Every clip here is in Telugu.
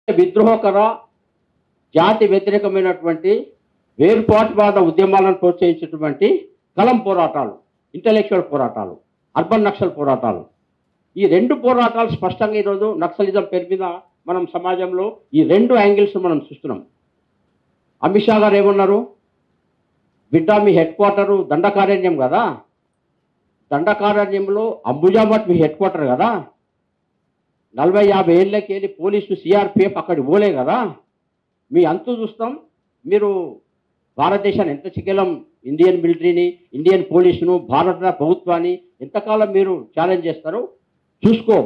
విద్రోహకర జాతి వ్యతిరేకమైనటువంటి వేర్పాటువాద ఉద్యమాలను ప్రోత్సహించినటువంటి కలం పోరాటాలు, ఇంటలెక్చువల్ పోరాటాలు, అర్బన్ నక్సల్ పోరాటాలు, ఈ రెండు పోరాటాలు స్పష్టంగా ఈరోజు నక్సలిజం పేరు మీద మనం సమాజంలో ఈ రెండు యాంగిల్స్ మనం చూస్తున్నాం. అమిత్ షా గారు ఏమన్నారు? బిడ్డ మీ హెడ్ క్వార్టరు దండకారణ్యం కదా, దండకారణ్యంలో అంబుజామఠ్ మీ హెడ్ క్వార్టర్ కదా, 40-50 ఏళ్ళకి వెళ్ళి పోలీసు సిఆర్పిఎఫ్ అక్కడికి పోలే కదా, మీ అంతు చూస్తాం. మీరు భారతదేశాన్ని ఎంత చికెలం, ఇండియన్ మిలిటరీని, ఇండియన్ పోలీసును, భారత ప్రభుత్వాన్ని ఎంతకాలం మీరు ఛాలెంజ్ చేస్తారు? చూసుకో,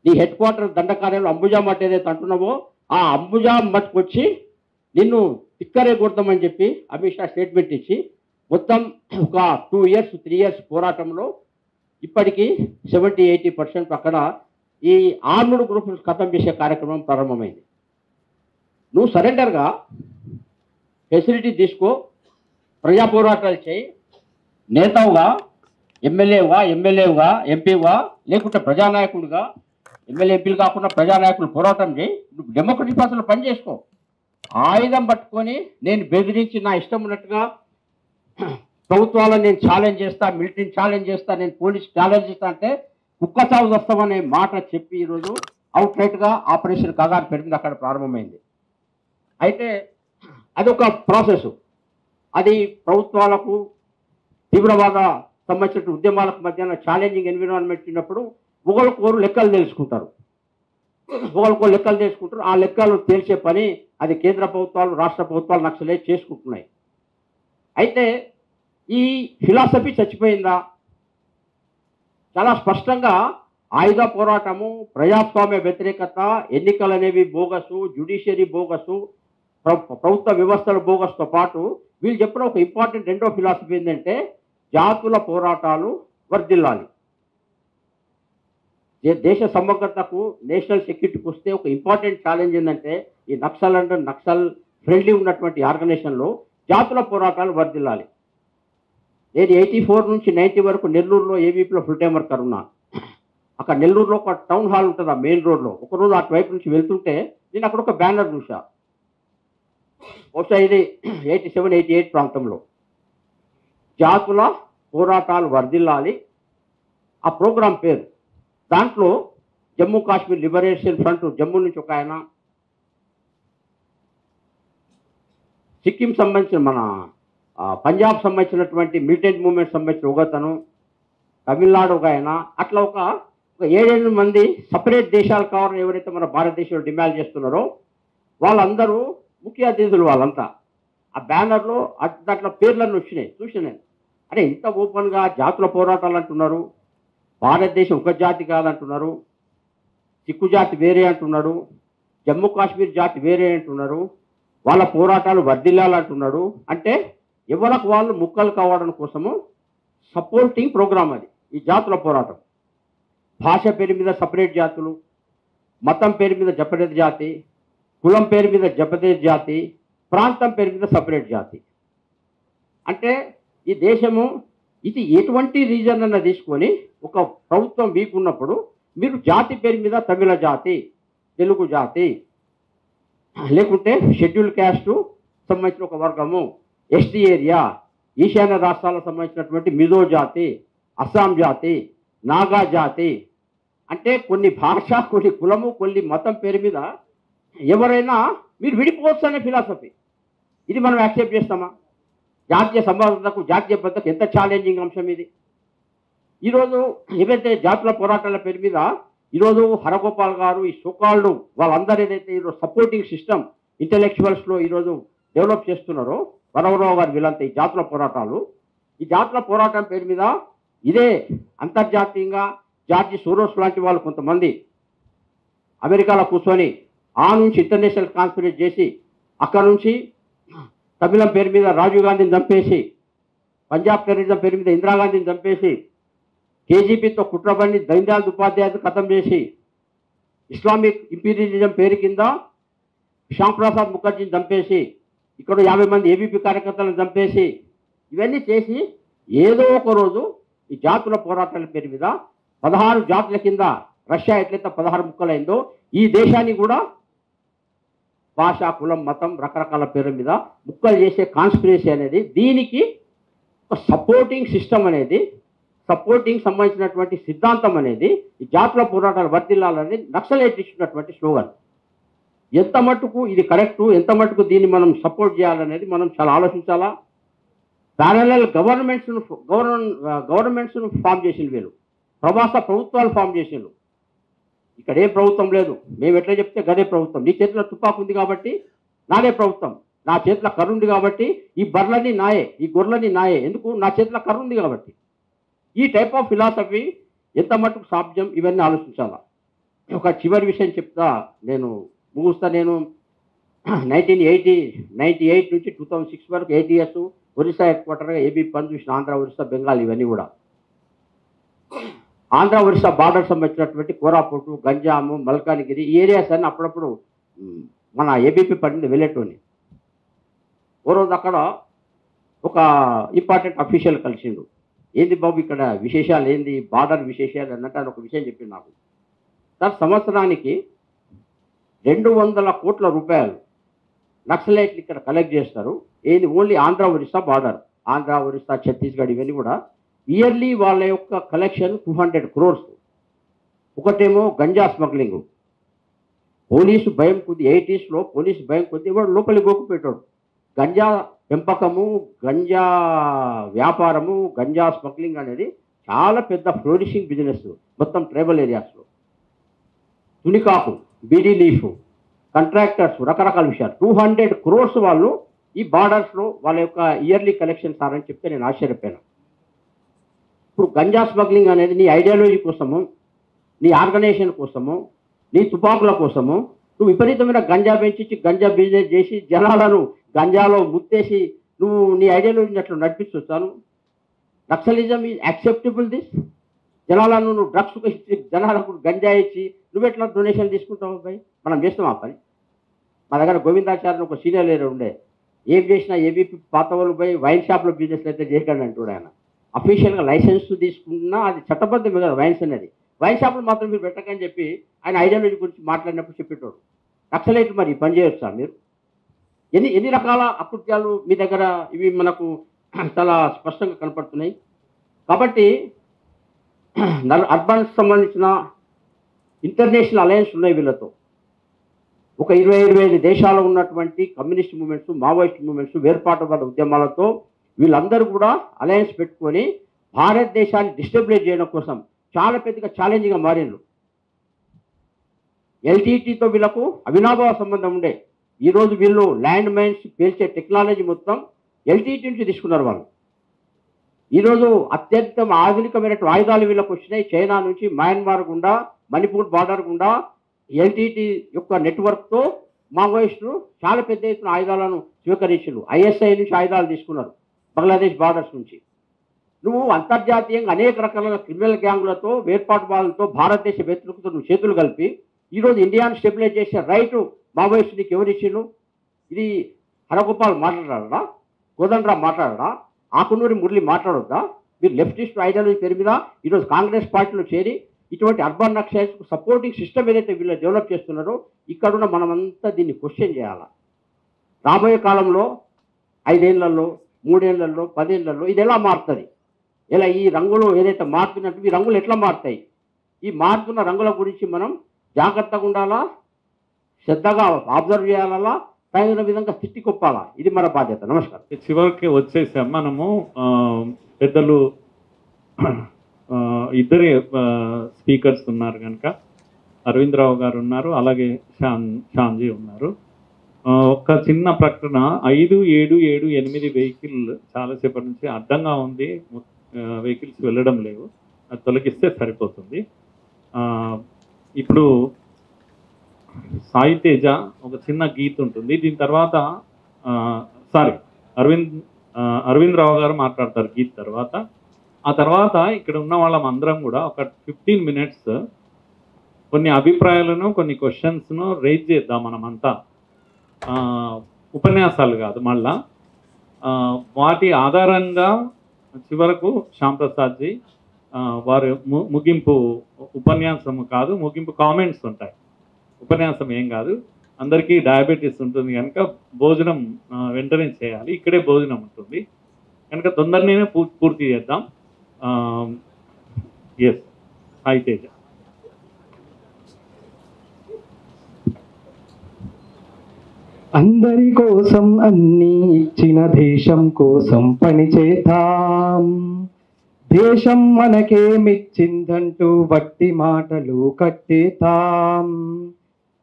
నీ హెడ్ క్వార్టర్ దండకార్యంలో అంబుజామఠ్ ఏదైతే అంటున్నావో ఆ అంబుజామఠ్కి వచ్చి నిన్ను తిక్కరే కొడతామని చెప్పి అమిత్ షా స్టేట్మెంట్ ఇచ్చి మొత్తం ఒక 2 years 3 years పోరాటంలో ఇప్పటికీ 70-80% అక్కడ ఈ ఆర్మ్డ్ గ్రూప్ ఖతం చేసే కార్యక్రమం ప్రారంభమైంది. నువ్వు సరెండర్గా ఫెసిలిటీ తీసుకో, ప్రజా పోరాటాలు చేయి, నేతవుగా, ఎమ్మెల్యేగా, ఎంపీగా, లేకుంటే ప్రజానాయకుడిగా, ఎమ్మెల్యే ఎంపీలు కాకుండా ప్రజానాయకులు పోరాటం చేయి, నువ్వు డెమోక్రటిక్ పార్టీలో పని చేసుకో. ఆయుధం పట్టుకొని నేను బెదిరించి నా ఇష్టం ఉన్నట్టుగా ప్రభుత్వాలను నేను ఛాలెంజ్ చేస్తా, మిలిటరీని ఛాలెంజ్ చేస్తా, నేను పోలీస్ ఛాలెంజ్ చేస్తా అంటే కుక్క చావు వస్తామనే మాట చెప్పి ఈరోజు అవుట్ రైట్గా ఆపరేషన్ కాగారు పెరిగింది, అక్కడ ప్రారంభమైంది. అయితే అదొక ప్రాసెస్. అది ప్రభుత్వాలకు తీవ్రవాద సంబంధించిన ఉద్యమాలకు మధ్యన ఛాలెంజింగ్ ఎన్విరాన్మెంట్ ఉన్నప్పుడు ఒకరికొకరు లెక్కలు తెలుసుకుంటారు. ఆ లెక్కలు తేల్చే పని అది కేంద్ర ప్రభుత్వాలు, రాష్ట్ర ప్రభుత్వాలు నక్సలే చేసుకుంటున్నాయి. అయితే ఈ ఫిలాసఫీ చచ్చిపోయిందా? చాలా స్పష్టంగా ఆయుధ పోరాటము, ప్రజాస్వామ్య వ్యతిరేకత, ఎన్నికలు అనేవి బోగసు, జ్యుడిషియరీ బోగసు, ప్రభుత్వ వ్యవస్థల బోగస్తో పాటు వీళ్ళు చెప్పిన ఒక ఇంపార్టెంట్ రెండో ఫిలాసఫీ ఏంటంటే జాతుల పోరాటాలు వర్ధిల్లాలి. దేశ సమగ్రతకు, నేషనల్ సెక్యూరిటీకి వస్తే ఒక ఇంపార్టెంట్ ఛాలెంజ్ ఏంటంటే ఈ నక్సల్ ఫ్రెండ్లీ ఉన్నటువంటి ఆర్గనైజేషన్లో జాతుల పోరాటాలు వర్ధిల్లాలి. నేను 84 నుంచి 90 వరకు నెల్లూరులో ఏవీపీలో ఫుల్ టైం వర్కర్ ఉన్నా. అక్కడ నెల్లూరులో ఒక టౌన్ హాల్ ఉంటుంది, ఆ మెయిన్ రోడ్లో. ఒకరోజు అటువైపు నుంచి వెళ్తుంటే నేను అక్కడ ఒక బ్యానర్ చూసా. బహుశా ఇది 87-88 ప్రాంతంలో, జాతుల పోరాటాలు వర్ధిల్లాలి ఆ ప్రోగ్రాం పేరు. దాంట్లో జమ్మూ కాశ్మీర్ లిబరేషన్ ఫ్రంట్ జమ్మూ నుంచి ఒక ఆయన, సిక్కిం సంబంధించిన మన పంజాబ్ సంబంధించినటువంటి మిలిటెంట్ మూవ్మెంట్ సంబంధించిన ఒకతను, తమిళనాడు ఒక ఆయన, అట్లా ఒక 7-8 మంది సపరేట్ దేశాలు కావాలని ఎవరైతే మన భారతదేశంలో డిమాండ్ చేస్తున్నారో వాళ్ళందరూ ముఖ్య అతిథులు. వాళ్ళంతా ఆ బ్యానర్లో దాంట్లో పేర్లను వచ్చినాయి. చూసిన నేను, అంటే ఇంత ఓపెన్గా జాతుల పోరాటాలు అంటున్నారు, భారతదేశం ఒక జాతి కాదంటున్నారు, సిక్కు జాతి వేరే అంటున్నాడు, జమ్మూ కాశ్మీర్ జాతి వేరే అంటున్నారు, వాళ్ళ పోరాటాలు వర్ధిల్లాలంటున్నాడు. అంటే ఎవరికి వాళ్ళు ముక్కలు కావడం కోసము సపోర్టింగ్ ప్రోగ్రామ్ అది ఈ జాతుల పోరాటం. భాష పేరు మీద సపరేట్ జాతులు, మతం పేరు మీద జపరేట్ జాతి, కులం పేరు మీద జపరేట్ జాతి, ప్రాంతం పేరు మీద సపరేట్ జాతి. అంటే ఈ దేశము ఇది ఎటువంటి రీజన్ అన్న తీసుకొని ఒక ప్రభుత్వం వీక్ ఉన్నప్పుడు మీరు జాతి పేరు మీద తమిళ జాతి, తెలుగు జాతి, లేకుంటే షెడ్యూల్ క్యాస్టు సంబంధించిన ఒక వర్గము, ఎస్టీ ఏరియా, ఈశాన్య రాష్ట్రాలకు సంబంధించినటువంటి మిజో జాతి, అస్సాం జాతి, నాగా జాతి, అంటే కొన్ని భాష, కొన్ని కులము, కొన్ని మతం పేరు మీద ఎవరైనా మీరు విడిపోవచ్చు అనే ఫిలాసఫీ. ఇది మనం యాక్సెప్ట్ చేస్తామా? జాతీయ సమగ్రతకు, జాతీయ భద్రతకు ఎంత ఛాలెంజింగ్ అంశం ఇది. ఈరోజు ఏవైతే జాతుల పోరాటాల పేరు మీద ఈరోజు హరగోపాల్ గారు, ఈ సోకాళ్ళు వాళ్ళందరూ ఏదైతే ఈరోజు సపోర్టింగ్ సిస్టమ్ ఇంటెలెక్చువల్స్లో ఈరోజు డెవలప్ చేస్తున్నారో వరవరావు గారు, వీళ్ళంతా ఈ జాతుల పోరాటాలు, ఈ జాతుల పోరాటం పేరు మీద ఇదే అంతర్జాతీయంగా జార్జి సోరోస్ లాంటి వాళ్ళు కొంతమంది అమెరికాలో కూర్చొని ఆ నుంచి ఇంటర్నేషనల్ కాన్ఫరెన్స్ చేసి అక్కడ నుంచి తమిళం పేరు మీద రాజీవ్ గాంధీని చంపేసి, పంజాబ్ టెర్రరిజం పేరు మీద ఇందిరాగాంధీని చంపేసి, కేజీపీతో కుట్రబండి దైన్దయాల్ ఉపాధ్యాయను ఖతం చేసి, ఇస్లామిక్ ఇంపీరియలిజం పేరు కింద శ్యాంప్రసాద్ ముఖర్జీని చంపేసి, ఇక్కడ 50 మంది ఏబీపీ కార్యకర్తలను చంపేసి, ఇవన్నీ చేసి ఏదో ఒక రోజు ఈ జాతుల పోరాటాల పేరు మీద 16 జాతుల కింద రష్యా ఎట్లయితే 16 ముక్కలైందో ఈ దేశాన్ని కూడా భాష, కులం, మతం రకరకాల పేర్ల మీద ముక్కలు చేసే కాన్స్పిరసీ అనేది, దీనికి ఒక సపోర్టింగ్ సిస్టమ్ అనేది, సపోర్టింగ్ సంబంధించినటువంటి సిద్ధాంతం అనేది ఈ జాతుల పోరాటాలు వర్తిల్లాలనేది నక్సలైట్ ఇచ్చినటువంటి స్లోగన్. ఎంత మట్టుకు ఇది కరెక్టు, ఎంత మట్టుకు దీన్ని మనం సపోర్ట్ చేయాలనేది మనం చాలా ఆలోచించాలా. ప్యారలల్ గవర్నమెంట్స్ను ఫామ్ చేసిన వీళ్ళు, ప్రవాస ప్రభుత్వాలు ఫామ్ చేసిండ్రు. ఇక్కడ ఏ ప్రభుత్వం లేదు, మేము ఎట్లా చెప్తే గదే ప్రభుత్వం. నీ చేతిలో తుపాకు ఉంది కాబట్టి నాదే ప్రభుత్వం, నా చేతిలో కర్ర ఉంది కాబట్టి ఈ బర్లని నాయే, ఈ గొర్రెలని నాయే. ఎందుకు? నా చేతిలో కర్ర ఉంది కాబట్టి. ఈ టైప్ ఆఫ్ ఫిలాసఫీ ఎంత మట్టుకు సాధ్యం, ఇవన్నీ ఆలోచించాలా. ఒక చివరి విషయం చెప్తా, నేను ముగుస్తా. నేను 1998 నుంచి 2006 వరకు 8 years ఒరిస్సా హెడ్ క్వార్టర్గా ఏబీ పని చూసిన. ఆంధ్ర, ఒరిస్సా, బెంగాల్ ఇవన్నీ కూడా. ఆంధ్ర ఒరిస్సా బార్డర్ సంబంధించినటువంటి కోరాపుటు, గంజాము, మల్కానిగిరి ఈ ఏరియాస్ అన్ని అప్పుడప్పుడు మన ఏబీపీ పడింది వెళ్ళేటోని. ఓ రోజు అక్కడ ఒక ఇంపార్టెంట్ అఫీషియల్ కలిసిండు. ఏంది బాబు ఇక్కడ విశేషాలు ఏంది, బార్డర్ విశేషాలు అన్నట్టు ఆయన ఒక విషయం చెప్పింది నాకు. సార్, సంవత్సరానికి 200 కోట్ల రూపాయలు నక్సలైట్లు ఇక్కడ కలెక్ట్ చేస్తారు. ఏది? ఓన్లీ ఆంధ్ర ఒరిస్సా బార్డర్, ఆంధ్ర ఒరిస్సా ఛత్తీస్గఢ్ ఇవన్నీ కూడా ఇయర్లీ వాళ్ళ యొక్క కలెక్షన్ 200 crores. ఒకటేమో గంజా స్మగ్లింగ్. పోలీసు భయం కొద్ది 80sలో పోలీసు భయం కొద్ది వాడు లోపలికి పోకపోయాడు. గంజా పెంపకము, గంజా వ్యాపారము, గంజా స్మగ్లింగ్ అనేది చాలా పెద్ద ఫ్లోరిషింగ్ బిజినెస్ మొత్తం ట్రైబల్ ఏరియాస్లో. తునికాకు, బీడీ లీఫ్, కాంట్రాక్టర్స్, రకరకాల విషయాలు. 200 crores వాళ్ళు ఈ బార్డర్స్లో వాళ్ళ యొక్క ఇయర్లీ కలెక్షన్ సార్ అని చెప్తే నేను ఆశ్చర్యపోయాను. ఇప్పుడు గంజా స్మగ్లింగ్ అనేది నీ ఐడియాలజీ కోసము, నీ ఆర్గనైజేషన్ కోసము, నీ తుపాకుల కోసము నువ్వు విపరీతమైన గంజా పెంచి గంజా బిజినెస్ చేసి జనాలను గంజాలో ముత్తేసి నువ్వు నీ ఐడియాలజీని అట్లా నడిపించొచ్చాను. Naxalism is acceptable this. జనాలను నువ్వు డ్రగ్స్ ఇచ్చి జనాలకు గంజా ఇచ్చి నువ్వెట్లా డొనేషన్ తీసుకుంటావు అబ్బాయి? మనం చేస్తాం ఆ పని. మా దగ్గర గోవిందాచార్య ఒక సీనియర్ లీడర్ ఉండే, ఏం చేసినా ఏబీపీ పాత వాళ్ళు పోయి వైన్ షాప్లో బిజినెస్ అయితే చేయకండి అంటాడు ఆయన. అఫీషియల్గా లైసెన్స్ తీసుకున్నా అది చట్టబద్ధమే కదా వైన్స్ అనేది. వైన్ షాప్లు మాత్రం మీరు పెట్టకని చెప్పి ఆయన ఐడియాలజీ గురించి మాట్లాడినప్పుడు చెప్పేటోడు. నక్సలైట్లు మరి పని చేయొచ్చా మీరు? ఎన్ని రకాల అకృత్యాలు మీ దగ్గర ఇవి మనకు చాలా స్పష్టంగా కనపడుతున్నాయి. కాబట్టి అర్బన్కి సంబంధించిన ఇంటర్నేషనల్ అలయన్స్ ఉన్నాయి వీళ్ళతో. ఒక 20-25 దేశాల్లో ఉన్నటువంటి కమ్యూనిస్ట్ మూమెంట్స్, మావోయిస్ట్ మూమెంట్స్, వేర్పాటువాద ఉద్యమాలతో వీళ్ళందరూ కూడా అలయన్స్ పెట్టుకొని భారతదేశాన్ని డిస్టెబిలైజ్ చేయడం కోసం చాలా పెద్దగా ఛాలెంజ్గా మారిండ్రు. ఎల్టీటీతో వీళ్ళకు అవినాభావ సంబంధం ఉండే. ఈరోజు వీళ్ళు ల్యాండ్ మైన్స్ పేల్చే టెక్నాలజీ మొత్తం ఎల్టీటీ నుంచి తీసుకున్నారు వాళ్ళు. ఈరోజు అత్యంత ఆధునికమైన ఆయుధాలు వీళ్ళకు వచ్చినాయి. చైనా నుంచి, మయన్మార్ గుండా, మణిపూర్ బార్డర్ గుండా ఎల్టీటీ యొక్క నెట్వర్క్తో మావోయిస్టులు చాలా పెద్ద ఎత్తున ఆయుధాలను స్వీకరించారు. ఐఎస్ఐ నుంచి ఆయుధాలు తీసుకున్నారు, బంగ్లాదేశ్ బార్డర్స్ నుంచి. నువ్వు అంతర్జాతీయంగా అనేక రకాల క్రిమినల్ గ్యాంగులతో, వేర్పాటువాదులతో, భారతదేశ వ్యతిరేకులతో నువ్వు చేతులు కలిపి ఈరోజు ఇండియాను స్టెబిలైజ్ చేసే రైటు మావోయిస్టు నీకు ఎవరు ఇచ్చిండు? ఇది హరగోపాల్ మాట్లాడారా? కోదండరాం మాట్లాడరా? ఆకునూరి మురళి మాట్లాడొద్దా? మీరు లెఫ్టిస్ట్ ఐడియాలజీ పేరు మీద ఈరోజు కాంగ్రెస్ పార్టీలో చేరి ఇటువంటి అర్బన్ నక్సలైట్స్కు సపోర్టింగ్ సిస్టమ్ ఏదైతే వీళ్ళు డెవలప్ చేస్తున్నారో ఇక్కడున్న మనమంతా దీన్ని క్వశ్చన్ చేయాలి. రాబోయే కాలంలో 5 ఏళ్లలో, 3 ఏళ్లలో, 10 ఏళ్లలో ఇది ఎలా మారుతుంది? ఇలా ఈ రంగులు ఏదైతే మారుతున్నట్టు ఈ రంగులు ఎట్లా మారుతాయి? ఈ మారుతున్న రంగుల గురించి మనం జాగ్రత్తగా ఉండాలా, శ్రద్ధగా అబ్జర్వ్ చేయాలా, తగిన విధంగా స్థితి కొప్పాలా. ఇది మన బాధ్యత. నమస్కారం. చివరికి వచ్చేసాం మనము. పెద్దలు ఇద్దరే స్పీకర్స్ ఉన్నారు కనుక అరవిందరావు గారు ఉన్నారు, అలాగే శ్యామ్జీ ఉన్నారు. ఒక చిన్న ప్రకటన. 5, 7, 7, 8 వెహికల్ చాలాసేపటి నుంచి అడ్డంగా ఉంది, వెహికల్స్ వెళ్ళడం లేవు. అది తొలగిస్తే సరిపోతుంది. ఇప్పుడు సాయి తేజ ఒక చిన్న గీత్ ఉంటుంది. దీని తర్వాత అరవింద్ రావు గారు మాట్లాడతారు గీత్ తర్వాత. ఆ తర్వాత ఇక్కడ ఉన్న వాళ్ళం అందరం కూడా ఒక 15 minutes కొన్ని అభిప్రాయాలను, కొన్ని క్వశ్చన్స్ను రేజ్ చేద్దాం మనమంతా. ఉపన్యాసాలు కాదు, మళ్ళా వాటి ఆధారంగా చివరకు శ్యాంప్రసాద్జీ వారు ముగింపు ఉపన్యాసము కాదు, ముగింపు కామెంట్స్ ఉంటాయి. ఉపన్యాసం ఏం కాదు, అందరికీ డయాబెటీస్ ఉంటుంది కనుక భోజనం వెంటనే చేయాలి. ఇక్కడే భోజనం ఉంటుంది కనుక తొందరనే పూర్తి చేద్దాం. Yes, hi Teja. అందరి కోసం అన్ని ఇచ్చిన దేశం కోసం పనిచేద్దాం. దేశం మనకేమిచ్చిందంటూ వట్టి మాటలు కట్టేద్దాం.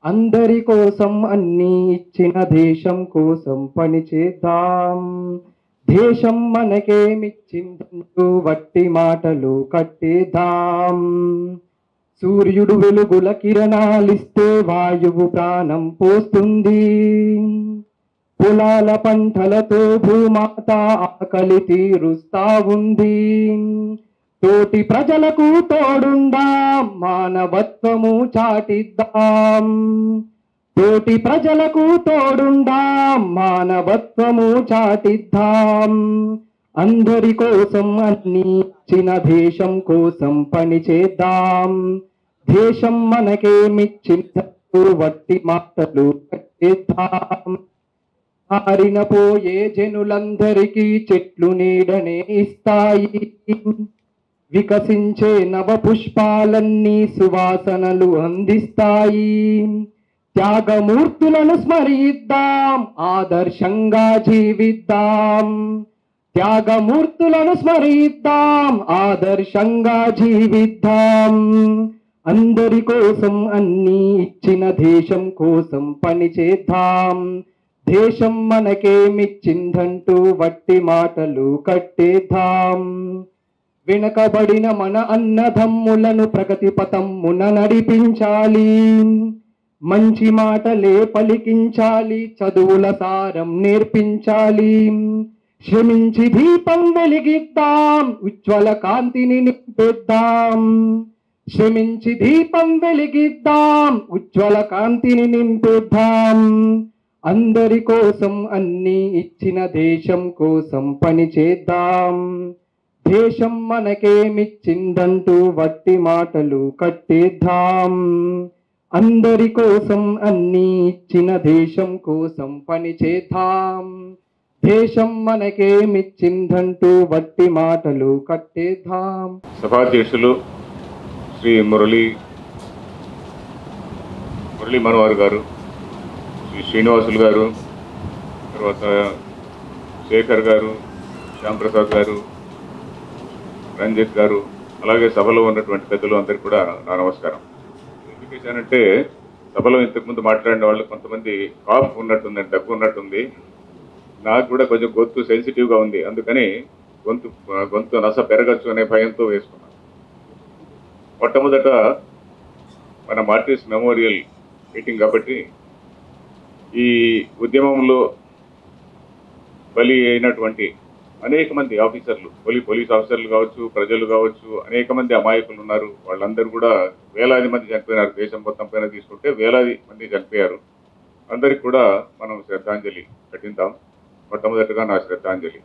అందరి కోసం అన్ని ఇచ్చిన దేశం కోసం పనిచేద్దాం. దేశం మనకేమిచ్చిందంటూ వట్టి మాటలు కట్టేద్దాం. సూర్యుడు వెలుగుల కిరణాలిస్తే వాయువు ప్రాణం పోస్తుంది. పొలాల పంటలతో భూమాత ఆకలి తీరుస్తా ఉంది. తోటి ప్రజలకు తోడుందాం, మానవత్వము చాటిద్దాం. తోటి ప్రజలకు తోడుందాం, మానవత్వము చాటిద్దాం. అందరి కోసం అన్ని ఇచ్చిన దేశం కోసం పనిచేద్దాం. దేశం మనకేమిచ్చిందంటూ వట్టి మాటలు కట్టేద్దాం. మారిన పోయే జనులందరికీ చెట్లు నీడనే ఇస్తాయి. వికసించే నవ పుష్పాలన్నీ సువాసనలు అందిస్తాయి. త్యాగమూర్తులను స్మరిద్దాం, ఆదర్శంగా జీవిద్దాం. త్యాగమూర్తులను స్మరిద్దాం, ఆదర్శంగా జీవిద్దాం. అందరి కోసం అన్ని ఇచ్చిన దేశం కోసం పనిచేద్దాం. దేశం మనకేమిచ్చిందంటూ వట్టి మాటలు కట్టేద్దాం. వెనకబడిన మన అన్నదమ్ములను ప్రగతి పథమున నడిపించాలి. మంచి మాటలే పలికించాలి, చదువుల సారం నేర్పించాలి. శ్రమించి దీపం వెలిగిద్దాం, ఉజ్వల కాంతిని నింపేద్దాం. శ్రమించి దీపం వెలిగిద్దాం, ఉజ్వల కాంతిని నింపేద్దాం. అందరి కోసం అన్ని ఇచ్చిన దేశం కోసం పనిచేద్దాం. దేశం మనకేమిచ్చిందంటూ వట్టి మాటలు కట్టేద్దాం. అందరి కోసం అన్ని ఇచ్చిన దేశం కోసం పనిచేద్దాం. దేశం మనకేమిచ్చిందంటూ వట్టి మాటలు కట్టేద్దాం. సభాధ్యక్షులు శ్రీ మురళీ మనోహర్ గారు, శ్రీ శ్రీనివాసులు గారు, తర్వాత శేఖర్ గారు, శ్యాంప్రసాద్ గారు, రంజిత్ గారు, అలాగే సభలో ఉన్నటువంటి పెద్దలు అందరికీ కూడా నా నమస్కారం. ఎందుకు చేశానంటే సభలో ఇంతకుముందు మాట్లాడిన వాళ్ళు కొంతమంది కాఫ్ ఉన్నట్టుందండి, దగ్గు ఉన్నట్టుంది. నాకు కూడా కొంచెం గొంతు సెన్సిటివ్గా ఉంది, అందుకని గొంతు నస పెరగచ్చు అనే భయంతో వేసుకున్నాను. మొట్టమొదట మన మార్టిస్ మెమోరియల్ మీటింగ్ కాబట్టి ఈ ఉద్యమంలో బలి అయినటువంటి అనేక మంది ఆఫీసర్లు, పోలీస్ ఆఫీసర్లు కావచ్చు, ప్రజలు కావచ్చు, అనేక మంది అమాయకులు ఉన్నారు. వాళ్ళందరూ కూడా వేలాది మంది చనిపోయినారు. దేశం మొత్తం పైన తీసుకుంటే వేలాది మంది చనిపోయారు. అందరికి కూడా మనం శ్రద్ధాంజలి ఘటిద్దాం. మొట్టమొదటిగా నా శ్రద్ధాంజలి.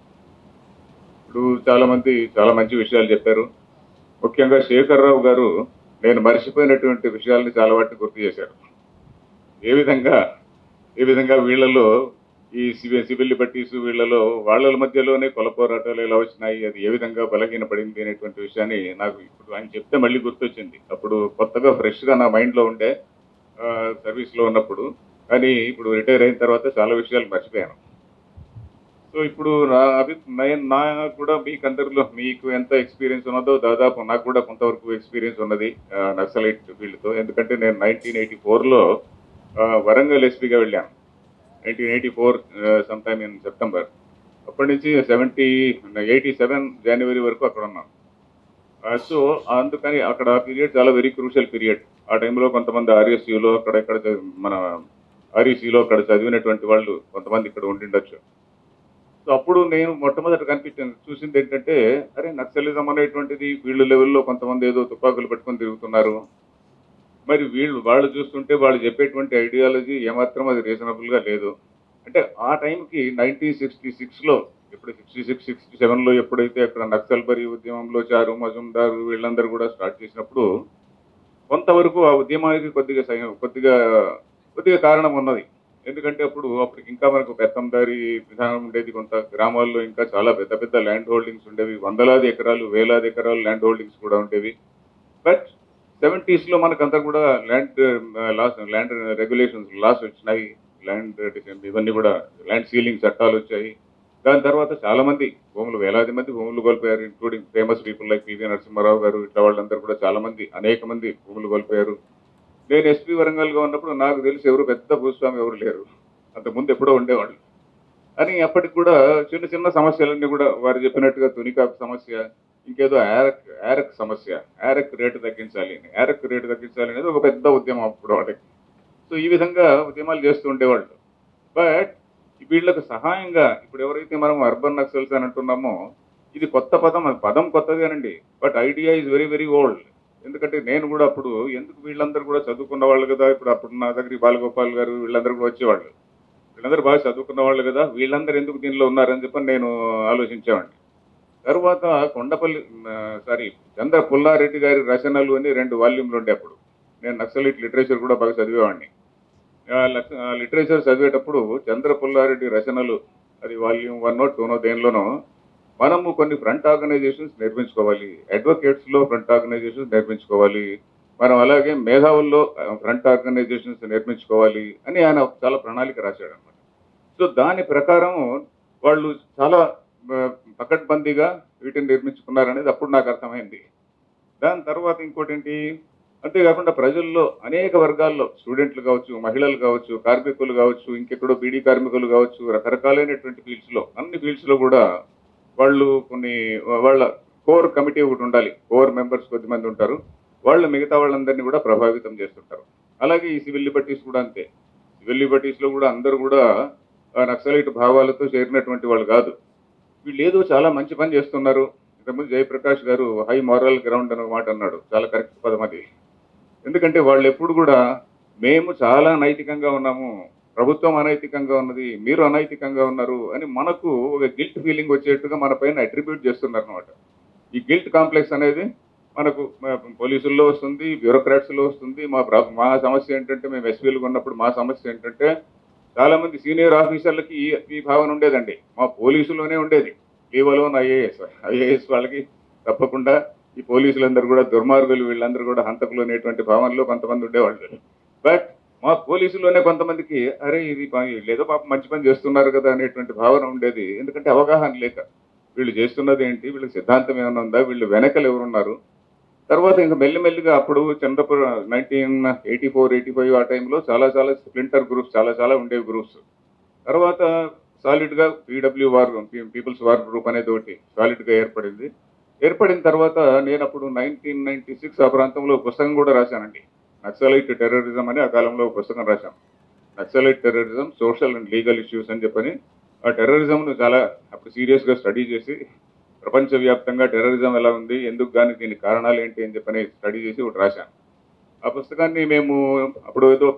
ఇప్పుడు చాలామంది చాలా మంచి విషయాలు చెప్పారు. ముఖ్యంగా శేఖర్ రావు గారు నేను మర్చిపోయినటువంటి విషయాల్ని చాలా వాటిని గుర్తు చేశారు. ఏ విధంగా వీళ్ళలో ఈ సివిల్ లిబర్టీస్ వీళ్ళలో వాళ్ళ మధ్యలోనే కుల పోరాటాలు ఎలా వచ్చినాయి, అది ఏ విధంగా బలహీనపడింది అనేటువంటి విషయాన్ని నాకు ఇప్పుడు ఆయన చెప్తే మళ్ళీ గుర్తొచ్చింది. అప్పుడు కొత్తగా ఫ్రెష్గా నా మైండ్లో ఉండే సర్వీస్లో ఉన్నప్పుడు, కానీ ఇప్పుడు రిటైర్ అయిన తర్వాత చాలా విషయాలు మర్చిపోయాను. సో ఇప్పుడు నాకు కూడా మీకు ఎంత ఎక్స్పీరియన్స్ ఉన్నదో దాదాపు నాకు కూడా కొంతవరకు ఎక్స్పీరియన్స్ ఉన్నది నక్సలైట్ ఫీల్డ్తో. ఎందుకంటే నేను 1984లో వరంగల్ ఎస్పీగా వెళ్ళాను. 1984 సమ్టైమ్ ఇన్ సెప్టెంబర్. అప్పటి నుంచి 87 జనవరి వరకు అక్కడ ఉన్నాను. సో అందుకని అక్కడ పీరియడ్ చాలా వెరీ క్రూషియల్ పీరియడ్. ఆ టైంలో కొంతమంది ఆర్ఎస్యూలో మన ఆర్ఈసీలో అక్కడ చదివినటువంటి వాళ్ళు కొంతమంది ఇక్కడ ఉండిండొచ్చు. సో అప్పుడు నేను మొట్టమొదటి చూసింది ఏంటంటే, అరే నక్సలిజం అనేటువంటిది ఫీల్డ్ లెవెల్లో కొంతమంది ఏదో తుపాకులు పట్టుకొని తిరుగుతున్నారు. మరి వాళ్ళు చూస్తుంటే వాళ్ళు చెప్పేటువంటి ఐడియాలజీ ఏమాత్రం అది రీజనబుల్గా లేదు. అంటే ఆ టైంకి 1966లో, ఇప్పుడు 66-67లో ఎప్పుడైతే అక్కడ నక్సల్బరీ ఉద్యమంలో చారు మజుందారు వీళ్ళందరూ కూడా స్టార్ట్ చేసినప్పుడు కొంతవరకు ఆ ఉద్యమానికి కొద్దిగా కొద్దిగా కారణం ఉన్నది. ఎందుకంటే అప్పటికి ఇంకా మనకు పెత్తందారి విధానం ఉండేది. కొంత గ్రామాల్లో ఇంకా చాలా పెద్ద పెద్ద ల్యాండ్ హోల్డింగ్స్ ఉండేవి. వందలాది ఎకరాలు, వేలాది ఎకరాలు ల్యాండ్ హోల్డింగ్స్ కూడా ఉండేవి. బట్ 70s లో మనకంతా కూడా ల్యాండ్ రెగ్యులేషన్స్ లాస్ వచ్చినాయి. ఇవన్నీ కూడా ల్యాండ్ సీలింగ్ చట్టాలు వచ్చాయి. దాని తర్వాత చాలా మంది వేలాది మంది భూములు కోల్పోయారు. Including famous people like PV Narasimha Rao garu, ఇట్లా వాళ్ళందరూ కూడా చాలా మంది, అనేక మంది భూములు కోల్పోయారు. నేను ఎస్పీ వరంగల్గా ఉన్నప్పుడు నాకు తెలిసి ఎవరు పెద్ద భూస్వామి ఎవరు లేరు. అంతకుముందు ఎప్పుడో ఉండేవాళ్ళు. అని అప్పటికి కూడా చిన్న చిన్న సమస్యలన్నీ కూడా వారు చెప్పినట్టుగా తునికాపు సమస్య, ఇంకేదో యారక్ సమస్య, యారక్ రేటు తగ్గించాలి అనేది ఒక పెద్ద ఉద్యమం అప్పుడు వాళ్ళకి. సో ఈ విధంగా ఉద్యమాలు చేస్తూ ఉండేవాళ్ళు. బట్ వీళ్ళకు సహాయంగా ఇప్పుడు ఎవరైతే మనం అర్బన్ నక్సల్స్ అని అంటున్నామో, ఇది కొత్త పదం. అది పదం కొత్తదేనండి, but idea is very very old. ఎందుకంటే నేను కూడా అప్పుడు ఎందుకు వీళ్ళందరూ కూడా చదువుకున్న వాళ్ళు కదా, అప్పుడు నా దగ్గర బాలగోపాల్ గారు వీళ్ళందరూ కూడా వచ్చేవాళ్ళు. వీళ్ళందరూ బాగా చదువుకున్న వాళ్ళు కదా, వీళ్ళందరూ ఎందుకు దీనిలో ఉన్నారని చెప్పని నేను ఆలోచించేవాడిని. తర్వాత చంద్ర పుల్లారెడ్డి గారి రచనలు అని 2 వాల్యూమ్లు ఉండే. అప్పుడు నేను నక్సలైట్ లిటరేచర్ కూడా బాగా చదివేవాడిని. లిటరేచర్ చదివేటప్పుడు చంద్ర పుల్లారెడ్డి రచనలు, అది వాల్యూమ్ 1 or 2 దేనిలోనో, మనము కొన్ని ఫ్రంట్ ఆర్గనైజేషన్స్ నిర్మించుకోవాలి, అడ్వకేట్స్లో ఫ్రంట్ ఆర్గనైజేషన్స్ నిర్మించుకోవాలి, మనం అలాగే మేధావుల్లో ఫ్రంట్ ఆర్గనైజేషన్స్ నిర్మించుకోవాలి అని ఆయన చాలా ప్రణాళిక రాశాడు అనమాట. సో దాని ప్రకారం వాళ్ళు చాలా పకడ్బందీగా వీటిని నిర్మించుకున్నారనేది అప్పుడు నాకు అర్థమైంది. దాని తర్వాత ఇంకోటి ఏంటి, అంతేకాకుండా ప్రజల్లో అనేక వర్గాల్లో స్టూడెంట్లు కావచ్చు, మహిళలు కావచ్చు, కార్మికులు కావచ్చు, ఇంకెక్కడో బీడీ కార్మికులు కావచ్చు, రకరకాలైనటువంటి ఫీల్డ్స్లో, అన్ని ఫీల్డ్స్లో కూడా వాళ్ళు వాళ్ళ కోర్ కమిటీ ఒకటి ఉండాలి. కోర్ మెంబర్స్ కొద్దిమంది ఉంటారు. వాళ్ళు మిగతా వాళ్ళందరినీ కూడా ప్రభావితం చేస్తుంటారు. అలాగే ఈ సివిల్ లిబర్టీస్ కూడా అంతే. సివిల్ లిబర్టీస్లో కూడా అందరూ కూడా నక్సలైట్ భావాలతో చేరినటువంటి వాళ్ళు కాదు. వీళ్ళు ఏదో చాలా మంచి పని చేస్తున్నారు. ఇంతకుముందు జయప్రకాష్ గారు హై మారల్ గ్రౌండ్ అనే మాట అన్నాడు. చాలా కరెక్ట్ పదం అది. ఎందుకంటే వాళ్ళు ఎప్పుడు కూడా మేము చాలా నైతికంగా ఉన్నాము, ప్రభుత్వం అనైతికంగా ఉన్నది, మీరు అనైతికంగా ఉన్నారు అని మనకు ఒక గిల్ట్ ఫీలింగ్ వచ్చేట్టుగా మన పైన అట్రిబ్యూట్ చేస్తున్నారు అనమాట. ఈ గిల్ట్ కాంప్లెక్స్ అనేది మనకు పోలీసుల్లో వస్తుంది, బ్యూరోక్రాట్స్లో వస్తుంది. మా సమస్య ఏంటంటే, మేము ఎస్పీలుగా ఉన్నప్పుడు మా సమస్య ఏంటంటే, చాలా మంది సీనియర్ ఆఫీసర్లకి ఈ భావన ఉండేదండి. మా పోలీసులోనే ఉండేది. లీవలోన్ ఐఏఎస్ వాళ్ళకి తప్పకుండా ఈ పోలీసులందరూ కూడా దుర్మార్గులు, వీళ్ళందరూ కూడా హంతకులు అనేటువంటి భావనలో కొంతమంది ఉండేవాళ్ళు. బట్ మా పోలీసులోనే కొంతమందికి అరే ఇది లేదో పాపం మంచి పని చేస్తున్నారు కదా అనేటువంటి భావన ఉండేది. ఎందుకంటే అవగాహన లేక, వీళ్ళు చేస్తున్నది ఏంటి, వీళ్ళకి సిద్ధాంతం ఏమైనా ఉందా, వీళ్ళు వెనకలు ఎవరున్నారు. తర్వాత ఇంకా మెల్లిమెల్లిగా అప్పుడు చంద్రపుర 1984-85 ఆ టైంలో చాలా స్ప్లింటర్ గ్రూప్స్ చాలా ఉండేవి గ్రూప్స్. తర్వాత సాలిడ్గా పీపుల్స్ వార్ గ్రూప్ అనేది ఒకటి సాలిడ్గా ఏర్పడిన తర్వాత నేను అప్పుడు 1996 ఆ ప్రాంతంలో పుస్తకం కూడా రాశానండి. నక్సలైట్ టెర్రరిజం అని ఆ కాలంలో పుస్తకం రాశాం. Naxalite terrorism, social and legal issues అని చెప్పని ఆ టెర్రరిజంను చాలా అప్పుడు సీరియస్గా స్టడీ చేసి, ప్రపంచవ్యాప్తంగా టెర్రరిజం ఎలా ఉంది, ఎందుకు కానీ దీని కారణాలు ఏంటి అని చెప్పని స్టడీ చేసి ఒకటి రాశాను. ఆ పుస్తకాన్ని మేము అప్పుడు ఏదో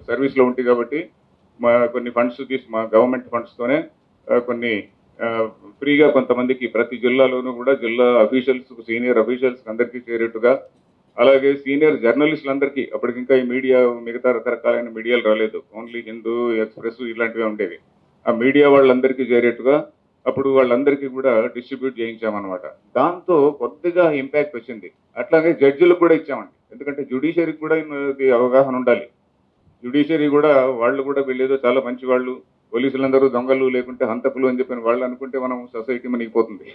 సర్వీస్లో ఉంటుంది కాబట్టి కొన్ని ఫండ్స్ మా గవర్నమెంట్ ఫండ్స్తోనే కొన్ని ఫ్రీగా కొంతమందికి ప్రతి జిల్లాలోనూ కూడా జిల్లా అఫీషియల్స్, సీనియర్ అఫీషియల్స్ అందరికీ చేరేట్టుగా, అలాగే సీనియర్ జర్నలిస్టులందరికీ, అప్పటికి ఇంకా ఈ మీడియా మిగతా రకరకాలైన మీడియాలు రాలేదు, ఓన్లీ హిందూ, ఎక్స్ప్రెస్ ఇలాంటివి ఉండేవి. ఆ మీడియా వాళ్ళందరికీ చేరేట్టుగా అప్పుడు వాళ్ళందరికీ కూడా డిస్ట్రిబ్యూట్ చేయించామన్నమాట. దాంతో కొద్దిగా ఇంపాక్ట్ వచ్చింది. అట్లాగే జడ్జిలకు కూడా ఇచ్చామండి. ఎందుకంటే జ్యుడిషియరీకి కూడా అవగాహన ఉండాలి. జ్యుడిషియరీ కూడా వాళ్ళు కూడా వీళ్ళేదో చాలా మంచి వాళ్ళు, పోలీసులందరూ దొంగలు లేకుంటే హంతకులు అని చెప్పిన వాళ్ళు అనుకుంటే మనం సొసైటీ మునిగిపోతుంది.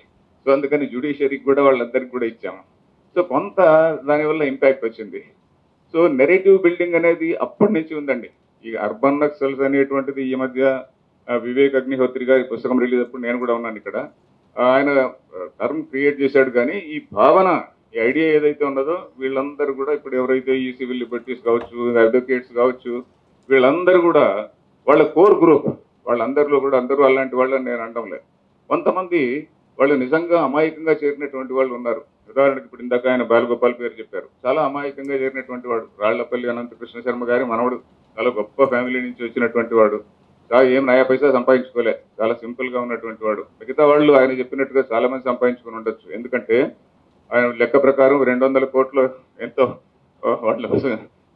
సో అందుకని జ్యుడిషియరీకి కూడా వాళ్ళందరికీ కూడా ఇచ్చాము. సో కొంత దానివల్ల ఇంపాక్ట్ వచ్చింది. సో నెరేటివ్ బిల్డింగ్ అనేది అప్పటి నుంచి ఉందండి. ఈ అర్బన్ నక్సల్స్ అనేటువంటిది ఈ మధ్య వివేక్ అగ్నిహోత్రి గారి పుస్తకం రిలీజ్ అప్పుడు నేను కూడా ఉన్నాను ఇక్కడ. ఆయన టర్మ్ క్రియేట్ చేశాడు. కానీ ఈ భావన, ఈ ఐడియా ఏదైతే ఉన్నదో వీళ్ళందరూ కూడా ఇప్పుడు ఎవరైతే ఈ సివిల్ లిబర్టీస్ కావచ్చు, అడ్వకేట్స్ కావచ్చు, వీళ్ళందరూ కూడా వాళ్ళ కోర్ గ్రూప్, వాళ్ళందరిలో కూడా అందరూ అలాంటి వాళ్ళని నేను అనడం లేదు. కొంతమంది వాళ్ళు నిజంగా అమాయకంగా చేరినటువంటి వాళ్ళు ఉన్నారు. ఉదాహరణకి ఇప్పుడు ఇందాక ఆయన బాలగోపాల్ పేరు చెప్పారు. చాలా అమాయకంగా చేరినటువంటి వాడు. రాళ్లపల్లి అనంతకృష్ణ శర్మ గారి మనవడు, చాలా గొప్ప ఫ్యామిలీ నుంచి వచ్చినటువంటి వాడు, ఏం నయా పైసా సంపాదించుకోలే, చాలా సింపుల్గా ఉన్నటువంటి వాడు. మిగతా వాళ్ళు ఆయన చెప్పినట్టుగా చాలా మంది సంపాదించుకుని ఉండొచ్చు. ఎందుకంటే ఆయన లెక్క ప్రకారం 200 కోట్లు ఎంతో వాళ్ళు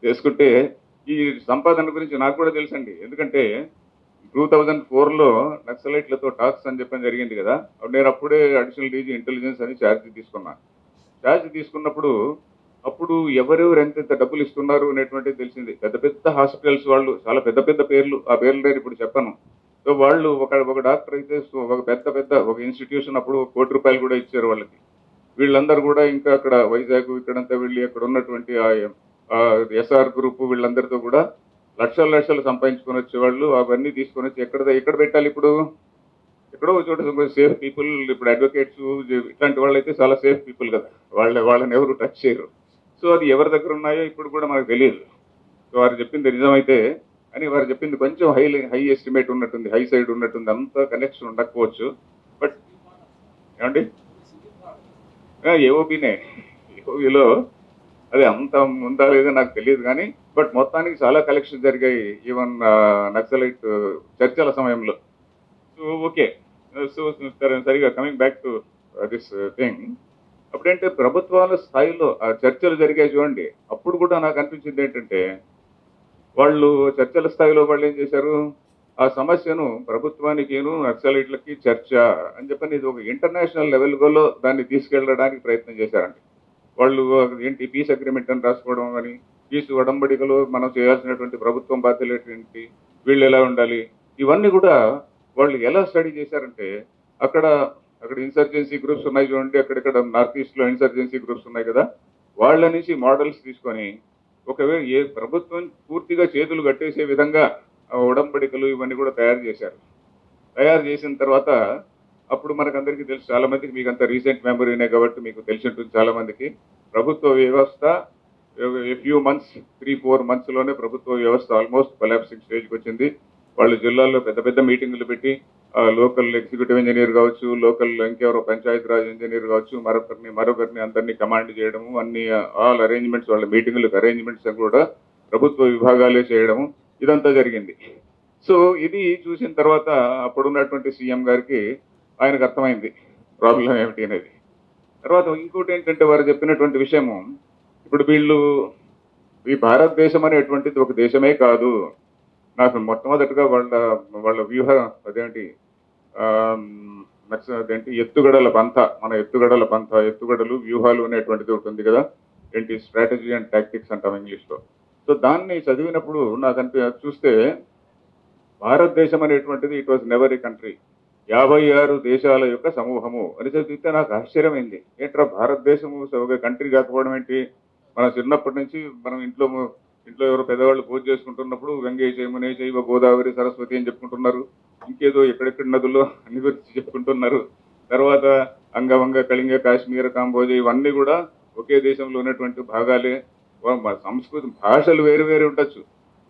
చేసుకుంటే ఈ సంపాదన గురించి నాకు కూడా తెలుసండి. ఎందుకంటే 2004లో నక్సలైట్లతో టాక్స్ అని చెప్పని జరిగింది కదా. నేను అప్పుడే అడిషనల్ డీజీ ఇంటెలిజెన్స్ అని ఛార్జ్ తీసుకున్నాను. ఛార్జ్ తీసుకున్నప్పుడు అప్పుడు ఎవరెవరు ఎంతెంత డబ్బులు ఇస్తున్నారు అనేటువంటిది తెలిసింది. పెద్ద పెద్ద హాస్పిటల్స్ వాళ్ళు, చాలా పెద్ద పెద్ద పేర్లు, ఆ పేర్లు నేను ఇప్పుడు చెప్పను. సో వాళ్ళు ఒక డాక్టర్ అయితే ఒక పెద్ద ఒక ఇన్స్టిట్యూషన్ అప్పుడు ₹1,00,00,000 కూడా ఇచ్చారు వాళ్ళకి. వీళ్ళందరూ కూడా ఇంకా అక్కడ వైజాగ్ ఇక్కడంతా వెళ్ళి అక్కడ ఉన్నటువంటి ఎస్ఆర్ గ్రూప్ వీళ్ళందరితో కూడా లక్షలు సంపాదించుకొని వచ్చేవాళ్ళు. అవన్నీ తీసుకొని వచ్చి ఎక్కడ పెట్టాలి ఇప్పుడు? ఎక్కడో ఒక చోట సేఫ్ పీపుల్. ఇప్పుడు అడ్వకేట్స్ ఇట్లాంటి వాళ్ళు అయితే చాలా సేఫ్ పీపుల్ కదా, వాళ్ళని ఎవరు టచ్ చేయరు. సో అది ఎవరి దగ్గర ఉన్నాయో ఇప్పుడు కూడా మనకు తెలియదు. సో వారు చెప్పింది నిజమైతే అని, వారు చెప్పింది కొంచెం హై ఎస్టిమేట్ ఉన్నట్టుంది, హై సైడ్ ఉన్నట్టుంది, అంత కనెక్షన్ ఉండకపోవచ్చు. బట్ ఏమండి, ఏఓబీనే, ఏఓబీలో అది అంత ఉందా లేదో నాకు తెలియదు కానీ, బట్ మొత్తానికి చాలా కలెక్షన్ జరిగాయి ఈవెన్ నక్సలైట్ చర్చల సమయంలో. So okay. సో సరిగా coming back to this thing, అప్పుడంటే ప్రభుత్వాల స్థాయిలో ఆ చర్చలు జరిగాయి చూడండి. అప్పుడు కూడా నాకు అనిపించింది ఏంటంటే, వాళ్ళు చర్చల స్థాయిలో వాళ్ళు ఏం చేశారు, ఆ సమస్యను ప్రభుత్వానికిను నక్సలైట్లకి చర్చ అని చెప్పని ఇది ఒక ఇంటర్నేషనల్ లెవెల్లో దాన్ని తీసుకెళ్ళడానికి ప్రయత్నం చేశారండి. వాళ్ళు ఏంటి పీస్ అగ్రిమెంట్ అని రాసుకోవడం కానీ, పీస్ ఒడంబడికలో మనం చేయాల్సినటువంటి ప్రభుత్వం బాధ్యతలు ఏంటి, వీళ్ళు ఎలా ఉండాలి, ఇవన్నీ కూడా వాళ్ళు ఎలా స్టడీ చేశారంటే, అక్కడ ఇన్సర్జెన్సీ గ్రూప్స్ ఉన్నాయి చూడండి, అక్కడిక్కడ నార్త్ ఈస్ట్లో ఇన్సర్జెన్సీ గ్రూప్స్ ఉన్నాయి కదా, వాళ్ళ నుంచి మోడల్స్ తీసుకొని ఒకవేళ ఏ ప్రభుత్వం పూర్తిగా చేతులు కట్టేసే విధంగా ఒడంబడికలు ఇవన్నీ కూడా తయారు చేశారు. తయారు చేసిన తర్వాత అప్పుడు మనకందరికీ తెలుసు, చాలా మందికి మీకు అంత రీసెంట్ మెమరీనే కాబట్టి మీకు తెలిసి ఉంటుంది చాలా మందికి, ప్రభుత్వ వ్యవస్థ ఫ్యూ మంత్స్ 3-4 monthsలోనే ప్రభుత్వ వ్యవస్థ ఆల్మోస్ట్ కొలాప్సింగ్ స్టేజ్కి వచ్చింది. వాళ్ళు జిల్లాల్లో పెద్ద మీటింగులు పెట్టి లోకల్ ఎగ్జిక్యూటివ్ ఇంజనీర్ కావచ్చు, లోకల్ ఇంకెవరో పంచాయతీరాజ్ ఇంజనీర్ కావచ్చు, మరొకరిని అందరినీ కమాండ్ చేయడము, అన్ని ఆల్ అరేంజ్మెంట్స్, వాళ్ళ మీటింగులకు అరేంజ్మెంట్స్ కూడా ప్రభుత్వ విభాగాలే చేయడము, ఇదంతా జరిగింది. సో ఇది చూసిన తర్వాత అప్పుడున్నటువంటి సీఎం గారికి ఆయనకు అర్థమైంది ప్రాబ్లం ఏమిటి అనేది. తర్వాత ఇంకోటి ఏంటంటే, వారు చెప్పినటువంటి విషయము, ఇప్పుడు వీళ్ళు ఈ భారతదేశం అనేటువంటిది ఒక దేశమే కాదు. నాకు మొట్టమొదటిగా వాళ్ళ వ్యూహ అదేంటి ఎత్తుగడల పంథ, మన ఎత్తుగడలు వ్యూహాలు అనేటువంటిది ఒకటి ఉంది కదా, ఏంటి స్ట్రాటజీ అండ్ టాక్టిక్స్ అంటాం ఇంగ్లీష్లో. సో దాన్ని చదివినప్పుడు నాకు చూస్తే భారతదేశం అనేటువంటిది it was never A country, 56 దేశాల యొక్క సమూహము అని చదివితే నాకు ఆశ్చర్యమైంది. ఏంట్రా భారతదేశము ఒక కంట్రీ కాకపోవడం ఏంటి? మన చిన్నప్పటి నుంచి మనం ఇంట్లో ఎవరో పెద్దవాళ్ళు పూజ చేసుకుంటున్నప్పుడు గంగే యమునే చైవ గోదావరి సరస్వతి అని చెప్పుకుంటున్నారు, ఇంకేదో ఎక్కడెక్కడ నదుల్లో అన్ని గురించి చెప్పుకుంటున్నారు. తర్వాత అంగవంగ కళింగ కాశ్మీర కాంబోజ ఇవన్నీ కూడా ఒకే దేశంలో ఉన్నటువంటి భాగాలే. సంస్కృతి భాషలు వేరు ఉండొచ్చు.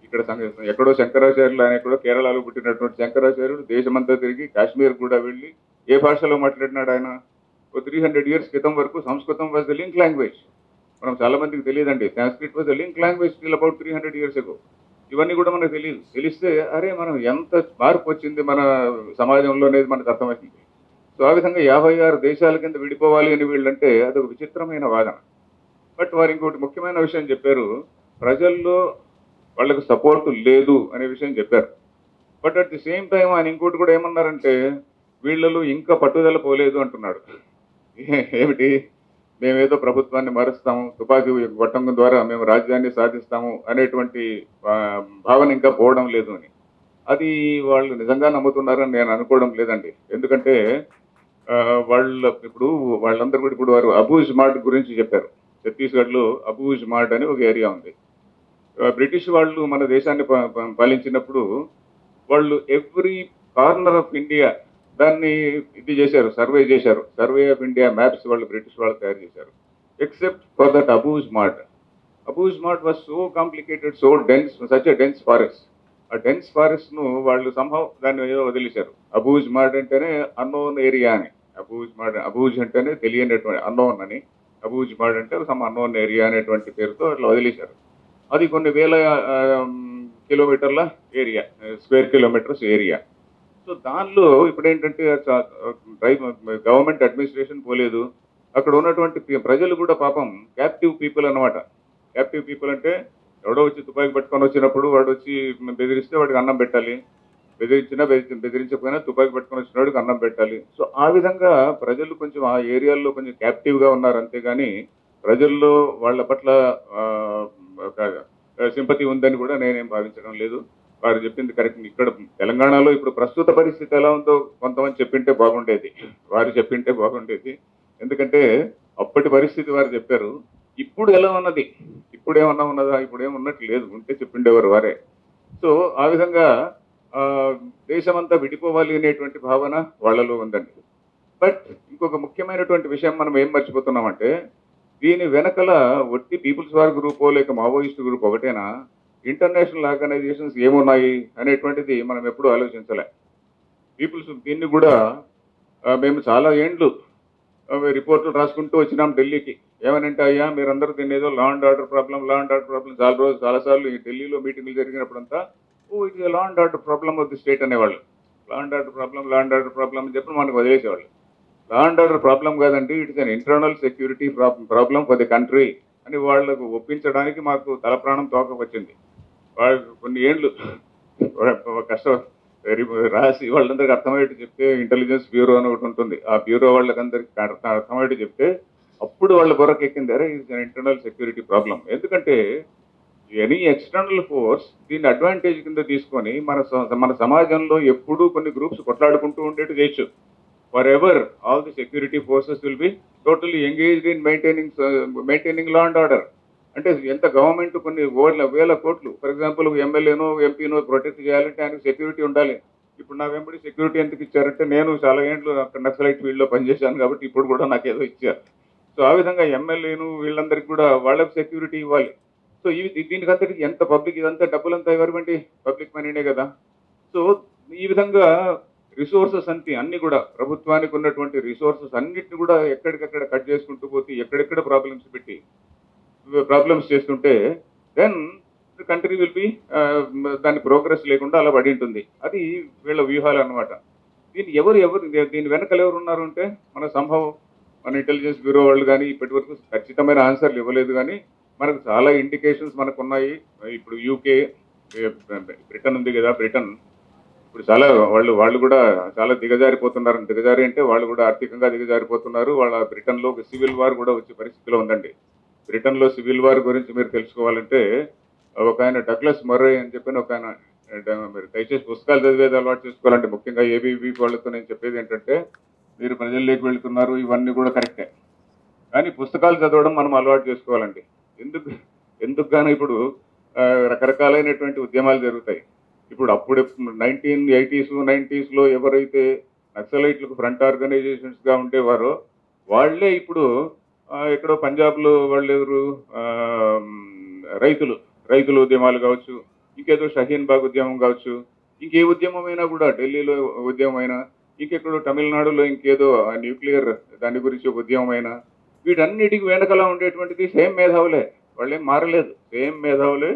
ఇక్కడ ఎక్కడో శంకరాచార్యులు, ఆయన ఎక్కడో కేరళలో పుట్టినటువంటి శంకరాచార్యుడు దేశమంతా తిరిగి కాశ్మీర్ కూడా వెళ్ళి ఏ భాషలో మాట్లాడినాడు ఆయన? 300 years క్రితం వరకు సంస్కృతం వాజ్ ద లింక్ లాంగ్వేజ్. మనం చాలా మందికి తెలియదండి, Sanskrit was the link language till about 300 years ago. ఇవన్నీ కూడా మనకు తెలియదు. తెలిస్తే అరే మనం ఎంత మార్పు వచ్చింది మన సమాజంలో అనేది మనకు అర్థమవుతుంది. సో ఆ విధంగా 56 దేశాల కింద విడిపోవాలి అని వీళ్ళంటే అదొక విచిత్రమైన వాదన. బట్ వారు ఇంకోటి ముఖ్యమైన విషయం చెప్పారు, ప్రజల్లో వాళ్ళకు సపోర్టు లేదు అనే విషయం చెప్పారు. But at the same time ఆయన ఇంకోటి కూడా ఏమన్నారంటే, వీళ్ళలో ఇంకా పట్టుదల పోలేదు అంటున్నాడు. ఏమిటి, మేమేదో ప్రభుత్వాన్ని మారుస్తాము, తుపాకీ గొట్టం ద్వారా మేము రాజ్యాన్ని సాధిస్తాము అనేటువంటి భావన ఇంకా పోవడం లేదు అని. అది వాళ్ళు నిజంగా నమ్ముతున్నారని నేను అనుకోవడం లేదండి. ఎందుకంటే వాళ్ళందరూ కూడా ఇప్పుడు వారు అబూజ్ మార్ట్ గురించి చెప్పారు. ఛత్తీస్గఢ్లో అబూజ్ మార్ట్ అని ఒక ఏరియా ఉంది. బ్రిటిష్ వాళ్ళు మన దేశాన్ని పాలించినప్పుడు వాళ్ళు ఎవ్రీ కార్నర్ ఆఫ్ ఇండియా దాన్ని ఇది చేశారు, సర్వే ఆఫ్ ఇండియా మ్యాప్స్ వాళ్ళు బ్రిటిష్ వాళ్ళు తయారు చేశారు, except for that Abujh mart. Abujh mart was so complicated, so dense, such a dense forest. ఆ డెన్స్ ఫారెస్ట్ను వాళ్ళు సంభవ్ దాన్ని ఏదో వదిలేశారు. అబూజ్ మార్ట్ అంటేనే అన్నోన్ ఏరియా అని, అబూజ్ అంటేనే తెలియనటువంటి అన్నోన్ అని, అబూజ్ మార్ట్ అంటే సమ్ అన్నోన్ ఏరియా అనేటువంటి పేరుతో అట్లా వదిలేశారు. అది కొన్ని వేల కిలోమీటర్ల area, square kilometres area. So దానిలో ఇప్పుడు ఏంటంటే గవర్నమెంట్ అడ్మినిస్ట్రేషన్ పోలేదు. అక్కడ ఉన్నటువంటి ప్రజలు కూడా పాపం క్యాప్టివ్ పీపుల్ అన్నమాట. క్యాప్టివ్ పీపుల్ అంటే ఎవడో వచ్చి తుపాకీ పట్టుకొని వచ్చినప్పుడు వాడు వచ్చి బెదిరిస్తే వాడికి అన్నం పెట్టాలి, బెదిరించకపోయినా తుపాకీ పట్టుకొని వచ్చిన వాడికి అన్నం పెట్టాలి. సో ఆ విధంగా ప్రజలు కొంచెం ఆ ఏరియాల్లో కొంచెం క్యాప్టివ్గా ఉన్నారు, అంతేగాని ప్రజల్లో వాళ్ళ పట్ల ఒక సింపతి ఉందని కూడా నేనేం భావించడం లేదు. వారు చెప్పింది కరెక్ట్. ఇక్కడ తెలంగాణలో ఇప్పుడు ప్రస్తుత పరిస్థితి ఎలా ఉందో కొంతమంది చెప్పింటే బాగుండేది, వారు చెప్పింటే బాగుండేది. ఎందుకంటే అప్పటి పరిస్థితి వారు చెప్పారు. ఇప్పుడు ఎలా ఉన్నది, ఇప్పుడేమన్నా ఉన్నదా? ఇప్పుడేమున్నట్టు లేదు, ఉంటే చెప్పిండేవారు వారే. సో ఆ విధంగా దేశమంతా విడిపోవాలి అనేటువంటి భావన వాళ్ళలో ఉందండి. బట్ ఇంకొక ముఖ్యమైనటువంటి విషయం మనం ఏం మర్చిపోతున్నామంటే, దీని వెనకల ఒట్టి పీపుల్స్ వార్ గ్రూపో లేక మావోయిస్ట్ గ్రూప్ ఒకటేనా, ఇంటర్నేషనల్ ఆర్గనైజేషన్స్ ఏమున్నాయి అనేటువంటిది మనం ఎప్పుడూ ఆలోచించలే. పీపుల్స్ దీన్ని కూడా మేము చాలా ఏండ్లు రిపోర్టులు రాసుకుంటూ వచ్చినాం ఢిల్లీకి. ఏమనంటే, అయ్యా మీరందరూ దీన్ని ఏదో లా అండ్ ఆర్డర్ ప్రాబ్లం చాలాసార్లు ఈ ఢిల్లీలో మీటింగ్లు జరిగినప్పుడంతా it is law and order problem of the state అనేవాళ్ళు. లా అండ్ ఆర్డర్ ప్రాబ్లం అని చెప్పి మనకు వదిలేసేవాళ్ళు. లా అండ్ ఆర్డర్ ప్రాబ్లం కాదండి, it is an internal security problem for the country అని వాళ్ళకు ఒప్పించడానికి మాకు తలప్రాణం తోక వచ్చింది. వాళ్ళు కొన్ని ఏళ్ళు కష్టం రాసి వాళ్ళందరికీ అర్థమయ్యేట్టు చెప్తే, ఇంటెలిజెన్స్ బ్యూరో అని ఒకటి ఉంటుంది, ఆ బ్యూరో వాళ్ళకందరికీ అర్థమయ్యేట్టు చెప్తే అప్పుడు వాళ్ళ బుర్రకు ఎక్కింది, అరే ఇది ఇంటర్నల్ సెక్యూరిటీ ప్రాబ్లం. ఎందుకంటే ఎనీ ఎక్స్టర్నల్ ఫోర్స్ దీన్ని అడ్వాంటేజ్ కింద తీసుకొని మన సమాజంలో ఎప్పుడూ కొన్ని గ్రూప్స్ కొట్లాడుకుంటూ ఉండేట్టు చేయొచ్చు. For ever all the security forces will be totally engaged in maintaining law and order. అంటే ఎంత గవర్నమెంట్ కొన్ని వేల కోట్లు, ఫర్ ఎగ్జాంపుల్ ఎమ్మెల్యేనో ఎంపీనో ప్రొటెక్ట్ చేయాలంటే ఆయనకు సెక్యూరిటీ ఉండాలి. ఇప్పుడు నా వెంబడి సెక్యూరిటీ ఎందుకు ఇచ్చారంటే, నేను చాలా ఏండ్లు అక్కడ నక్సలైట్ ఫీల్డ్లో పనిచేశాను కాబట్టి ఇప్పుడు కూడా నాకు ఏదో ఇచ్చారు. సో ఆ విధంగా ఎమ్మెల్యేను వీళ్ళందరికీ కూడా వాళ్ళకి సెక్యూరిటీ ఇవ్వాలి. సో దీనికంతటికి ఎంత పబ్లిక్, ఇదంతా డబ్బులంతా ఎవరివంటి పబ్లిక్ మనీనే కదా. సో ఈ విధంగా రిసోర్సెస్ అన్ని కూడా ప్రభుత్వానికి ఉన్నటువంటి రిసోర్సెస్ అన్నిటిని కూడా ఎక్కడికక్కడ కట్ చేసుకుంటూ పోతే ఎక్కడెక్కడ ప్రాబ్లమ్స్ చేస్తుంటే then the country will be దాని ప్రోగ్రెస్ లేకుండా అలా పడి ఉంటుంది. అది వీళ్ళ వ్యూహాలు అన్నమాట. దీని వెనకలు ఎవరు ఉన్నారు అంటే, మన ఇంటెలిజెన్స్ బ్యూరో వాళ్ళు కానీ ఇప్పటి వరకు ఖచ్చితమైన ఆన్సర్లు ఇవ్వలేదు, కానీ మనకు చాలా ఇండికేషన్స్ మనకు ఉన్నాయి. ఇప్పుడు యూకే, బ్రిటన్ ఉంది కదా, బ్రిటన్ ఇప్పుడు చాలా వాళ్ళు కూడా చాలా దిగజారి అంటే వాళ్ళు కూడా ఆర్థికంగా దిగజారిపోతున్నారు. వాళ్ళ బ్రిటన్లో ఒక సివిల్ వార్ కూడా వచ్చే పరిస్థితిలో ఉందండి. బ్రిటన్లో సివిల్ వార్ గురించి మీరు తెలుసుకోవాలంటే, ఒక ఆయన డగ్లస్ మర్రే అని చెప్పిన ఒక ఆయన, మీరు దయచేసి పుస్తకాలు చదివేది అలవాటు చేసుకోవాలంటే, ముఖ్యంగా ఏబీవీ వాళ్ళతో నేను చెప్పేది ఏంటంటే, మీరు ప్రజల్లోకి వెళ్తున్నారు, ఇవన్నీ కూడా కరెక్టే, కానీ పుస్తకాలు చదవడం మనం అలవాటు చేసుకోవాలండి. ఎందుకు గాను ఇప్పుడు రకరకాలైనటువంటి ఉద్యమాలు జరుగుతాయి. ఇప్పుడు అప్పుడు 1980s 90s ఎవరైతే నక్సలైట్లకు ఫ్రంట్ ఆర్గనైజేషన్స్గా ఉండేవారో వాళ్లే ఇప్పుడు ఎక్కడో పంజాబ్లో వాళ్ళు ఎవరు రైతుల ఉద్యమాలు కావచ్చు, ఇంకేదో షహీన్ బాగ్ ఉద్యమం కావచ్చు, ఇంకే ఉద్యమమైనా కూడా, ఢిల్లీలో ఉద్యమం అయినా, ఇంకెక్కడో తమిళనాడులో ఇంకేదో న్యూక్లియర్ దాని గురించి ఒక ఉద్యమం అయినా, వీటన్నిటికి వెనకలా ఉండేటువంటిది సేమ్ మేధావులే. వాళ్ళేం మారలేదు, సేమ్ మేధావులే.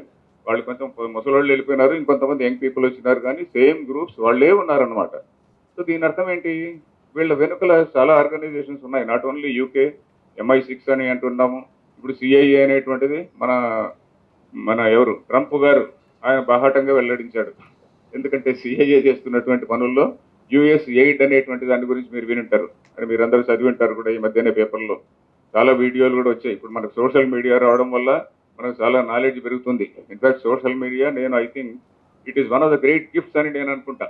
వాళ్ళు కొంచెం ముసలోళ్ళు వెళ్ళిపోయినారు, ఇంకొంతమంది యంగ్ పీపుల్ వచ్చినారు, కానీ సేమ్ గ్రూప్స్ వాళ్ళే ఉన్నారనమాట. సో దీని అర్థం ఏంటి, వీళ్ళ వెనుకల చాలా ఆర్గనైజేషన్స్ ఉన్నాయి. నాట్ ఓన్లీ యూకే, MI6 అని అంటున్నాము, ఇప్పుడు CIA అనేటువంటిది మన ఎవరు ట్రంప్ గారు ఆయన బాహాటంగా వెల్లడించాడు. ఎందుకంటే CIA చేస్తున్నటువంటి పనుల్లో US ఎయిడ్ అనేటువంటి దాని గురించి మీరు వినుంటారు, అని మీరందరూ చదివి ఉంటారు కూడా. ఈ మధ్యనే పేపర్లో చాలా వీడియోలు కూడా వచ్చాయి. ఇప్పుడు మనకు సోషల్ మీడియా రావడం వల్ల మనకు చాలా నాలెడ్జ్ పెరుగుతుంది. In fact social media, I think it is one of the great gifts అని నేను అనుకుంటా.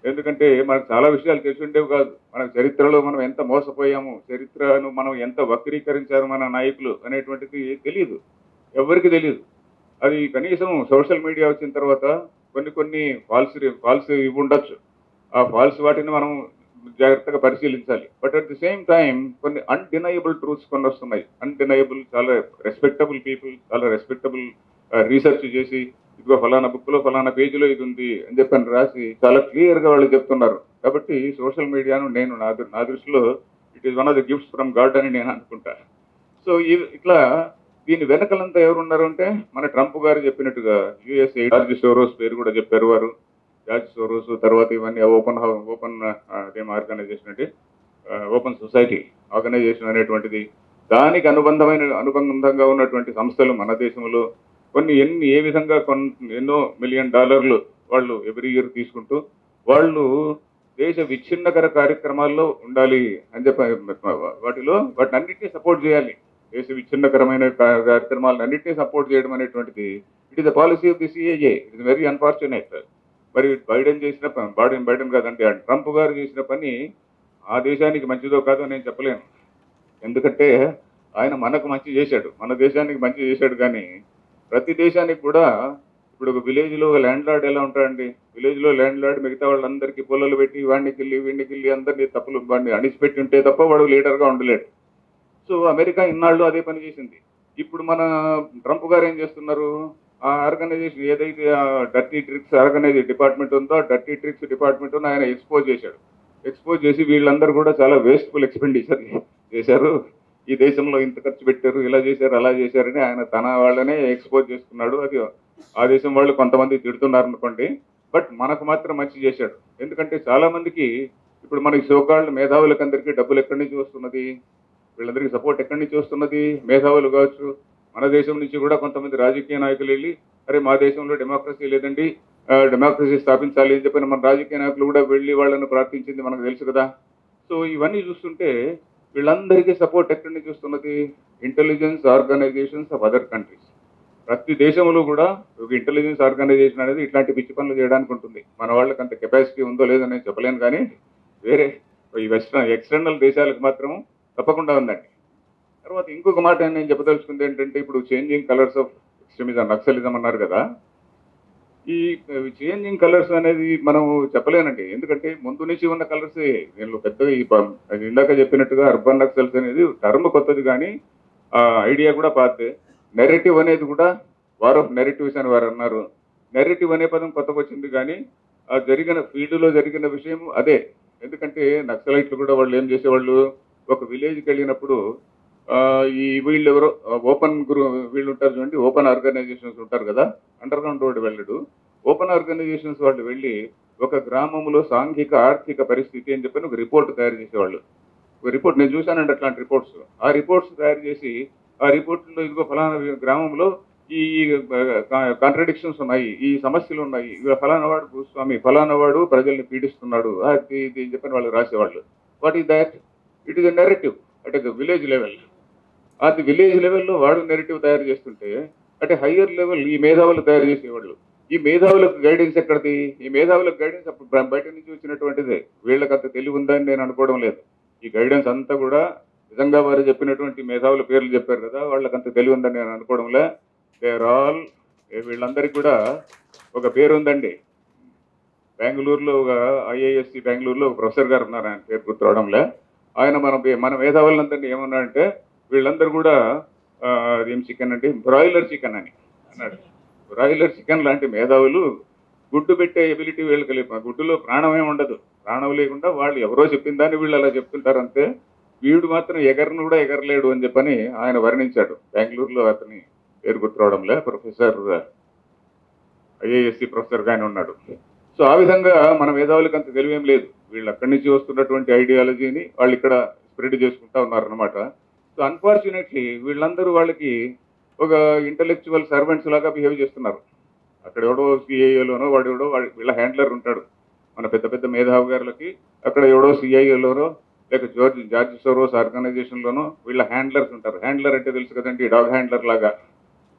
ఎందుకంటే మనకు చాలా విషయాలు తెలిసి ఉండేవి కాదు. మన చరిత్రలో మనం ఎంత మోసపోయాము, చరిత్రను మనం ఎంత వక్రీకరించారు మన నాయకులు అనేటువంటిది తెలియదు, ఎవరికి తెలియదు. అది కనీసం సోషల్ మీడియా వచ్చిన తర్వాత కొన్ని ఫాల్స్ ఇవి ఉండొచ్చు, ఆ ఫాల్స్ వాటిని మనం జాగ్రత్తగా పరిశీలించాలి. But at the same time కొన్ని అన్డినయబుల్ ట్రూత్స్ కొన్ని వస్తున్నాయి. అన్డినయబుల్, చాలా రెస్పెక్టబుల్ పీపుల్, చాలా రెస్పెక్టబుల్ రీసెర్చ్ చేసి, ఇదిగో ఫలానా బుక్లో ఫలానా పేజీలో ఇది ఉంది అని చెప్పని రాసి చాలా క్లియర్గా వాళ్ళు చెప్తున్నారు. కాబట్టి సోషల్ మీడియాను నేను నా దృష్టిలో it is one of the gifts from God అని నేను అనుకుంటా. సో ఇట్లా దీని వెనకలంతా ఎవరున్నారు అంటే, మన ట్రంప్ గారు చెప్పినట్టుగా USA జార్జ్ సోరోస్ పేరు కూడా చెప్పారు వారు. జార్జ్ సోరోస్ తర్వాత ఇవన్నీ ఓపెన్ అదేం ఆర్గనైజేషన్ అంటే ఓపెన్ సొసైటీ ఆర్గనైజేషన్ అనేటువంటిది, దానికి అనుబంధంగా ఉన్నటువంటి సంస్థలు మన దేశంలో కొన్ని ఏ విధంగా ఎన్నో $1 మిలియన్ వాళ్ళు ఎవ్రీ ఇయర్ తీసుకుంటూ వాళ్ళు దేశ విచ్ఛిన్నకర కార్యక్రమాల్లో ఉండాలి అని వాటిని అన్నింటినీ సపోర్ట్ చేయాలి. దేశ విచ్ఛిన్నకరమైన కార్యక్రమాలను అన్నింటినీ సపోర్ట్ చేయడం అనేటువంటిది it is the policy of the CAA. It is very unfortunate. మరి బైడెన్ కాదండి, ట్రంప్ గారు చేసిన పని ఆ దేశానికి మంచిదో కాదో నేను చెప్పలేను. ఎందుకంటే ఆయన మనకు మంచి చేశాడు, మన దేశానికి మంచి చేశాడు. కానీ ప్రతి దేశానికి కూడా ఇప్పుడు ఒక విలేజ్లో ఒక ల్యాండ్ లార్డ్ ఎలా ఉంటాడండి, విలేజ్లో ల్యాండ్ లార్డ్ మిగతా వాళ్ళందరికీ పొలాలు పెట్టి వీడికి అందరినీ తప్పులు వాడిని అణిచిపెట్టి ఉంటే తప్ప వాడు లీడర్గా ఉండలేడు. సో అమెరికా ఇన్నాళ్ళు అదే పని చేసింది. ఇప్పుడు మన ట్రంప్ గారు ఏం చేస్తున్నారు, ఆ ఆర్గనైజేషన్ ఏదైతే డర్టీ ట్రిక్స్ డిపార్ట్మెంట్ ఉందో ఆ డర్టీ ట్రిక్స్ డిపార్ట్మెంట్ ఆయన ఎక్స్పోజ్ చేసి వీళ్ళందరూ కూడా చాలా వేస్ట్ఫుల్ ఎక్స్పెండిచర్ చేశారు, ఈ దేశంలో ఇంత ఖర్చు పెట్టారు, ఇలా చేశారు అలా చేశారని ఆయన తన వాళ్ళనే ఎక్స్పోజ్ చేసుకున్నాడు. అది ఆ దేశం వాళ్ళు కొంతమంది తిడుతున్నారు అనుకోండి, బట్ మనకు మాత్రం మంచి చేశాడు. ఎందుకంటే చాలా మందికి ఇప్పుడు మనకి సోకాళ్ళు మేధావులకు అందరికీ డబ్బులు ఎక్కడి నుంచి వస్తున్నది, వీళ్ళందరికీ సపోర్ట్ ఎక్కడి నుంచి వస్తున్నది, మేధావులు కావచ్చు. మన దేశం నుంచి కూడా కొంతమంది రాజకీయ నాయకులు వెళ్ళి అరే మా దేశంలో డెమోక్రసీ లేదండి, డెమోక్రసీ స్థాపించాలి అని చెప్పిన మన రాజకీయ నాయకులు కూడా వెళ్ళి వాళ్ళను ప్రార్థించింది మనకు తెలుసు కదా. సో ఇవన్నీ చూస్తుంటే వీళ్ళందరికీ సపోర్ట్ ఎక్కడి నుంచి వస్తున్నది, intelligence organisations of other countries. ప్రతి దేశంలో కూడా ఒక ఇంటెలిజెన్స్ ఆర్గనైజేషన్ అనేది ఇట్లాంటి పిచ్చి పనులు చేయడానికి ఉంటుంది. మన వాళ్ళకి అంత కెపాసిటీ ఉందో లేదో నేను చెప్పలేను, కానీ వేరే ఈ ఎక్స్టర్నల్ దేశాలకు మాత్రం తప్పకుండా ఉందండి. తర్వాత ఇంకొక మాట నేను చెప్పదలుచుకుంది ఏంటంటే, ఇప్పుడు changing colours of extremism, naxalism అన్నారు కదా, ఈ చేంజింగ్ కలర్స్ అనేది మనం చెప్పలేనండి. ఎందుకంటే ముందు నుంచి ఉన్న కలర్స్ దీనిలో పెద్దగా ఇందాక చెప్పినట్టుగా అర్బన్ నక్సల్స్ అనేది టర్మ్ కొత్తది, కానీ ఆ ఐడియా కూడా పాతే. నెరేటివ్ అనేది కూడా వార్ ఆఫ్ నెరేటివ్స్ అని వారు అన్నారు. నెరేటివ్ అనే పదం కొత్తగా వచ్చింది, కానీ ఆ ఫీల్డ్లో జరిగిన విషయం అదే. ఎందుకంటే నక్సలైట్లు కూడా వాళ్ళు ఏం చేసేవాళ్ళు, ఒక విలేజ్కి వెళ్ళినప్పుడు వీళ్ళు ఎవరో వీళ్ళు ఉంటారు చూడండి, ఓపెన్ ఆర్గనైజేషన్స్ ఉంటారు కదా, అండర్ గ్రౌండ్ రోడ్ వెళ్ళడు, ఓపెన్ ఆర్గనైజేషన్స్ వాళ్ళు వెళ్ళి ఒక గ్రామంలో సాంఘిక ఆర్థిక పరిస్థితి అని చెప్పని ఒక రిపోర్ట్ తయారు చేసేవాళ్ళు. ఒక రిపోర్ట్ నేను చూశానండి అట్లాంటి రిపోర్ట్స్. ఆ రిపోర్ట్స్ తయారు చేసి ఆ రిపోర్ట్లో ఇదిగో ఫలానా గ్రామంలో ఈ కాంట్రడిక్షన్స్ ఉన్నాయి, ఈ సమస్యలు ఉన్నాయి, ఫలానా వాడు భూస్వామి, ఫలానా వాడు ప్రజల్ని పీడిస్తున్నాడు, అది ఇది అని చెప్పని వాళ్ళు రాసేవాళ్ళు. What is that? It is a narrative at the village level. అది విలేజ్ లెవెల్లో వాడు నెరేటివ్ తయారు చేస్తుంటే అంటే హయ్యర్ లెవెల్ ఈ మేధావులు తయారు చేసేవాళ్ళు. ఈ మేధావులకు గైడెన్స్ ఎక్కడిది? ఈ మేధావులకు గైడెన్స్ అప్పుడు బయట నుంచి వచ్చినటువంటిదే. వీళ్ళకి అంత తెలివి ఉందని నేను అనుకోవడం లేదు. ఈ గైడెన్స్ అంతా కూడా నిజంగా వారు చెప్పినటువంటి మేధావుల పేర్లు చెప్పారు కదా, వాళ్ళకంత తెలివి ఉందని నేను అనుకోవడంలే. దే ఆర్ ఆల్, వీళ్ళందరికీ కూడా ఒక పేరు ఉందండి. బెంగళూరులో ఒక ఐఐఎస్సి బెంగళూరులో ఒక ప్రొఫెసర్ గారు ఉన్నారు, ఆయన పేరు గుర్తురావడంలే. ఆయన మన మేధావులందరినీ ఏమన్నారంటే వీళ్ళందరూ కూడా ఏం చికెన్ అంటే బ్రాయిలర్ చికెన్ అని అన్నాడు. బ్రాయిలర్ చికెన్ లాంటి మేధావులు గుడ్డు పెట్టే ఎబిలిటీ వీళ్ళకి లేదు. గుడ్డులో ప్రాణమే ఉండదు. ప్రాణం లేకుండా వాళ్ళు ఎవరో చెప్పిన దాన్ని వీళ్ళు అలా చెప్తుంటారు అంతే. వీడు మాత్రం ఎగరను కూడా ఎగరలేడు అని చెప్పని ఆయన వర్ణించాడు. బెంగళూరులో అతని పేరు గుర్తురావడంలే, ప్రొఫెసర్ ఐఏఎస్సి ప్రొఫెసర్గా ఆయన ఉన్నాడు. సో ఆ విధంగా మన మేధావులకు అంత తెలివేం లేదు. వీళ్ళు అక్కడి నుంచి వస్తున్నటువంటి ఐడియాలజీని వాళ్ళు ఇక్కడ స్ప్రెడ్ చేసుకుంటా ఉన్నారనమాట. సో అన్ఫార్చునేట్లీ వీళ్ళందరూ వాళ్ళకి ఒక ఇంటలెక్చువల్ సర్వెంట్స్ లాగా బిహేవ్ చేస్తున్నారు. అక్కడ ఎవడో సిఐఏలోనో వీళ్ళ హ్యాండ్లర్ ఉంటాడు. మన పెద్ద పెద్ద మేధావి గారులకి అక్కడ ఎవడో సిఐఏలోనో లేక జార్జ్ సోరోస్ ఆర్గనైజేషన్లోనో వీళ్ళ హ్యాండ్లర్స్ ఉంటారు. హ్యాండ్లర్ అంటే తెలుసు కదండి, డాగ్ హ్యాండ్లర్ లాగా.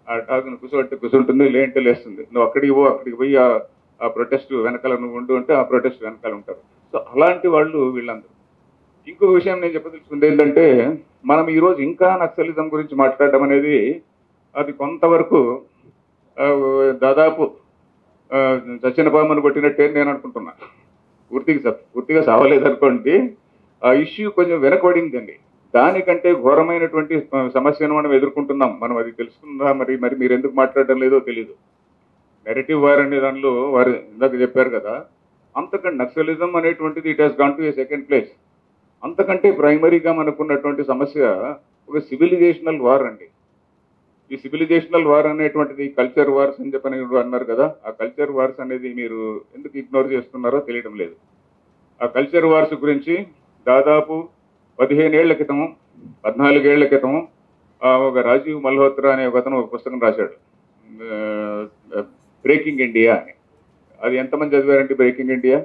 ఆ డాగ్ను కూర్చుంటుంది, లేంటే లేస్తుంది. నువ్వు అక్కడికి పోయి ఆ ప్రొటెస్ట్ వెనకాల నువ్వు ఉంటూ ఉంటే ఆ ప్రొటెస్ట్ వెనకాల ఉంటారు. సో అలాంటి వాళ్ళు వీళ్ళందరూ. ఇంకో విషయం నేను చెప్పదలుచుకుంది ఏంటంటే, మనం ఈరోజు ఇంకా నక్సలిజం గురించి మాట్లాడడం అనేది అది కొంతవరకు దాదాపు చచ్చిన పామును కొట్టినట్టే నేను అనుకుంటున్నా. పూర్తిగా సావలేదనుకోండి, ఆ ఇష్యూ కొంచెం వెనకబడిందండి. దానికంటే ఘోరమైనటువంటి సమస్యను మనం ఎదుర్కొంటున్నాం. మనం అది తెలుసుకుందా మరి మీరు ఎందుకు మాట్లాడడం లేదో తెలీదు. నెరేటివ్ వార్ అనే దానిలో వారు ఇందాక చెప్పారు కదా, అంతకంటే నక్సలిజం అనేటువంటిది it has gone to A second place. అంతకంటే ప్రైమరీగా మనకున్నటువంటి సమస్య ఒక సివిలైజేషనల్ వార్ అండి. ఈ సివిలైజేషనల్ వార్ అనేటువంటిది కల్చర్ వార్స్ అని చెప్పని అన్నారు కదా, ఆ కల్చర్ వార్స్ అనేది మీరు ఎందుకు ఇగ్నోర్ చేస్తున్నారో తెలియడం లేదు. ఆ కల్చర్ వార్స్ గురించి దాదాపు 15 ఏళ్ల క్రితం 14 ఏళ్ల క్రితం ఒక రాజీవ్ మల్హోత్రా అనే ఒక అతను ఒక పుస్తకం రాశాడు. బ్రేకింగ్ ఇండియా అని. అది ఎంతమంది చదివారండి బ్రేకింగ్ ఇండియా?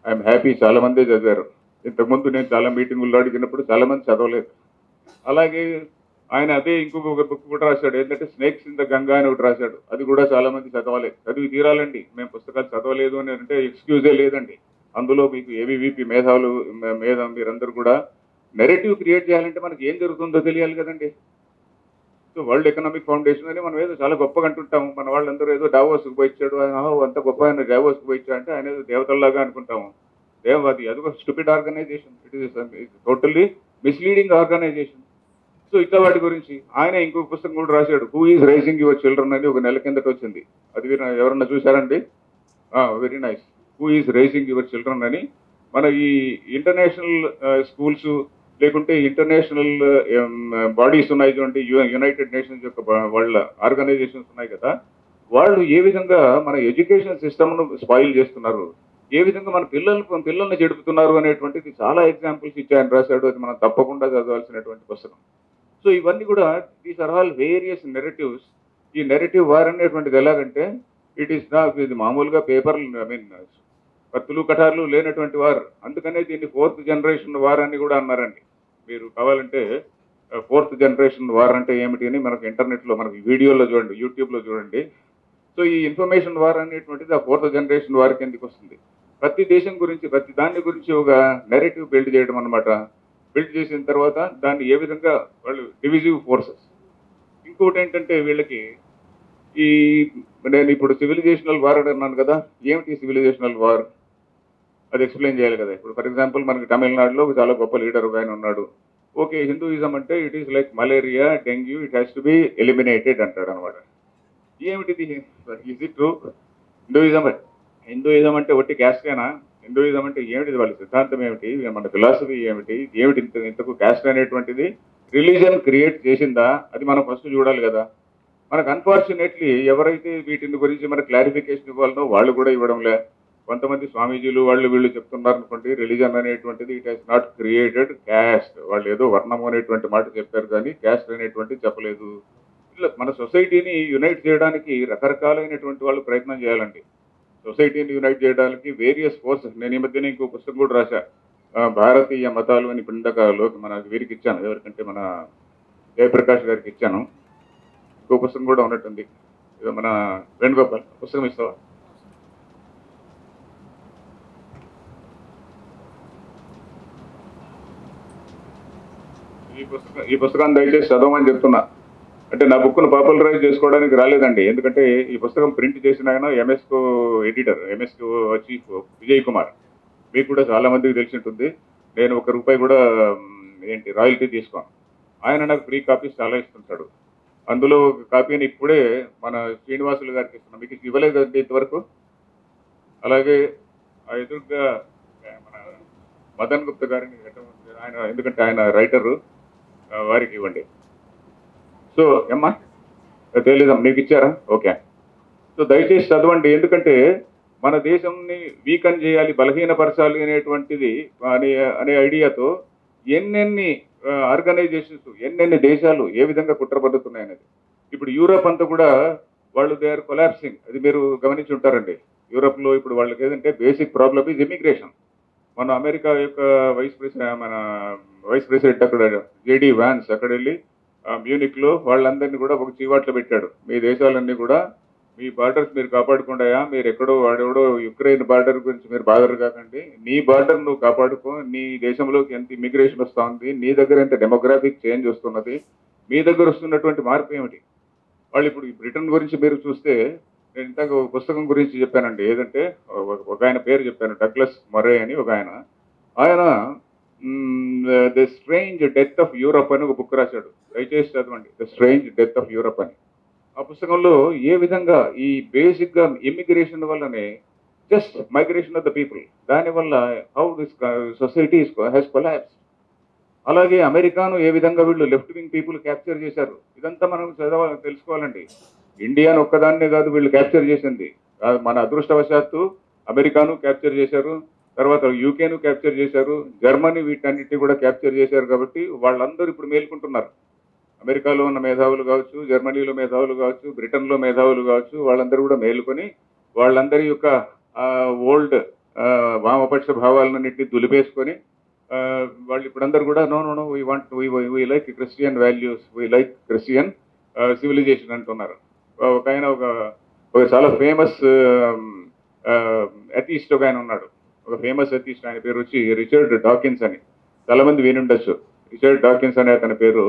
ఐఎమ్ హ్యాపీ, చాలా మందే చదివారు. ఇంతకుముందు నేను చాలా మీటింగుల్లో అడిగినప్పుడు చాలా మంది చదవలేదు. అలాగే ఆయన అదే ఇంకొక బుక్ కూడా రాశాడు, ఏంటంటే స్నేక్స్ ఇన్ ద గంగా అని ఒకటి రాశాడు. అది కూడా చాలా మంది చదవలేదు. చదివి తీరాలండి. మేము పుస్తకాలు చదవలేదు అని అంటే ఎక్స్క్యూజే లేదండి. అందులో మీకు ఏబీవీపీ మేధావులు మీరందరూ కూడా నెరేటివ్ క్రియేట్ చేయాలంటే మనకి ఏం జరుగుతుందో తెలియాలి కదండి. సో వరల్డ్ ఎకనామిక్ ఫౌండేషన్ అని మనం ఏదో చాలా గొప్పగా అంటుంటాము. మన వాళ్ళందరూ ఏదో డావోస్కి పోయిచ్చాడు, అంత గొప్ప ఆయన డావోస్కి పోయిచ్చా అంటే ఆయన ఏదో దేవతల్లాగా అనుకుంటాము. అది అదొక stupid organisation. It is totally misleading organisation. So ఇట్లా వాటి గురించి ఆయన ఇంకొక పుస్తకం కూడా రాశాడు, who is raising your children అని. ఒక నెల కిందట వచ్చింది. అది ఎవరన్నా చూసారండి? Very nice. Who is raising your children అని. మన ఈ ఇంటర్నేషనల్ స్కూల్స్ లేకుంటే ఇంటర్నేషనల్ బాడీస్ ఉన్నాయి చూడండి, యునైటెడ్ నేషన్స్ యొక్క వాళ్ళ ఆర్గనైజేషన్స్ ఉన్నాయి కదా, వాళ్ళు ఏ విధంగా మన ఎడ్యుకేషన్ సిస్టమ్ను స్పాయిల్ చేస్తున్నారు, ఏ విధంగా మన పిల్లల్ని చెడుపుతున్నారు అనేటువంటిది చాలా ఎగ్జాంపుల్స్ ఇచ్చి ఆయన రాశాడు. అది మనం తప్పకుండా చదవాల్సినటువంటి పుస్తకం. సో ఇవన్నీ కూడా these are all various narratives. ఈ నెరేటివ్ వార్ అనేటువంటిది ఎలాగంటే ఇట్ ఈస్ ఇది మామూలుగా పేపర్లు, ఐ మీన్ కత్తులు కటార్లు లేనటువంటి వార్. అందుకనే దీన్ని 4th జనరేషన్ వార్ అని కూడా అన్నారండి. మీరు కావాలంటే 4th జనరేషన్ వార్ అంటే ఏమిటి అని మనకు ఇంటర్నెట్లో, మనకి వీడియోలో చూడండి, యూట్యూబ్లో చూడండి. సో ఈ ఇన్ఫర్మేషన్ వార్ అనేటువంటిది ఆ 4th జనరేషన్ వార్ కిందకి వస్తుంది. ప్రతి దేశం గురించి, ప్రతి దాని గురించి ఒక నెరేటివ్ బిల్డ్ చేయడం అనమాట. బిల్డ్ చేసిన తర్వాత దాన్ని ఏ విధంగా వాళ్ళు డివిజివ్ ఫోర్సెస్. ఇంకోటి ఏంటంటే వీళ్ళకి నేను ఇప్పుడు సివిలైజేషనల్ వార్ అన్నాను కదా, ఏమిటి సివిలైజేషనల్ వార్ అది ఎక్స్ప్లెయిన్ చేయాలి కదా. ఇప్పుడు ఫర్ ఎగ్జాంపుల్ మనకి తమిళనాడులో చాలా గొప్ప లీడర్ ఆయన ఉన్నాడు. ఓకే, హిందూయిజం అంటే it is like malaria, dengue, it has to be eliminated అంటాడు అనమాట. ఏమిటిది? Is it true? హిందూయిజం అంటే ఒట్టి క్యాస్టేనా? హిందూయిజం అంటే ఏమిటిది? వాళ్ళ సిద్ధాంతం ఏమిటి? మన ఫిలాసఫీ ఏమిటి? ఇంతకు క్యాస్ట్ అనేటువంటిది రిలీజన్ క్రియేట్ చేసిందా? అది మనం ఫస్ట్ చూడాలి కదా. మనకు అన్ఫార్చునేట్లీ ఎవరైతే వీటిని గురించి మనకు క్లారిఫికేషన్ ఇవ్వాలనో వాళ్ళు కూడా ఇవ్వడంలే. కొంతమంది స్వామీజీలు వాళ్ళు వీళ్ళు చెప్తున్నారు అనుకోండి, రిలీజన్ అనేటువంటిది it has not created caste. వాళ్ళు ఏదో వర్ణము అనేటువంటి మాట చెప్పారు కానీ క్యాస్ట్ అనేటువంటిది చెప్పలేదు. ఇట్లా మన సొసైటీని యునైట్ చేయడానికి రకరకాలైనటువంటి వాళ్ళు ప్రయత్నం చేయాలండి. సొసైటీని యునైట్ చేయడానికి వేరియస్ ఫోర్సెస్. నేను ఈ మధ్యనే ఇంకో పుస్తకం కూడా రాశా, భారతీయ మతాలు అని. ఇప్పుడు ఇందాకలో మన వీరికి ఇచ్చాను, ఎవరికంటే మన జయప్రకాష్ గారికి ఇచ్చాను. ఇంకో పుస్తకం కూడా ఉన్నట్టుంది, మన వేణుగోపాల్ పుస్తకం ఇస్తావా? ఈ పుస్తకాన్ని దయచేసి చదవమని చెప్తున్నా. అంటే నా బుక్ను పాపులరైజ్ చేసుకోవడానికి రాలేదండి. ఎందుకంటే ఈ పుస్తకం ప్రింట్ చేసిన ఆయన ఎంఎస్కో ఎడిటర్, ఎంఎస్కో చీఫ్ విజయ్ కుమార్. మీకు కూడా చాలా మందికి తెలిసి ఉంటుంది. నేను ₹1 కూడా రాయల్టీ తీసుకోను. ఆయన నాకు ఫ్రీ కాపీస్ చాలా ఇస్తుంటాడు. అందులో ఒక కాపీని ఇప్పుడే మన శ్రీనివాసులు గారికి ఇస్తున్నాం. మీకు ఇవ్వలేదు కదండి ఇంతవరకు. అలాగే ఆ ఎదురుగా మన మదన్ గుప్తా గారిని, ఆయన ఎందుకంటే ఆయన రైటరు, వారికి ఇవ్వండి. సో ఏమ్మా తెలీదమ్మా, మీకు ఇచ్చారా? ఓకే. సో దయచేసి చదవండి. ఎందుకంటే మన దేశంని వీకన్ చేయాలి, బలహీనపరచాలి అనేటువంటిది అనే ఐడియాతో ఎన్నెన్ని ఆర్గనైజేషన్స్, ఎన్నెన్ని దేశాలు ఏ విధంగా కుట్రపడుతున్నాయి అనేది. ఇప్పుడు యూరోప్ అంతా కూడా వాళ్ళు దే ఆర్ కొలాప్సింగ్. అది మీరు గమనించి ఉంటారండి. యూరోప్లో ఇప్పుడు వాళ్ళకి ఏదంటే బేసిక్ ప్రాబ్లమ్ ఈజ్ ఇమిగ్రేషన్. మన అమెరికా యొక్క వైస్ ప్రెసిడెంట్ అక్కడ జేడీ వ్యాన్స్ అక్కడ వెళ్ళి మ్యూనిక్లో వాళ్ళందరినీ కూడా ఒక చీవాట్లు పెట్టాడు. మీ దేశాలన్నీ కూడా మీ బార్డర్స్ మీరు కాపాడుకుంటాయా, మీరు ఎక్కడో వాడెవడో యుక్రెయిన్ బార్డర్ గురించి మీరు బాధలు కాకండి, నీ బార్డర్ నువ్వు కాపాడుకో, నీ దేశంలోకి ఎంత ఇమిగ్రేషన్ వస్తూ ఉంది, నీ దగ్గర ఎంత డెమోగ్రాఫిక్ చేంజ్ వస్తున్నది, మీ దగ్గర వస్తున్నటువంటి మార్పు ఏమిటి. వాళ్ళు ఇప్పుడు బ్రిటన్ గురించి మీరు చూస్తే, నేను ఇంతకు ఒక పుస్తకం గురించి చెప్పానండి, ఏదంటే ఒక ఆయన పేరు చెప్పాను, డగ్లస్ మరే అని ఒక ఆయన the strange death of Europe అని ఒక బుక్ రాశాడు. దయచేసి చదవండి, the strange death of Europe అని. ఆ పుస్తకంలో ఏ విధంగా ఈ బేసిక్గా ఇమిగ్రేషన్ వల్లనే, just migration of the people, దానివల్ల how this society has collapse. అలాగే అమెరికాను ఏ విధంగా వీళ్ళు లెఫ్ట్ వింగ్ పీపుల్ క్యాప్చర్ చేశారు, ఇదంతా మనం తెలుసుకోవాలండి. ఇండియాను ఒక్కదాన్నే కాదు వీళ్ళు క్యాప్చర్ చేసింది. మన అదృష్టవశాత్తు అమెరికాను క్యాప్చర్ చేశారు, తర్వాత యూకేను క్యాప్చర్ చేశారు, జర్మనీ, వీటన్నిటిని కూడా క్యాప్చర్ చేశారు. కాబట్టి వాళ్ళందరూ ఇప్పుడు మేల్కుంటున్నారు. అమెరికాలో ఉన్న మేధావులు కావచ్చు, జర్మనీలో మేధావులు కావచ్చు, బ్రిటన్లో మేధావులు కావచ్చు, వాళ్ళందరూ కూడా మేలుకొని వాళ్ళందరి యొక్క ఓల్డ్ వామపక్ష భావాలన్నింటినీ దులిపేసుకొని వాళ్ళు ఇప్పుడందరూ కూడా no no no we like Christian values, we like Christian civilisation అంటున్నారు. ఒక ఆయన ఒక చాలా ఫేమస్ అథీస్ట్ ఒక ఆయన ఉన్నాడు, ఒక ఫేమస్ అథీస్ట్. ఆయన పేరు వచ్చి రిచర్డ్ డాకిన్స్ అని, చాలా మంది వినుండొచ్చు. రిచర్డ్ డాకిన్స్ అనే అతని పేరు.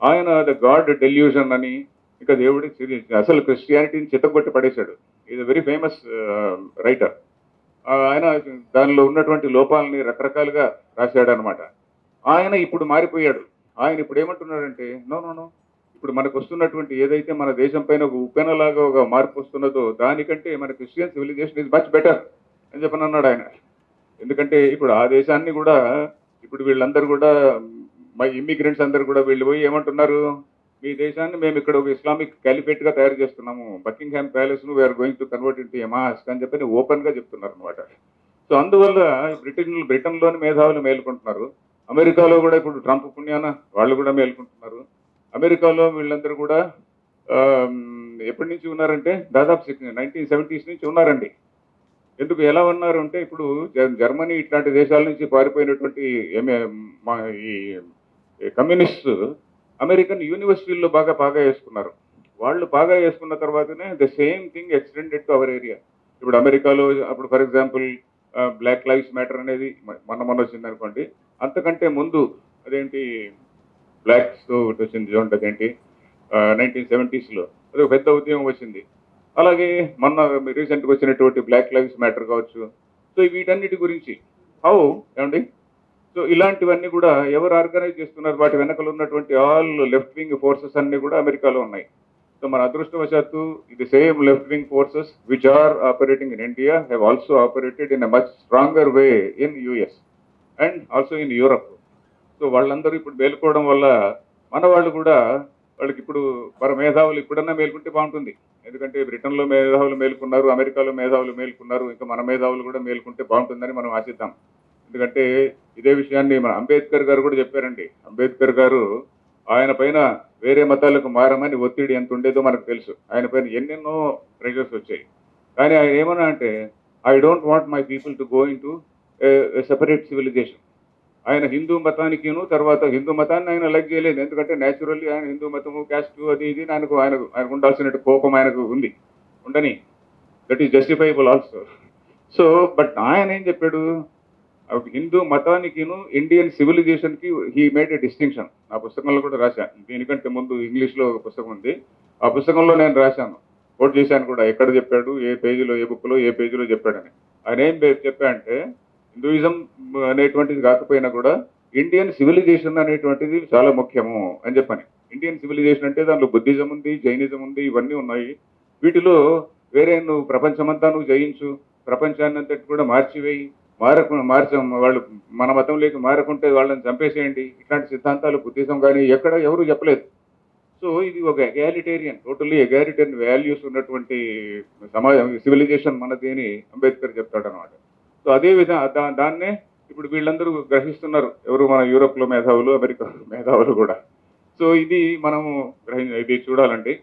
ఆయన ద గాడ్ డెల్యూషన్ అని, ఇంకా దేవుడి అసలు క్రిస్టియానిటీని చిత్తగొట్టి పడేశాడు. Is very famous writer. ఆయన దానిలో ఉన్నటువంటి లోపాలని రకరకాలుగా రాశాడు అనమాట. ఆయన ఇప్పుడు మారిపోయాడు. ఆయన ఇప్పుడు ఏమంటున్నాడంటే నో నో నో, ఇప్పుడు మనకు వస్తున్నటువంటి ఏదైతే మన దేశం పైన ఒక ఉప్పెనలాగా ఒక మార్పు వస్తున్నదో దానికంటే మన Christian civilisation is much better అని చెప్పని అన్నాడు ఆయన. ఎందుకంటే ఇప్పుడు ఆ దేశాన్ని కూడా ఇప్పుడు వీళ్ళందరూ కూడా మా ఇమ్మిగ్రెంట్స్ అందరూ కూడా వీళ్ళు పోయి ఏమంటున్నారు, మీ దేశాన్ని మేము ఇక్కడ ఒక ఇస్లామిక్ క్యాలిఫేట్ గా తయారు చేస్తున్నాము, బకింగ్హామ్ ప్యాలెస్ ను we are going to convert into a mosque అని చెప్పి ఓపెన్ గా చెప్తున్నారు అనమాట. సో అందువల్ల బ్రిటన్లోని మేధావులు మేలుకుంటున్నారు. అమెరికాలో కూడా ఇప్పుడు ట్రంప్ పుణ్యాన వాళ్ళు కూడా మేలుకుంటున్నారు. అమెరికాలో వీళ్ళందరూ కూడా ఎప్పటి నుంచి ఉన్నారంటే దాదాపు 1970s నుంచి ఉన్నారండి. ఎందుకు ఎలా ఉన్నారు అంటే ఇప్పుడు జర్మనీ ఇట్లాంటి దేశాల నుంచి పారిపోయినటువంటి ఈ కమ్యూనిస్టు అమెరికన్ యూనివర్సిటీల్లో బాగా వేసుకున్నారు. వాళ్ళు బాగా వేసుకున్న తర్వాతనే the same thing extended to our area. ఇప్పుడు అమెరికాలో అప్పుడు for example black lives matter అనేది మొన్న వచ్చింది అనుకోండి. అంతకంటే ముందు అదేంటి బ్లాక్స్ ఒకటి వచ్చింది చూడండి, అదేంటి 1970sలో అది ఒక పెద్ద ఉద్యమం వచ్చింది. అలాగే మొన్న రీసెంట్గా వచ్చినటువంటి బ్లాక్ లైవ్స్ మ్యాటర్ కావచ్చు. సో వీటన్నిటి గురించి ఏమండి, సో ఇలాంటివన్నీ కూడా ఎవరు ఆర్గనైజ్ చేస్తున్నారు, వాటి వెనకలు ఉన్నటువంటి ఆల్ లెఫ్ట్ వింగ్ ఫోర్సెస్ అన్ని కూడా అమెరికాలో ఉన్నాయి. సో మన అదృష్టవశాత్తు ఇది same left wing forces which are operating in India have also operated in a much stronger way in US and also in Europe. So వాళ్ళందరూ ఇప్పుడు మేలుకోవడం వల్ల మన వాళ్ళు కూడా వాళ్ళకి ఇప్పుడు మన మేధావులు ఇప్పుడన్నా మేలుకుంటే బాగుంటుంది. ఎందుకంటే బ్రిటన్లో మేధావులు మేలుకున్నారు, అమెరికాలో మేధావులు మేలుకున్నారు, ఇంకా మన మేధావులు కూడా మేలుకుంటే బాగుంటుందని మనం ఆశిద్దాం. ఎందుకంటే ఇదే విషయాన్ని మన అంబేద్కర్ గారు కూడా చెప్పారండి. అంబేద్కర్ గారు ఆయన పైన వేరే మతాలకు మారమని ఒత్తిడి ఎంత ఉండేదో మనకు తెలుసు. ఆయన పైన ఎన్నెన్నో ప్రెషర్స్ వచ్చాయి. కానీ ఆయన ఏమన్నా అంటే I don't want my people to go in to separate civilisation. ఆయన హిందూ మతానికిను తర్వాత హిందూ మతాన్ని ఆయన లైక్ చేయలేదు. ఎందుకంటే న్యాచురల్లీ ఆయన హిందూ మతము క్యాస్ట్ అది ఇది ఆయనకు ఉండాల్సిన కోపం ఆయనకు ఉంది, ఉండని, that is justifiable also. So but ఆయన ఏం చెప్పాడు, హిందూ మతానికిను ఇండియన్ సివిలైజేషన్కి హీ మేడ్ ఎ డిస్టింక్షన్. ఆ పుస్తకంలో కూడా రాశాను. దీనికంటే ముందు ఇంగ్లీష్లో ఒక పుస్తకం ఉంది, ఆ పుస్తకంలో నేను రాశాను, కోట్ చేశాను కూడా, ఎక్కడ చెప్పాడు, ఏ పేజీలో, ఏ బుక్లో, ఏ పేజీలో చెప్పాడని. ఆయన ఏం చెప్పాడంటే హిందూయిజం అనేటువంటిది కాకపోయినా కూడా ఇండియన్ సివిలైజేషన్ అనేటువంటిది చాలా ముఖ్యము అని చెప్పని. ఇండియన్ సివిలైజేషన్ అంటే దానిలో బుద్ధిజం ఉంది, జైనిజం ఉంది, ఇవన్నీ ఉన్నాయి. వీటిలో వేరే నువ్వు ప్రపంచమంతా నువ్వు జయించు, ప్రపంచాన్ని అంతటి కూడా మార్చివేయి, వాళ్ళు మన మతంలోకి మారకుంటే వాళ్ళని చంపేసేయండి, ఇట్లాంటి సిద్ధాంతాలు బుద్ధిజం కానీ ఎక్కడ ఎవరు చెప్పలేదు. సో ఇది ఒక ఎగాలిటేరియన్, టోటల్లీ ఎగాలిటేరియన్ వాల్యూస్ ఉన్నటువంటి సమాజం సివిలైజేషన్ మనది అని అంబేద్కర్ చెప్తాడనమాట. సో అదే విధంగా దాన్నే ఇప్పుడు వీళ్ళందరూ గ్రహిస్తున్నారు, ఎవరు మన యూరోప్లో మేధావులు, అమెరికా మేధావులు కూడా. సో ఇది మనము ఇది చూడాలండి.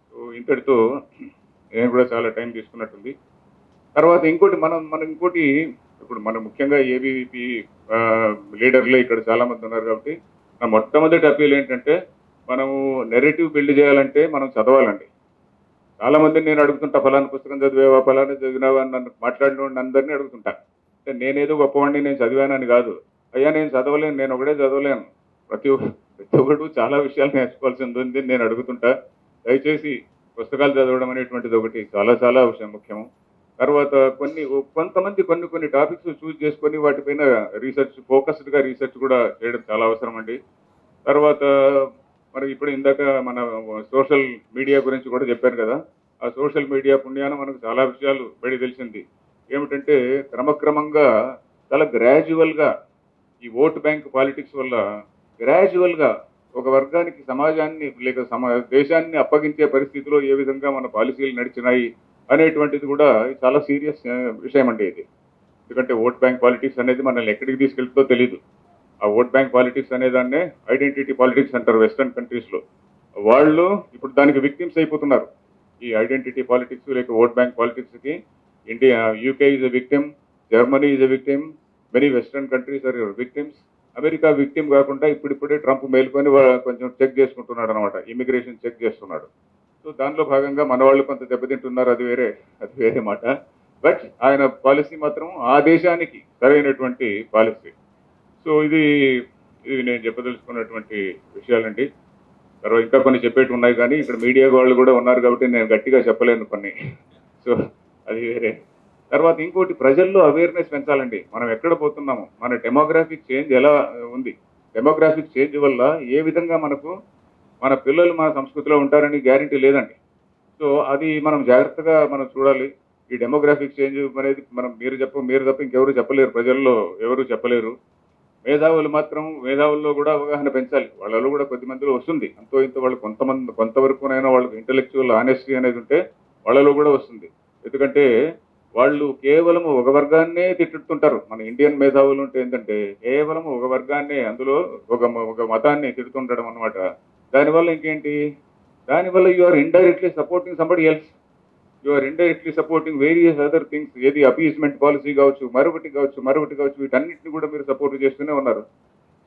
సో ఇంతటితో నేను కూడా చాలా టైం తీసుకున్నట్టుంది. తర్వాత ఇంకోటి ఇంకోటి ఇప్పుడు మనం ముఖ్యంగా ఏబీవీపీ లీడర్లు ఇక్కడ చాలామంది ఉన్నారు కాబట్టి నా మొట్టమొదటి అప్పీల్ ఏంటంటే మనము నెరేటివ్ బిల్డ్ చేయాలంటే మనం చదవాలండి. చాలామందిని నేను అడుగుతుంటా, ఫలానా పుస్తకం చదివేవా, ఫలానా చదివినావా అని నన్ను మాట్లాడిన అందరినీ అడుగుతుంటా. అంటే నేనేదో గొప్పవాడిని, నేను చదివానని కాదు. అయ్యా నేను చదవలేను, నేను ఒకటే చదవలేను, ప్రతి ఒక్కడు చాలా విషయాలు నేర్చుకోవాల్సింది ఉంది నేను అడుగుతుంటా. దయచేసి పుస్తకాలు చదవడం అనేటువంటిది ఒకటి చాలా చాలా ముఖ్యము. తర్వాత కొంతమంది కొన్ని టాపిక్స్ చూస్ చేసుకొని వాటిపైన రీసెర్చ్, ఫోకస్డ్గా రీసెర్చ్ కూడా చేయడం చాలా అవసరం అండి. తర్వాత మనకి ఇప్పుడు ఇందాక మన సోషల్ మీడియా గురించి కూడా చెప్పాను కదా, ఆ సోషల్ మీడియా పుణ్యాన మనకు చాలా విషయాలు బయట తెలిసింది. ఏమిటంటే క్రమక్రమంగా చాలా గ్రాడ్యువల్గా ఈ ఓట్ బ్యాంక్ పాలిటిక్స్ వల్ల గ్రాడ్యువల్గా ఒక వర్గానికి సమాజాన్ని లేక దేశాన్ని అప్పగించే పరిస్థితిలో ఏ విధంగా మన పాలసీలు నడిచినాయి అనేటువంటిది కూడా చాలా సీరియస్ విషయం అండి ఇది. ఎందుకంటే ఓట్ బ్యాంక్ పాలిటిక్స్ అనేది మనల్ని ఎక్కడికి తీసుకెళ్తుందో తెలీదు. ఆ ఓట్ బ్యాంక్ పాలిటిక్స్ అనేదాన్నే ఐడెంటిటీ పాలిటిక్స్ అంటారు వెస్ట్రన్ కంట్రీస్లో. వాళ్ళు ఇప్పుడు దానికి విక్టిమ్స్ అయిపోతున్నారు. ఈ ఐడెంటిటీ పాలిటిక్స్ లేక ఓట్ బ్యాంక్ పాలిటిక్స్కి India, UK is a victim, Germany is a victim, many western countries are victims. America victim కాకుండా ఇప్పుడిప్పుడే ట్రంప్ మేలుకొని కొంచెం చెక్ చేసుకుంటున్నాడు అనమాట, ఇమిగ్రేషన్ చెక్ చేస్తున్నాడు. సో దానిలో భాగంగా మన వాళ్ళు కొంత దెబ్బతింటున్నారు, అది వేరే మాట. బట్ ఆయన పాలసీ మాత్రం ఆ దేశానికి సరైనటువంటి పాలసీ. సో ఇది నేను చెప్పదలుచుకున్నటువంటి విషయాలండి. తర్వాత ఇంకా కొన్ని చెప్పేటి ఉన్నాయి, కానీ ఇక్కడ మీడియా వాళ్ళు కూడా ఉన్నారు కాబట్టి నేను గట్టిగా చెప్పలేను కొన్ని. సో అది వేరే. తర్వాత ఇంకోటి, ప్రజల్లో అవేర్నెస్ పెంచాలండి. మనం ఎక్కడ పోతున్నాము, మన డెమోగ్రాఫిక్ చేంజ్ ఎలా ఉంది, డెమోగ్రాఫిక్ చేంజ్ వల్ల ఏ విధంగా మన పిల్లలు మన సంస్కృతిలో ఉంటారని గ్యారంటీ లేదండి. సో అది మనం జాగ్రత్తగా మనం చూడాలి. ఈ డెమోగ్రాఫిక్ చేంజ్ అనేది మీరు తప్ప ఇంకెవరు చెప్పలేరు, ప్రజల్లో ఎవరు చెప్పలేరు. మేధావుల్లో కూడా అవగాహన పెంచాలి. వాళ్ళలో కూడా కొద్ది మందిలో వస్తుంది, అంతో ఇంత వాళ్ళు కొంతవరకునైనా వాళ్ళకి ఇంటలెక్చువల్ ఆనెస్టీ అనేది ఉంటే వాళ్ళలో కూడా వస్తుంది. ఎందుకంటే వాళ్ళు కేవలం ఒక వర్గాన్నే తిట్టుతుంటారు. మన ఇండియన్ మేధావులు ఉంటే ఏంటంటే కేవలం ఒక వర్గాన్నే, అందులో ఒక మతాన్ని తిడుతుండడం అనమాట. దానివల్ల ఇంకేంటి, దానివల్ల you or indirectly supporting somebody else, you or indirectly supporting various other things. ఏది అపీస్మెంట్ పాలసీ కావచ్చు, మరొకటి కావచ్చు, వీటన్నిటిని కూడా మీరు సపోర్ట్ చేస్తూనే ఉన్నారు.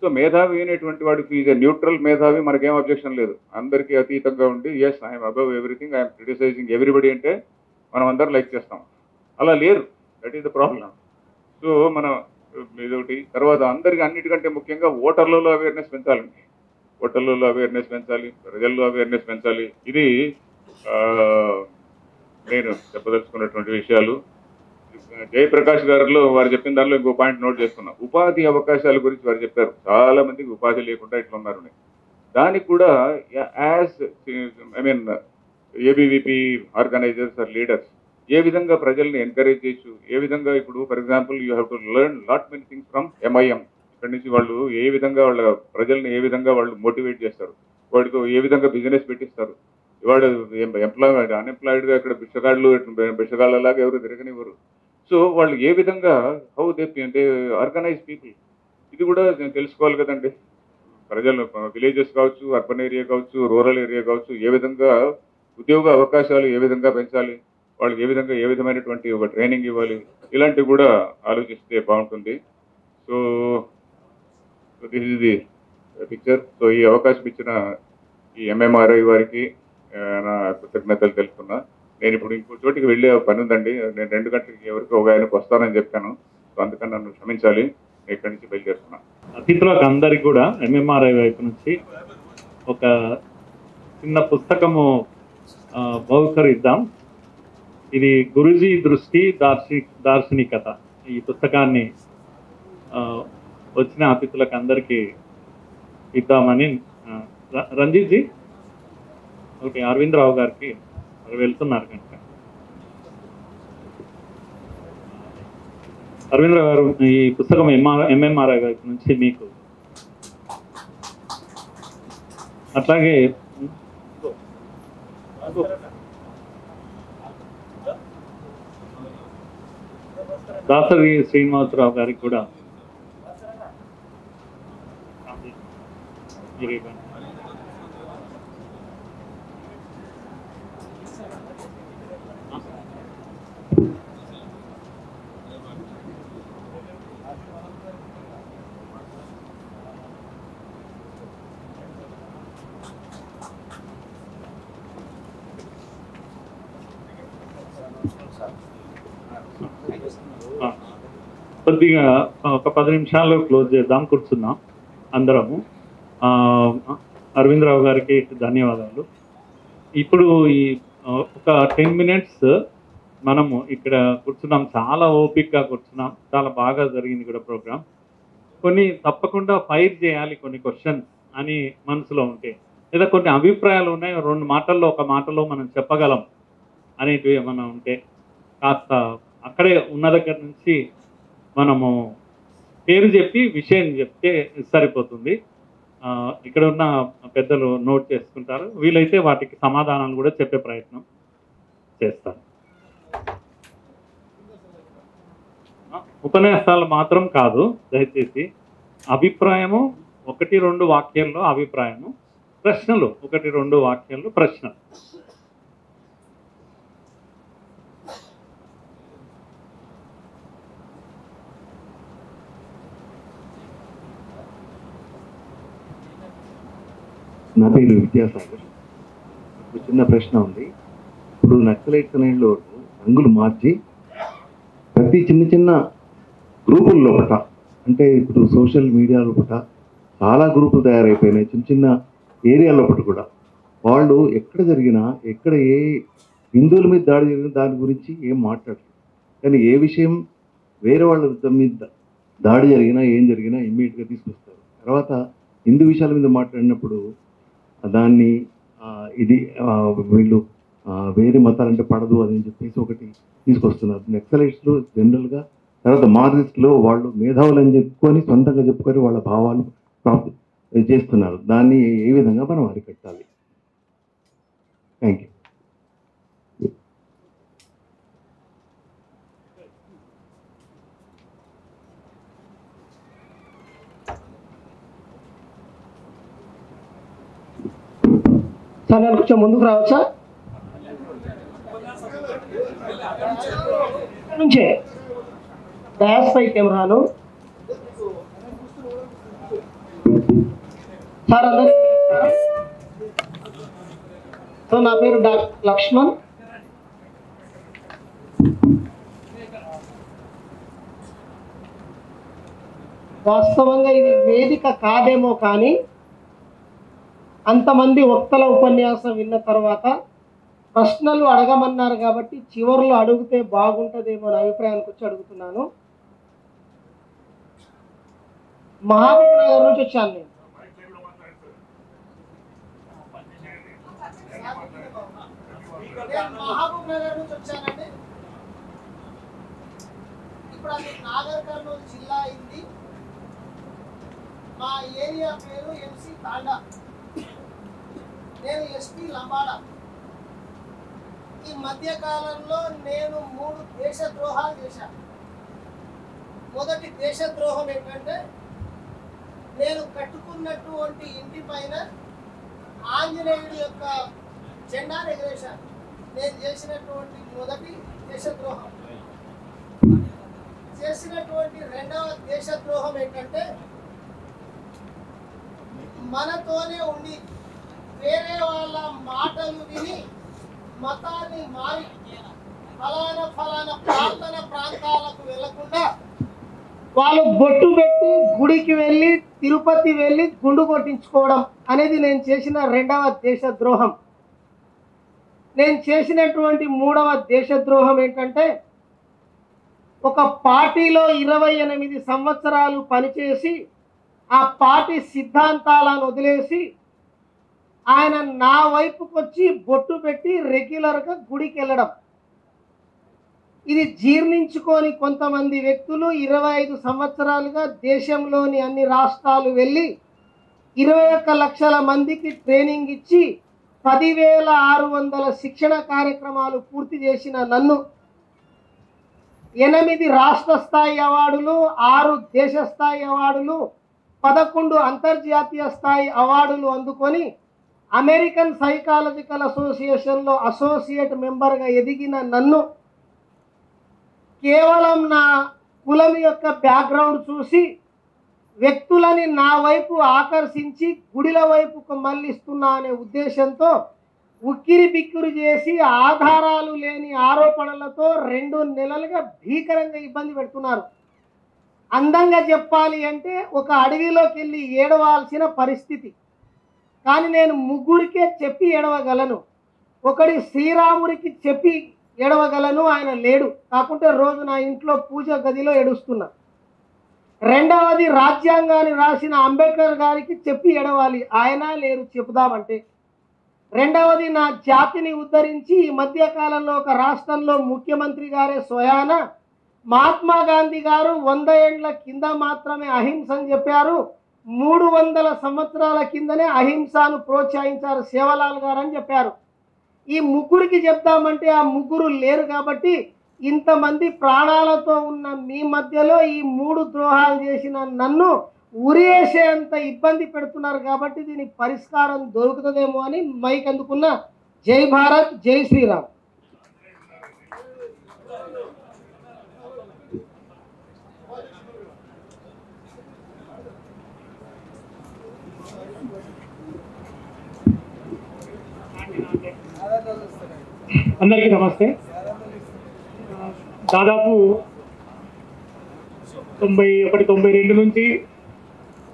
సో మేధావి అయినటువంటి వాడికి ఈజ్ ఎ న్యూట్రల్ మేధావి, మనకేం అబ్జెక్షన్ లేదు. అందరికీ అతీతంగా ఉండి yes I'm above everything, I'm criticising everybody అంటే మనం అందరూ లైక్ చేస్తాం. అలా లేరు, that is the problem. So మనం ఇదొకటి. తర్వాత అన్నిటికంటే ముఖ్యంగా ఓటర్లలో అవేర్నెస్ పెంచాలండి. ఓటర్లలో అవేర్నెస్ పెంచాలి, ప్రజల్లో అవేర్నెస్ పెంచాలి. ఇది నేను చెప్పదలుచుకున్నటువంటి విషయాలు. జయప్రకాష్ గారిలో వారు చెప్పిన దానిలో ఇంకో పాయింట్ నోట్ చేసుకున్నా. ఉపాధి అవకాశాల గురించి వారు చెప్పారు. చాలా మందికి ఉపాధి లేకుండా ఇట్లా ఉన్నారు. దానికి కూడా as ABVP organisers are leaders ఏ విధంగా ప్రజల్ని ఎంకరేజ్ చేయొచ్చు, ఏ విధంగా ఇప్పుడు for example you have to learn lot many things from MIM. ఇక్కడి నుంచి వాళ్ళు ఏ విధంగా ప్రజల్ని ఏ విధంగా వాళ్ళు మోటివేట్ చేస్తారు, వాడితో ఏ విధంగా బిజినెస్ పెట్టిస్తారు. ఇవాడు అన్ఎంప్లాయిడ్గా ఇక్కడ బిచ్చగాళ్ళలాగా ఎవరు తిరగనివ్వరు. సో వాళ్ళు ఏ విధంగా హౌ దే అంటే ఆర్గనైజ్ పీపుల్, ఇది కూడా తెలుసుకోవాలి కదండి. ప్రజలు విలేజెస్ కావచ్చు, అర్బన్ ఏరియా కావచ్చు, రూరల్ ఏరియా కావచ్చు, ఏ విధంగా ఉద్యోగ అవకాశాలు ఏ విధంగా పెంచాలి, వాళ్ళకి ఏ విధమైనటువంటి ఒక ట్రైనింగ్ ఇవ్వాలి, ఇలాంటివి కూడా ఆలోచిస్తే బాగుంటుంది. So this is the picture. So ఈ అవకాశం ఇచ్చిన ఈ ఎంఎంఆర్ఐ వారికి నా కృతజ్ఞతలు తెలుపుతున్నా. నేను ఇప్పుడు ఇంకో చోటికి వెళ్ళే పని ఉందండి. నేను 2 గంటలకి ఎవరికో ఒక ఆయనకు వస్తానని చెప్పాను. సో అందుకని నన్ను క్షమించాలి. నేను ఇక్కడి నుంచి బయలుదేరుతున్నా. అతిథులకు అందరికీ కూడా ఎంఎంఆర్ఐ వైపు నుంచి ఒక చిన్న పుస్తకము బహుకరిద్దాం. ఇది గురూజీ దృష్టి దార్శనికత. ఈ పుస్తకాన్ని వచ్చిన అతిథులకు అందరికీ ఇద్దామని రంజిత్ జీ, ఓకే, అరవింద్ రావు గారికి వెళ్తున్నారు కనుక అరవింద్ రావు గారు ఈ పుస్తకం ఎంఎంఆర్ఐ వైపు నుంచి మీకు. అట్లాగే దాసరి శ్రీనివాసరావు గారికి కూడా కొద్దిగా ఒక 10 నిమిషాల్లో క్లోజ్ చేద్దాం, కూర్చుందాం అందరము. అరవింద్ రావు గారికి ధన్యవాదాలు. ఇప్పుడు ఈ ఒక 10 మినిట్స్ మనము ఇక్కడ కూర్చున్నాం, చాలా ఓపికగా కూర్చున్నాం, చాలా బాగా జరిగింది కూడా ప్రోగ్రామ్. కొన్ని తప్పకుండా ఫైర్ చేయాలి కొన్ని క్వశ్చన్స్ అని మనసులో ఉంటే, లేదా కొన్ని అభిప్రాయాలు ఉన్నాయి 2 మాటల్లో 1 మాటలో మనం చెప్పగలం అనేటివి ఏమన్నా ఉంటే కాస్త అక్కడే ఉన్న దగ్గర నుంచి మనము పేరు చెప్పి విషయం చెప్తే సరిపోతుంది. ఇక్కడ ఉన్న పెద్దలు నోట్ చేసుకుంటారు, వీలైతే వాటికి సమాధానాలు కూడా చెప్పే ప్రయత్నం చేస్తారు. ఉపన్యాసాలు మాత్రం కాదు దయచేసి, అభిప్రాయము 1-2 వాక్యాల్లో అభిప్రాయము, ప్రశ్నలు 1-2 వాక్యాల్లో ప్రశ్నలు. నా పేరు విద్యాసాగర్. ఒక చిన్న ప్రశ్న ఉంది. ఇప్పుడు నక్సలైట్స్ అనేలో రంగులు మార్చి ప్రతి చిన్న గ్రూపుల లోపట, అంటే ఇప్పుడు సోషల్ మీడియా లోపట చాలా గ్రూపులు తయారైపోయినాయి. చిన్న ఏరియా లోపల కూడా వాళ్ళు ఎక్కడ జరిగినా, ఎక్కడ ఏ హిందువుల మీద దాడి జరిగిన దాని గురించి ఏం మాట్లాడరు. కానీ ఏ విషయం వేరే వాళ్ళ మీద దాడి జరిగినా, ఏం జరిగినా ఇమ్మీడియట్గా తీసుకొస్తారు. తర్వాత హిందూ విషయాల మీద మాట్లాడినప్పుడు దాన్ని ఇది వీళ్ళు వేరే మతాలంటే పడదు అని చెప్పేసి ఒకటి తీసుకొస్తున్నారు. నక్సలైట్స్లో జనరల్గా, తర్వాత మార్క్సిస్ట్లో వాళ్ళు మేధావులు అని చెప్పుకొని సొంతంగా చెప్పుకొని వాళ్ళ భావాలు చేస్తున్నారు. దాన్ని ఏ విధంగా మనం అరికట్టాలి? Thank you. సార్ నేను కొంచెం ముందుకు రావచ్చా? నుంచే డాష్ పై కెమెరాలు సార్ అందరూ. సో నా పేరు డాక్టర్ లక్ష్మణ్. వాస్తవంగా ఇది వేదిక కాదేమో, కానీ అంతమంది వక్తల ఉపన్యాసం విన్న తర్వాత ప్రశ్నలు అడగమన్నారు కాబట్టి చివరిలో అడిగితే బాగుంటుందేమో అనే అభిప్రాయానికి వచ్చి అడుగుతున్నాను. మహబూబ్ నగర్ నుంచి వచ్చాను నేను. మహబూబ్ నగర్ నుంచి వచ్చానండి. ఇప్పుడు అది నాగర్ కర్నూలు జిల్లా అయింది. మా ఏరియా పేరు ఎంసీ తాండా. నేను ఎస్పీ లంబాడా. ఈ మధ్య కాలంలో నేను 3 దేశద్రోహాలు చేశాను. మొదటి దేశద్రోహం ఏంటంటే, నేను కట్టుకున్నటువంటి ఇంటి పైన ఆంజనేయుడి యొక్క జెండాను ఎగరేశాను. నేను చేసినటువంటి మొదటి దేశద్రోహం. చేసినటువంటి రెండవ దేశద్రోహం ఏంటంటే, మనతోనే ఉండి వేరే వాళ్ళ మాటలు విని మతాన్ని మారి ఫలానా ప్రార్థన ప్రాంతాలకు వెళ్లకుండా వాళ్ళు బొట్టు పెట్టి గుడికి వెళ్ళి, తిరుపతి వెళ్ళి గుండు కొట్టించుకోవడం అనేది నేను చేసిన రెండవ దేశద్రోహం. నేను చేసినటువంటి మూడవ దేశద్రోహం ఏంటంటే, ఒక పార్టీలో 28 సంవత్సరాలు పనిచేసి ఆ పార్టీ సిద్ధాంతాలను వదిలేసి ఆయన నా వైపుకి వచ్చి బొట్టు పెట్టి రెగ్యులర్గా గుడికి వెళ్ళడం. ఇది జీర్ణించుకొని కొంతమంది వ్యక్తులు 25 సంవత్సరాలుగా దేశంలోని అన్ని రాష్ట్రాలు వెళ్ళి 21 లక్షల మందికి ట్రైనింగ్ ఇచ్చి 10,600 శిక్షణ కార్యక్రమాలు పూర్తి చేసిన నన్ను 8 రాష్ట్ర స్థాయి అవార్డులు, 6 దేశ స్థాయి అవార్డులు, 11 అంతర్జాతీయ స్థాయి అవార్డులు అందుకొని అమెరికన్ సైకాలజికల్ అసోసియేషన్లో అసోసియేట్ మెంబర్గా ఎదిగిన నన్ను కేవలం నా కులం యొక్క బ్యాక్గ్రౌండ్ చూసి వ్యక్తులని నా వైపు ఆకర్షించి గుడిల వైపుకు మళ్ళిస్తున్నా అనే ఉద్దేశంతో ఉక్కిరి బిక్కిరి చేసి ఆధారాలు లేని ఆరోపణలతో 2 నెలలుగా భీకరంగా ఇబ్బంది పెడుతున్నారు. అందంగా చెప్పాలి అంటే ఒక అడవిలోకి వెళ్ళి ఏడవాల్సిన పరిస్థితి. కానీ నేను 3కే చెప్పి ఏడవగలను. ఒకటి శ్రీరాముడికి చెప్పి ఏడవగలను, ఆయన లేడు, కాకుంటే రోజు నా ఇంట్లో పూజ గదిలో ఏడుస్తున్నా. రెండవది రాజ్యాంగాన్ని రాసిన అంబేద్కర్ గారికి చెప్పి ఏడవాలి, ఆయన లేరు చెబుదామంటే. రెండవది నా జాతిని ఉద్ధరించి ఈ మధ్యకాలంలో ఒక రాష్ట్రంలో ముఖ్యమంత్రి గారే స్వయాన మహాత్మా గాంధీ గారు 100 ఏండ్ల కింద మాత్రమే అహింస అని చెప్పారు, 300 సంవత్సరాల కిందనే అహింసను ప్రోత్సహించారు సేవలాల్ గారు అని చెప్పారు. ఈ 3కి చెప్తామంటే ఆ 3 లేరు. కాబట్టి ఇంతమంది ప్రాణాలతో ఉన్న మీ మధ్యలో ఈ 3 ద్రోహాలు చేసిన నన్ను ఉరియేసేంత ఇబ్బంది పెడుతున్నారు కాబట్టి దీనికి పరిష్కారం దొరుకుతుందేమో అని మైక్ అందుకున్న. జై భారత్, జై శ్రీరామ్. అందరికీ నమస్తే. దాదాపు 91-92 నుంచి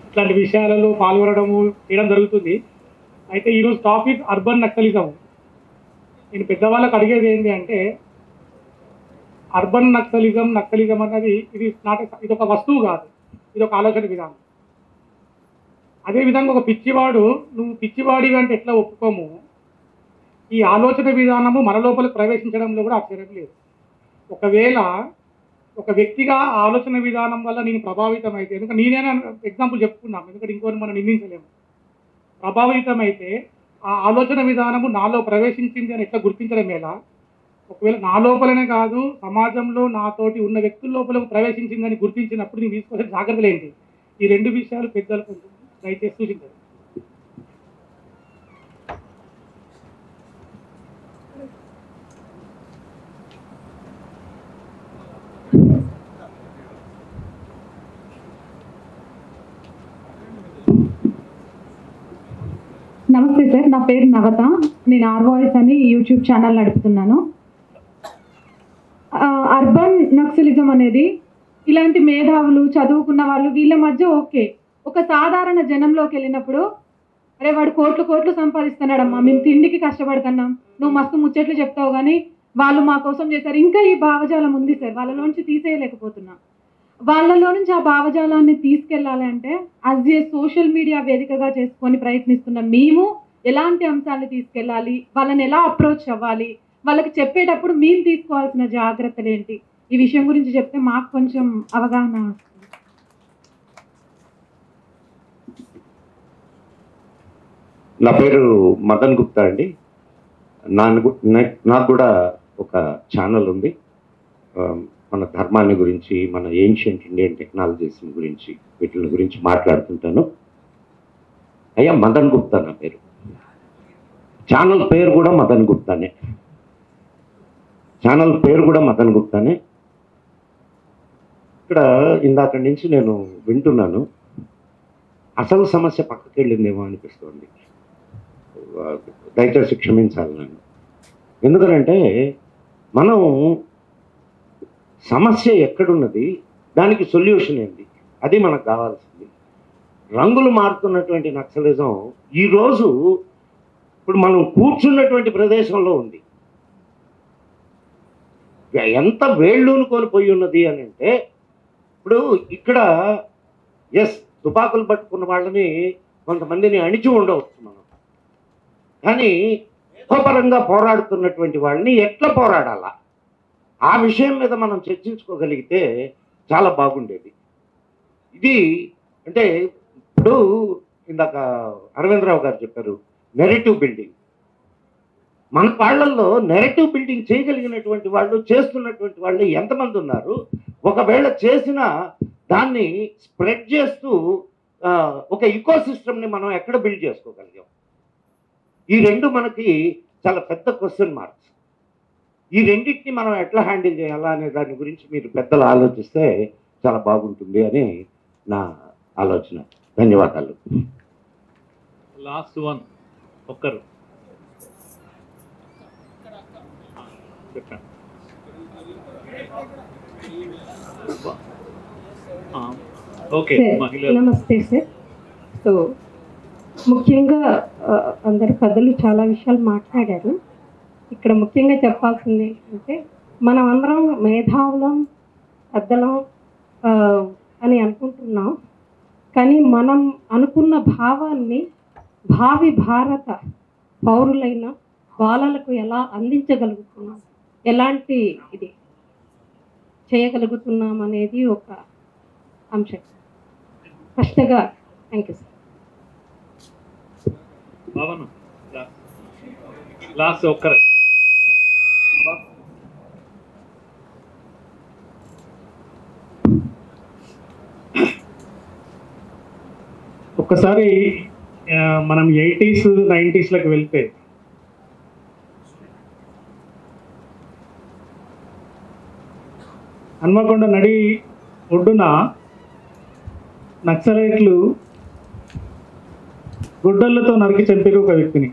ఇట్లాంటి విషయాలలో పాల్గొనడము చేయడం జరుగుతుంది. అయితే ఈరోజు టాపిక్ అర్బన్ నక్సలిజం. నేను పెద్దవాళ్ళకి అడిగేది ఏంటి అంటే, అర్బన్ నక్సలిజం అన్నది ఇది ఒక వస్తువు కాదు, ఇది ఒక ఆలోచన విధానం. అదేవిధంగా ఒక పిచ్చివాడు, నువ్వు పిచ్చివాడివి అంటే ఎట్లా ఒప్పుకోము, ఈ ఆలోచన విధానము మన లోపలికి ప్రవేశించడంలో కూడా ఆశ్చర్యం లేదు. ఒకవేళ ఒక వ్యక్తిగా ఆలోచన విధానం వల్ల నేను ప్రభావితం అయితే, ఎందుకంటే నేనే ఎగ్జాంపుల్ చెప్పుకున్నాను, ఎందుకంటే ఇంకోటి మనం నిందించలేము. ప్రభావితం అయితే ఆ ఆలోచన విధానము నాలో ప్రవేశించింది అని ఎట్లా గుర్తించడం ఎలా? ఒకవేళ నా లోపలనే కాదు, సమాజంలో నాతోటి ఉన్న వ్యక్తుల లోపల ప్రవేశించిందని గుర్తించినప్పుడు నేను తీసుకోవాల్సిన జాగ్రత్తలు ఏంటి? ఈ రెండు విషయాలు పెద్దలు కొంచెం దయచేసి సూచించారు. నమస్తే సార్, నా పేరు నవత. నేను ఆర్ వాయిస్ అని యూట్యూబ్ ఛానల్ నడుపుతున్నాను. అర్బన్ నక్సలిజం అనేది ఇలాంటి మేధావులు, చదువుకున్న వాళ్ళు వీళ్ళ మధ్య ఓకే. ఒక సాధారణ జనంలోకి వెళ్ళినప్పుడు, అరే వాడు కోట్లు సంపాదిస్తున్నాడమ్మా, మేము తిండికి కష్టపడుతున్నాం, నువ్వు మస్తు ముచ్చట్లు చెప్తావు కానీ వాళ్ళు మా కోసం చేశారు, ఇంకా ఈ భావజాలం ఉంది సార్, వాళ్ళలోంచి తీసేయలేకపోతున్నా. వాళ్ళలో నుంచి ఆ భావజాలాన్ని తీసుకెళ్ళాలి అంటే యాజ్ ఏ సోషల్ మీడియా వేదికగా చేసుకొని ప్రయత్నిస్తున్న మేము ఎలాంటి అంశాన్ని తీసుకెళ్ళాలి, వాళ్ళని ఎలా అప్రోచ్ అవ్వాలి, వాళ్ళకి చెప్పేటప్పుడు మేము తీసుకోవాల్సిన జాగ్రత్తలు ఏంటి, ఈ విషయం గురించి చెప్తే మాకు కొంచెం అవగాహన వస్తుంది. నా పేరు మదన్ గుప్తా అండి. నాకు కూడా ఒక ఛానల్ ఉంది. మన ధర్మాన్ని గురించి, మన ఏన్షియంట్ ఇండియన్ టెక్నాలజీస్ గురించి, వీటి గురించి మాట్లాడుతుంటాను. అయ్యా మదన్ గుప్తా నా పేరు. ఛానల్ పేరు కూడా మదన్ గుప్తానే. ఇక్కడ ఇందాక నుంచి నేను వింటున్నాను, అసలు సమస్య పక్కకి వెళ్ళిందేమో అనిపిస్తుంది. దయచేసి క్షమించాలి నన్ను. ఎందుకంటే మనం సమస్య ఎక్కడున్నది, దానికి సొల్యూషన్ ఏంటి, అది మనకు కావాల్సింది. రంగులు మారుతున్నటువంటి నక్సలిజం ఈరోజు ఇప్పుడు మనం కూర్చున్నటువంటి ప్రదేశంలో ఉంది. ఎంత వేళ్ళూనుకొని పోయి ఉన్నది అని అంటే, ఇప్పుడు ఇక్కడ తుపాకులు పట్టుకున్న వాళ్ళని కొంతమందిని అణిచి ఉండవచ్చు మనం, కానీ పరంగా పోరాడుతున్నటువంటి వాళ్ళని ఎట్లా పోరాడాలా, ఆ విషయం మీద మనం చర్చించుకోగలిగితే చాలా బాగుండేది. ఇది అంటే ఇప్పుడు ఇందాక అరవిందరావు గారు చెప్పారు, నెరేటివ్ బిల్డింగ్. మన వాళ్ళల్లో నెరేటివ్ బిల్డింగ్ చేయగలిగినటువంటి వాళ్ళు, చేస్తున్నటువంటి వాళ్ళు ఎంతమంది ఉన్నారు? ఒకవేళ చేసిన దాన్ని స్ప్రెడ్ చేస్తూ ఒక ఈకో సిస్టమ్ని మనం ఎక్కడ బిల్డ్ చేసుకోగలిగాం? ఈ రెండు మనకి చాలా పెద్ద క్వశ్చన్ మార్క్స్. ఈ రెండింటిని మనం ఎట్లా హ్యాండిల్ చేయాలా అనే దాని గురించి మీరు పెద్దలు ఆలోచిస్తే చాలా బాగుంటుంది అని నా ఆలోచన. ధన్యవాదాలు. లాస్ట్ వన్ ఒక్కరు చెప్పండి. ఓకే, నమస్తే సార్. సో ముఖ్యంగా అందరు పెద్దలు చాలా విషయాలు మాట్లాడారు. ఇక్కడ ముఖ్యంగా చెప్పాల్సింది ఏంటంటే, మనం అందరం మేధావులం, పెద్దలం అని అనుకుంటున్నాం, కానీ మనం అనుకున్న భావాన్ని భావి భారత పౌరులైన బాలలకు ఎలా అందించగలుగుతున్నాం, ఎలాంటి ఇది చేయగలుగుతున్నాం అనేది ఒక అంశం. ఫస్ట్గా థ్యాంక్ యూ సార్. లాస్ట్ ఒక్కరే. ఒక్కసారి మనం 80s 90s వెళ్తే హన్మకొండ నడి ఒడ్డున నక్సలైట్లు గుడ్డలతో నరికి చంపారు ఒక వ్యక్తిని.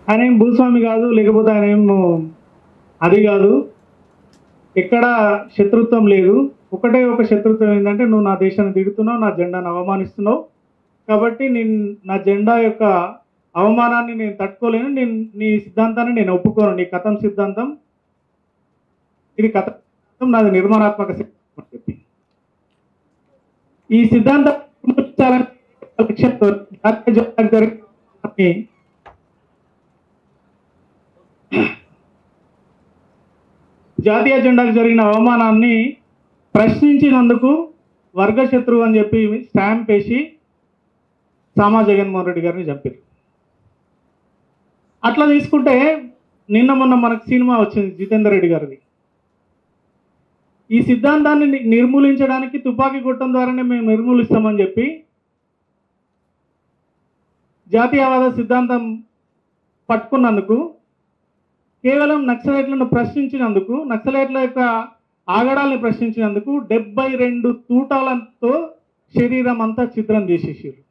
ఆయన ఏం భూస్వామి కాదు, లేకపోతే ఆయన ఏం అది కాదు, ఎక్కడ శత్రుత్వం లేదు. ఒకటే ఒక శత్రుత్వం ఏంటంటే నువ్వు నా దేశాన్ని తిడుతున్నావు, నా జెండాను అవమానిస్తున్నావు, కాబట్టి నేను నా జెండా యొక్క అవమానాన్ని నేను తట్టుకోలేను, నేను నీ సిద్ధాంతాన్ని నేను ఒప్పుకోను, నీ కథం సిద్ధాంతం ఇది కథం, నాది నిర్మాణాత్మక సిద్ధాంతం అని చెప్పి ఈ సిద్ధాంతం లక్ష్యంతో జాతీయ జెండాకు జరిగిన అవమానాన్ని ప్రశ్నించినందుకు వర్గశత్రువు అని చెప్పి స్టాంప్ వేసి సామా జగన్మోహన్ రెడ్డి గారిని చంపారు. అట్లా తీసుకుంటే నిన్న మొన్న మనకు సినిమా వచ్చింది జితేందర్ రెడ్డి గారిది. ఈ సిద్ధాంతాన్ని నిర్మూలించడానికి తుపాకీ గుట్టం ద్వారానే మేము నిర్మూలిస్తామని చెప్పి జాతీయవాద సిద్ధాంతం పట్టుకున్నందుకు, కేవలం నక్సలైట్లను ప్రశ్నించినందుకు, నక్సలైట్ల యొక్క ఆగడాల్ని ప్రశ్నించినందుకు 72 తూటాలతో శరీరం అంతా ఛిద్రం చేసేసారు.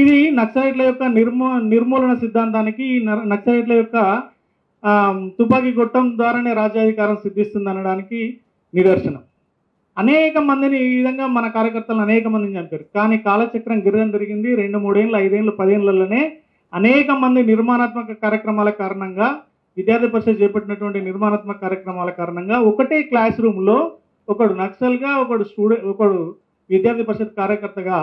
ఇది నక్సలైట్ల యొక్క నిర్మూలన సిద్ధాంతానికి, నక్సలైట్ల యొక్క తుపాకీ గొట్టం ద్వారానే రాజ్యాధికారం సిద్ధిస్తుంది అనడానికి నిదర్శనం. అనేక మందిని ఈ విధంగా మన కార్యకర్తలు అనేక మందిని చంపారు. కానీ కాలచక్రం గిర్రం తిరిగింది. 2, 3 ఏళ్ళు, 5 ఏళ్ళు, 10 ఏళ్లలోనే అనేక మంది నిర్మాణాత్మక కార్యక్రమాల కారణంగా, విద్యార్థి పరిషత్ చేపట్టినటువంటి నిర్మాణాత్మక కార్యక్రమాల కారణంగా ఒకటే క్లాస్ రూమ్లో ఒకడు నక్సల్గా, ఒకడు విద్యార్థి పరిషత్ కార్యకర్తగా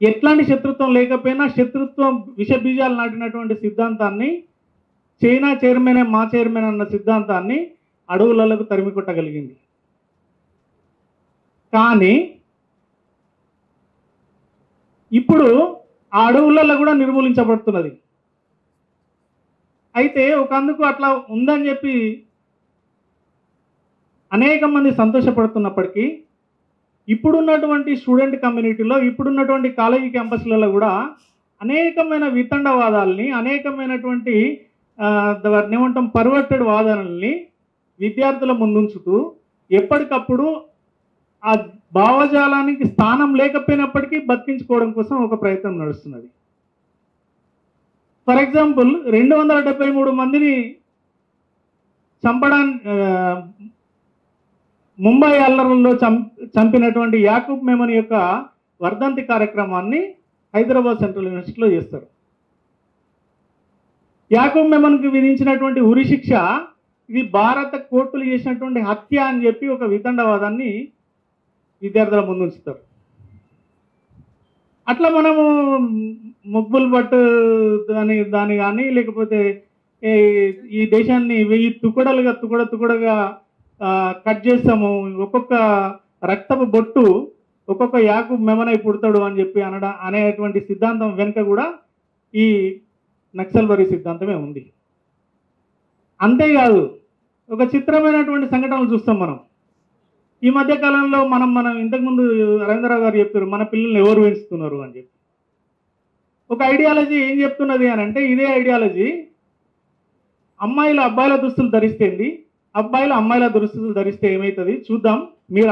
ఎట్లాంటి శత్రుత్వం లేకపోయినా శత్రుత్వం విషబీజాలు నాటినటువంటి సిద్ధాంతాన్ని, చైనా చైర్మనే మా చైర్మన్ అన్న సిద్ధాంతాన్ని అడవులకు తరిమి కొట్టగలిగింది. కానీ ఇప్పుడు ఆ అడవులలో కూడా నిర్మూలించబడుతున్నది. అయితే ఒకందుకు అట్లా ఉందని చెప్పి అనేక మంది సంతోషపడుతున్నప్పటికీ, ఇప్పుడున్నటువంటి స్టూడెంట్ కమ్యూనిటీలో, ఇప్పుడున్నటువంటి కాలేజీ క్యాంపస్లలో కూడా అనేకమైన వితండవాదాలని, అనేకమైనటువంటి వాటిని ఏమంటాం పర్వర్టెడ్ వాదనల్ని విద్యార్థుల ముందుంచుతూ ఎప్పటికప్పుడు ఆ భావజాలానికి స్థానం లేకపోయినప్పటికీ బతికించుకోవడం కోసం ఒక ప్రయత్నం నడుస్తున్నది. ఫర్ ఎగ్జాంపుల్ 273 మందిని చంపడానికి ముంబై అల్లర్లలో చంపినటువంటి యాకూబ్ మెమన్ యొక్క వర్ధంతి కార్యక్రమాన్ని హైదరాబాద్ సెంట్రల్ యూనివర్సిటీలో చేస్తారు. యాకూబ్ మెమన్కి విధించినటువంటి ఉరిశిక్ష ఇది భారత కోర్టులు చేసినటువంటి హత్య అని చెప్పి ఒక వితండవాదాన్ని విద్యార్థుల ముందు ఉంచుతారు. అట్లా మనము ముగ్గులు పట్టు దాని కానీ, లేకపోతే ఈ దేశాన్ని 1000 తుకడలుగా తుకడగా కట్ చేస్తాము, ఒక్కొక్క రక్తపు బొట్టు ఒక్కొక్క యాకూబ్ మెమనై పుడతాడు అని చెప్పి అనేటువంటి సిద్ధాంతం వెనుక కూడా ఈ నక్సల్బరీ సిద్ధాంతమే ఉంది. అంతేకాదు, ఒక చిత్రమైనటువంటి సంఘటనలు చూస్తాం మనం ఈ మధ్య కాలంలో. మనం ఇంతకుముందు రవీంద్రరావు గారు చెప్పారు, మన పిల్లల్ని ఎవరు పెంచుతున్నారు అని చెప్పి. ఒక ఐడియాలజీ ఏం చెప్తున్నది అని అంటే, ఇదే ఐడియాలజీ అమ్మాయిలు అబ్బాయిల దుస్తులు ధరిస్తేంది, అబ్బాయిలు అమ్మాయిల దుస్తులు ధరిస్తే ఏమవుతుంది చూద్దాం, మీరు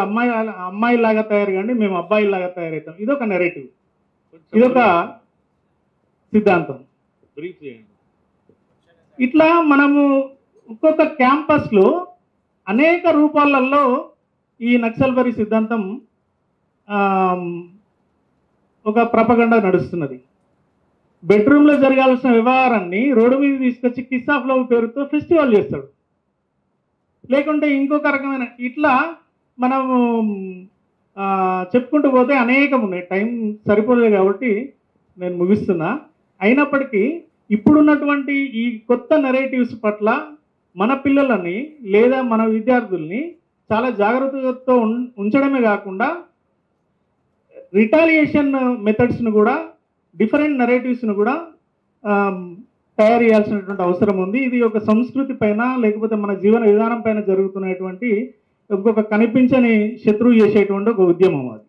అమ్మాయిలాగా తయారు కండి, మేము అబ్బాయిలాగా తయారవుతాం. ఇదొక నెరేటివ్, ఇదొక సిద్ధాంతం. ఇట్లా మనము ఒక్కొక్క క్యాంపస్లో అనేక రూపాలలో ఈ నక్సల్బరీ సిద్ధాంతం ఒక ప్రపగండ నడుస్తున్నది. బెడ్రూమ్లో జరగాల్సిన వ్యవహారాన్ని రోడ్డు మీద తీసుకొచ్చి కిస్ ఆఫ్ లవ్ పేరుతో ఫెస్టివల్ చేస్తాడు, లేకుంటే ఇంకొక రకమైన. ఇట్లా మనము చెప్పుకుంటూ పోతే అనేకం ఉన్నాయి. టైం సరిపోలేదు కాబట్టి నేను ముగిస్తున్నా. అయినప్పటికీ ఇప్పుడున్నటువంటి ఈ కొత్త నెరేటివ్స్ పట్ల మన పిల్లలని లేదా మన విద్యార్థుల్ని చాలా జాగ్రత్తతో ఉంచడమే కాకుండా రిటాలియేషన్ మెథడ్స్ను కూడా, డిఫరెంట్ నెరేటివ్స్ను కూడా తయారు చేయాల్సినటువంటి అవసరం ఉంది. ఇది ఒక సంస్కృతి పైన, లేకపోతే మన జీవన విధానం పైన జరుగుతున్నటువంటి ఇంకొక కనిపించని శత్రువు చేసేటువంటి ఒక ఉద్యమం అది.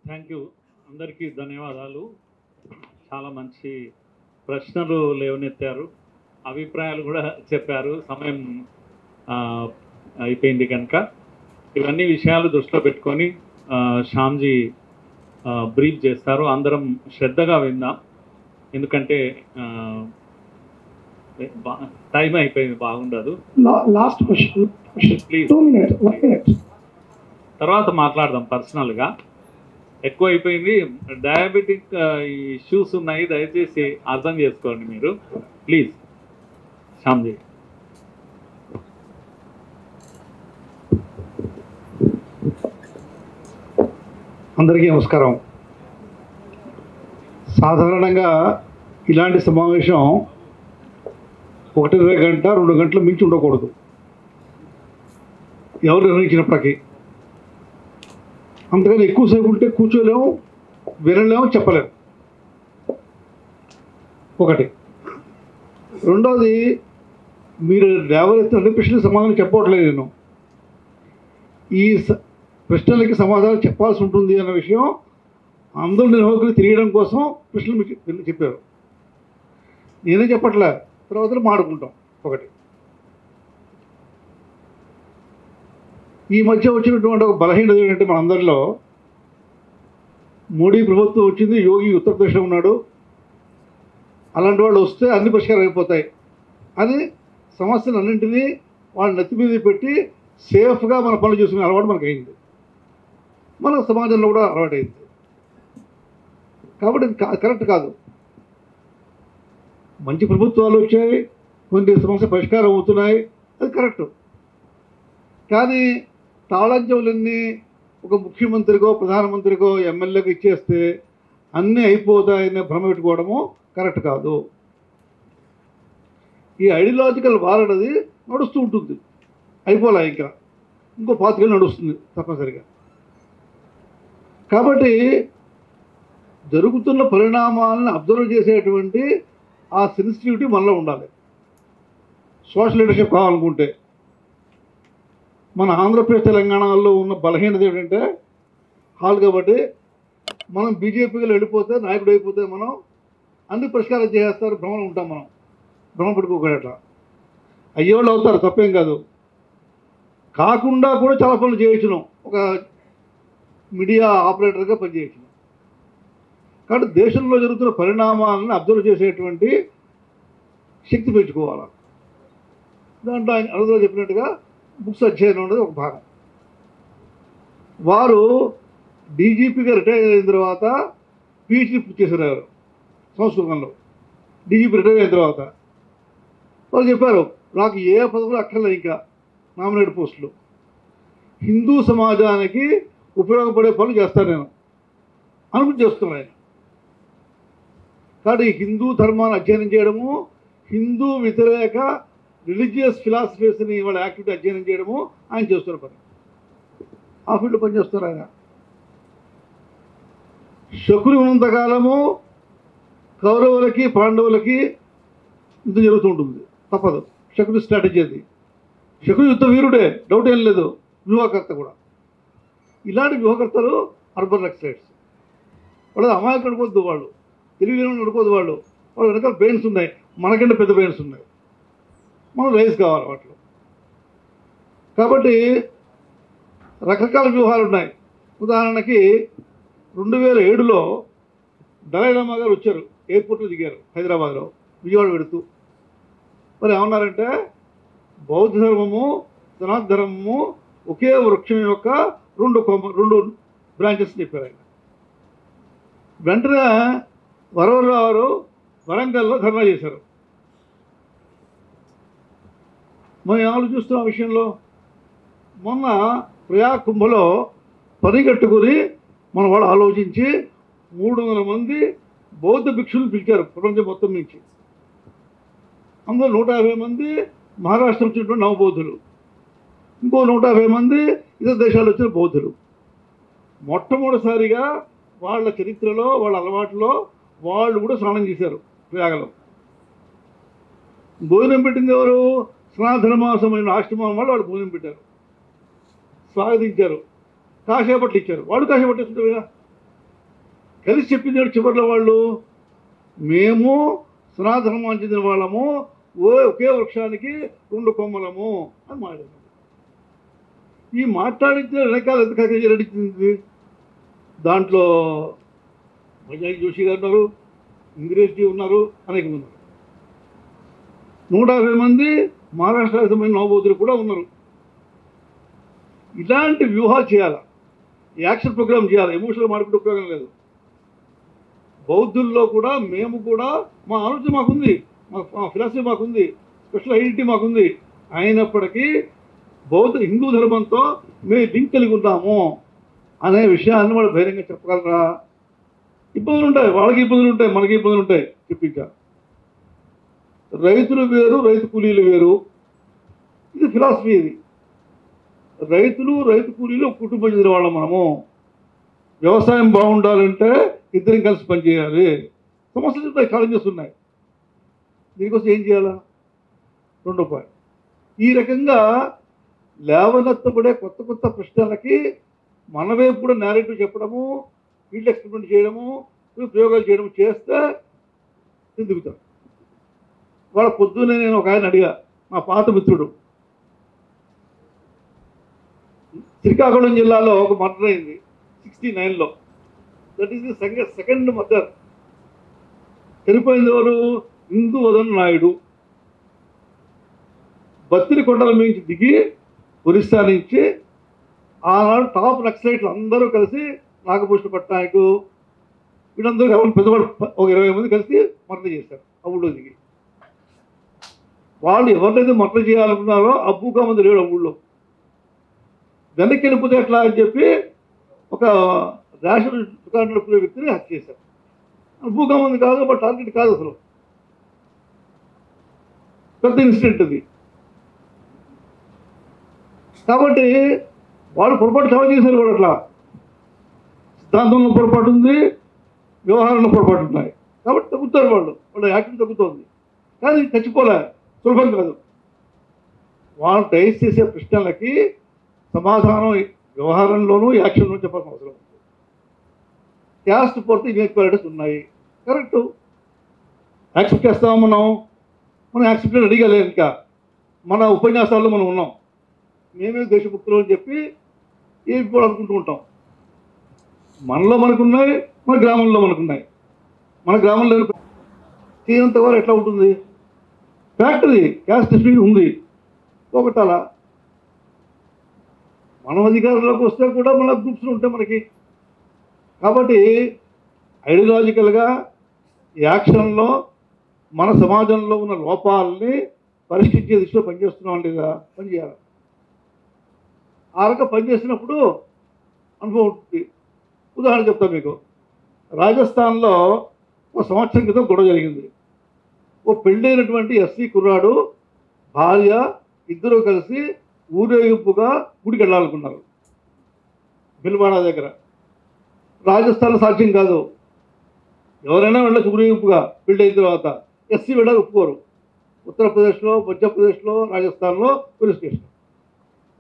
థ్యాంక్ యూ, అందరికీ ధన్యవాదాలు. చాలా మంచి ప్రశ్నలు లేవనెత్తారు, అభిప్రాయాలు కూడా చెప్పారు. సమయం అయిపోయింది కనుక ఇవన్నీ విషయాలు దృష్టిలో పెట్టుకొని శ్యామ్జీ బ్రీఫ్ చేస్తారు. అందరం శ్రద్ధగా విందాం, ఎందుకంటే టైం అయిపోయింది, బాగుండదు. Last question please 2 minutes 1 minute. తర్వాత మాట్లాడదాం పర్సనల్గా. ఎక్కువ అయిపోయింది, డయాబెటిక్ ఇష్యూస్ ఉన్నాయి, దయచేసి అర్థం చేసుకోండి మీరు. ప్లీజ్ శ్యామ్జీ. అందరికీ నమస్కారం. సాధారణంగా ఇలాంటి సమావేశం 1.5 గంట 2 గంటలు మించి ఉండకూడదు, ఎవరు నిర్ణయించినప్పటికీ. అంతకని ఎక్కువసేపు ఉంటే కూర్చోలేము, వినలేము, చెప్పలేము. ఒకటి. రెండోది, మీరు లేవనెత్తిన అన్ని ప్రశ్నలకు సమాధానం చెప్పవట్లేదు. నేను ఈ ప్రశ్నలకి సమాధానం చెప్పాల్సి ఉంటుంది అన్న విషయం అందరూ నిర్వాహకులు తెలియడం కోసం ప్రశ్నలు మీకు చెప్పారు. నేనే చెప్పట్లే, తర్వాత మాడుకుంటాం. ఒకటి. ఈ మధ్య వచ్చినటువంటి ఒక బలహీనత ఏంటంటే మనందరిలో, మోడీ ప్రభుత్వం వచ్చింది, యోగి ఉత్తరప్రదేశ్లో ఉన్నాడు, అలాంటి వాళ్ళు వస్తే అన్ని పరిష్కారం అయిపోతాయి అని సమస్యలన్నింటినీ వాళ్ళ నెత్తి మీద పెట్టి సేఫ్గా మన పనులు చేసుకునే అలవాటు మనకు అయింది, మన సమాజంలో కూడా అలవాటైంది. కాబట్టి ఇది కరెక్ట్ కాదు. మంచి ప్రభుత్వాలు వచ్చాయి, కొన్ని సమస్య పరిష్కారం అవుతున్నాయి, అది కరెక్టు. కానీ తాళంచెవులన్నీ ఒక ముఖ్యమంత్రికో ప్రధానమంత్రికో ఎమ్మెల్యేకి ఇచ్చేస్తే అన్నీ అయిపోతాయనే భ్రమ పెట్టుకోవడము కరెక్ట్ కాదు. ఈ ఐడియాలజికల్ వార్ అనేది నడుస్తూ ఉంటుంది, అయిపోలే, ఇంకా ఇంకో 5 ఏళ్ళు నడుస్తుంది తప్పనిసరిగా. కాబట్టి జరుగుతున్న పరిణామాలను అబ్జర్వ్ చేసేటువంటి ఆ సెన్సిటివిటీ మనలో ఉండాలి. సోషల్ లీడర్షిప్ కావాలనుకుంటే మన ఆంధ్రప్రదేశ్ తెలంగాణలో ఉన్న బలహీనత ఏంటంటే హాల్ కాబట్టి మనం బీజేపీకి వెళ్ళిపోతే నాయకుడు అయిపోతే మనం అన్ని పరిష్కారం చేసేస్తారు భ్రమలు ఉంటాం. మనం భ్రమ పడుకోకూడదు. అట్లా అయ్యేవాళ్ళు అవుతారు, తప్పేం కాదు. కాకుండా కూడా చాలా పనులు చేయొచ్చును, ఒక మీడియా ఆపరేటర్గా పనిచేయచ్చు. కాబట్టి దేశంలో జరుగుతున్న పరిణామాలను అబ్జర్వ్ చేసేటువంటి శక్తి పెంచుకోవాలి. దాంట్లో ఆయన అరుదులో చెప్పినట్టుగా బుక్స్ అధ్యయనం అనేది ఒక భాగం. వారు డీజీపీగా రిటైర్ అయిన తర్వాత పీహెచ్డీ పూర్తి చేశారు సంస్కృతంలో. డీజీపీ రిటైర్ అయిన తర్వాత వాళ్ళు చెప్పారు, నాకు ఏ పదవులు అక్కర్లే, ఇంకా నామినేట్ పోస్టులు, హిందూ సమాజానికి ఉపయోగపడే పనులు చేస్తాను నేను అనుకుని చేస్తున్నాను ఆయన. కాబట్టి హిందూ ధర్మాన్ని అధ్యయనం చేయడము, హిందూ వ్యతిరేక రిలీజియస్ ఫిలాసఫీస్ని వాళ్ళ యాక్టివిటీ అధ్యయనం చేయడము ఆయన చేస్తున్న పని. ఆ ఫీల్డ్లో పనిచేస్తారు ఆయన. శకుని ఉన్నంతకాలము కౌరవులకి పాండవులకి యుద్ధం జరుగుతూ ఉంటుంది, తప్పదు. శకుని స్ట్రాటజీ అది. శకుని యుద్ధ వీరుడే, డౌట్ ఏం లేదు, వ్యూహకర్త కూడా. ఇలాంటి వ్యూహకర్తలు అర్బన్ నక్సలైట్స్. వాళ్ళు అమాయకులు అనుకోవద్దు, వాళ్ళు తెలివిలేని అనుకోవద్దు, వాళ్ళు వెనకాల బ్రెయిన్స్ ఉన్నాయి, మనకంటే పెద్ద బ్రెయిన్స్ ఉన్నాయి. మనం రైజ్ కావాలి వాటిలో. కాబట్టి రకరకాల వ్యూహాలు ఉన్నాయి. ఉదాహరణకి 2007లో దలైలామా గారు వచ్చారు, ఎయిర్పోర్ట్లో దిగారు హైదరాబాద్లో, విజయవాడ పెడుతూ. మరి ఏమన్నారంటే బౌద్ధ ధర్మము సనాతన ధర్మము ఒకే వృక్షం యొక్క 2 బ్రాంచెస్ చెప్పారు ఆయన. వెంటనే వరవరరావు వరంగల్లో ధర్నా చేశారు. మనం ఆలోచిస్తున్న విషయంలో మొన్న ప్రయాగ్ కుంభలో పని కట్టుకుని మన వాళ్ళు ఆలోచించి 300 మంది బౌద్ధ భిక్షులు పిలిచారు ప్రపంచం మొత్తం నుంచి. అందులో 150 మంది మహారాష్ట్ర వచ్చినటువంటి నవబౌద్ధులు, ఇంకో 150 మంది ఇతర దేశాలు వచ్చిన బౌద్ధులు. మొట్టమొదటిసారిగా వాళ్ళ చరిత్రలో వాళ్ళ అలవాటులో వాళ్ళు కూడా స్నానం చేశారు ప్రయాగలో. భోజనం పెట్టింది ఎవరు? సనాతనమాసమైన ఆశ్రమం వాళ్ళు భోజనం పెట్టారు, స్వాగతించారు, కాసేపట్లు ఇచ్చారు. వాడు కాసేపట్లు ఇస్తుంటారు కదా. కలిసి చెప్పింది చివరిలో వాళ్ళు, మేము సనాతనమానికి చెందిన వాళ్ళము, ఒకే వృక్షానికి 2 కొమ్మలము అని మాట్లాడారు. ఈ మాట్లాడించిన వెనకాల ఎంత నడిచింది? దాంట్లో భజాయి జోషి గారు ఉన్నారు, ఇంద్రేష్జీ ఉన్నారు, అనేక మంది ఉన్నారు. 150 మంది మహారాష్ట్రకు సంబంధించిన నవబోధులు కూడా ఉన్నారు. ఇలాంటి వ్యూహాలు చేయాలి, యాక్షన్ ప్రోగ్రామ్ చేయాలి. ఎమోషనల్ మార్కెట్ ఉపయోగం లేదు. బౌద్ధుల్లో కూడా మేము కూడా మా ఆలోచన మాకుంది, మా ఫిలాసఫీ మాకుంది, స్పెషల్ ఐడెంటిటీ మాకుంది. అయినప్పటికీ హిందూ ధర్మంతో మేము లింక్ కలిగి ఉన్నాము అనే విషయాన్ని వాళ్ళు ధైర్యంగా చెప్పగలరా? ఇబ్బందులు ఉంటాయి, వాళ్ళకి ఇబ్బందులు ఉంటాయి, మనకి ఇబ్బందులు ఉంటాయి. చెప్పించారు. రైతులు వేరు, రైతు కూలీలు వేరు. ఇది ఫిలాసఫీ. ఇది రైతులు రైతు కూలీలు కుటుంబం చెందిన వాళ్ళం. మనము వ్యవసాయం బాగుండాలంటే ఇద్దరం కలిసి పనిచేయాలి. సమస్యలు ఉంటాయి, ఛాలెంజెస్ ఉన్నాయి. దీనికోసం ఏం చేయాలా? 2 రూపాయలు. ఈ రకంగా లేవనెత్తబడే కొత్త కొత్త ప్రశ్నలకి మన వైపు కూడా నేరేటివ్ చెప్పడము, ఫీల్డ్ ఎక్స్పెరిమెంట్ చేయడము, ప్రయోగాలు చేయడం చేస్తే దిగుతారు. వాళ్ళ పొద్దున్నే నేను ఒక ఆయన అడిగా, మా పాత మిత్రుడు, శ్రీకాకుళం జిల్లాలో ఒక మర్డర్ అయింది 69లో. That is the second murder. చనిపోయింది ఎవరు? ఇందువదన్ నాయుడు. బత్తిరి కొండల నుంచి దిగి ఒరిస్సా నుంచి ఆనాడు టాప్ నక్సలైట్లు అందరూ కలిసి నాగభూషణ పట్నాయక్ వీళ్ళందరూ పెద్దవాళ్ళు ఒక 20 మంది కలిసి మర్డర్ చేశారు ఆ ఊళ్ళో దిగి. వాళ్ళు ఎవరినైతే మర్డర్ చేయాలనుకున్నారో అబ్బుగా మంది లేడు ఆ ఊళ్ళో. వెనక్కి వెళ్ళిపోతే ఎట్లా అని చెప్పి ఒక రేషన్ దుకాణం నడుపుకునే వ్యక్తిని హత్య చేశారు. అబ్బుగా మంది కాదు, బట్ టార్గెట్ కాదు, అసలు పెద్ద ఇన్సిడెంట్ అది. కాబట్టి వాళ్ళు పొరపాటు చాలా చేశారు. కూడా అట్లా సిద్ధాంతంలో పొరపాటు ఉంది, వ్యవహారంలో పొరపాటు ఉన్నాయి. కాబట్టి తగ్గుతారు వాళ్ళ యాక్టివ్ తగ్గుతుంది. కానీ చచ్చిపోలే, సులభం కాదు. వాళ్ళు రైజ్ చేసే ప్రశ్నలకి సమాధానం వ్యవహారంలోనూ యాక్షన్లోనూ చెప్పాల్సిన అవసరం ఉంది. క్యాస్ట్ పోతే ఇన్ఈక్వాలిటీస్ ఉన్నాయి, కరెక్టు. యాక్సెప్ట్ చేస్తాము మనం యాక్సెప్ట్ రెడీగా లేదు. ఇంకా మన ఉపన్యాసాల్లో మనం ఉన్నాం, మేమే దేశభక్తులు అని చెప్పి ఏమి అనుకుంటూ ఉంటాం. మనలో మనకున్నాయి, మన గ్రామంలో మనకున్నాయి. మన గ్రామంలో తీరంత వారు ఎట్లా ఉంటుంది? ఫ్యాక్టరీ క్యాస్ట్ డిస్ట్రిక్ట్ ఉంది ఒకటాల. మనం అధికారంలోకి వస్తే కూడా మన గ్రూప్స్ ఉంటాయి మనకి. కాబట్టి ఐడియాలజికల్గా యాక్షన్లో మన సమాజంలో ఉన్న లోపాలని పరిష్కరించే దిశలో పనిచేస్తున్నాం లేదా? పనిచేయాలి. ఆ రకంగా పనిచేసినప్పుడు అనుభవం ఉంటుంది. ఉదాహరణ చెప్తాను మీకు. రాజస్థాన్లో ఒక సంవత్సరం క్రితం గొడవ జరిగింది. ఓ పెళ్ళైనటువంటి ఎస్సీ కుర్రాడు భార్య ఇద్దరూ కలిసి ఊరేగింపుగా గుడికి వెళ్ళాలనుకున్నారు బిల్వాడా దగ్గర. రాజస్థాన్లో సాధ్యం కాదు, ఎవరైనా వెళ్ళచ్చు ఊరేగింపుగా పెళ్ళైన తర్వాత. ఎస్సీ వెళ్ళాలి ఒప్పుకోరు. ఉత్తరప్రదేశ్లో, మధ్యప్రదేశ్లో, రాజస్థాన్లో పోలీస్ స్టేషన్.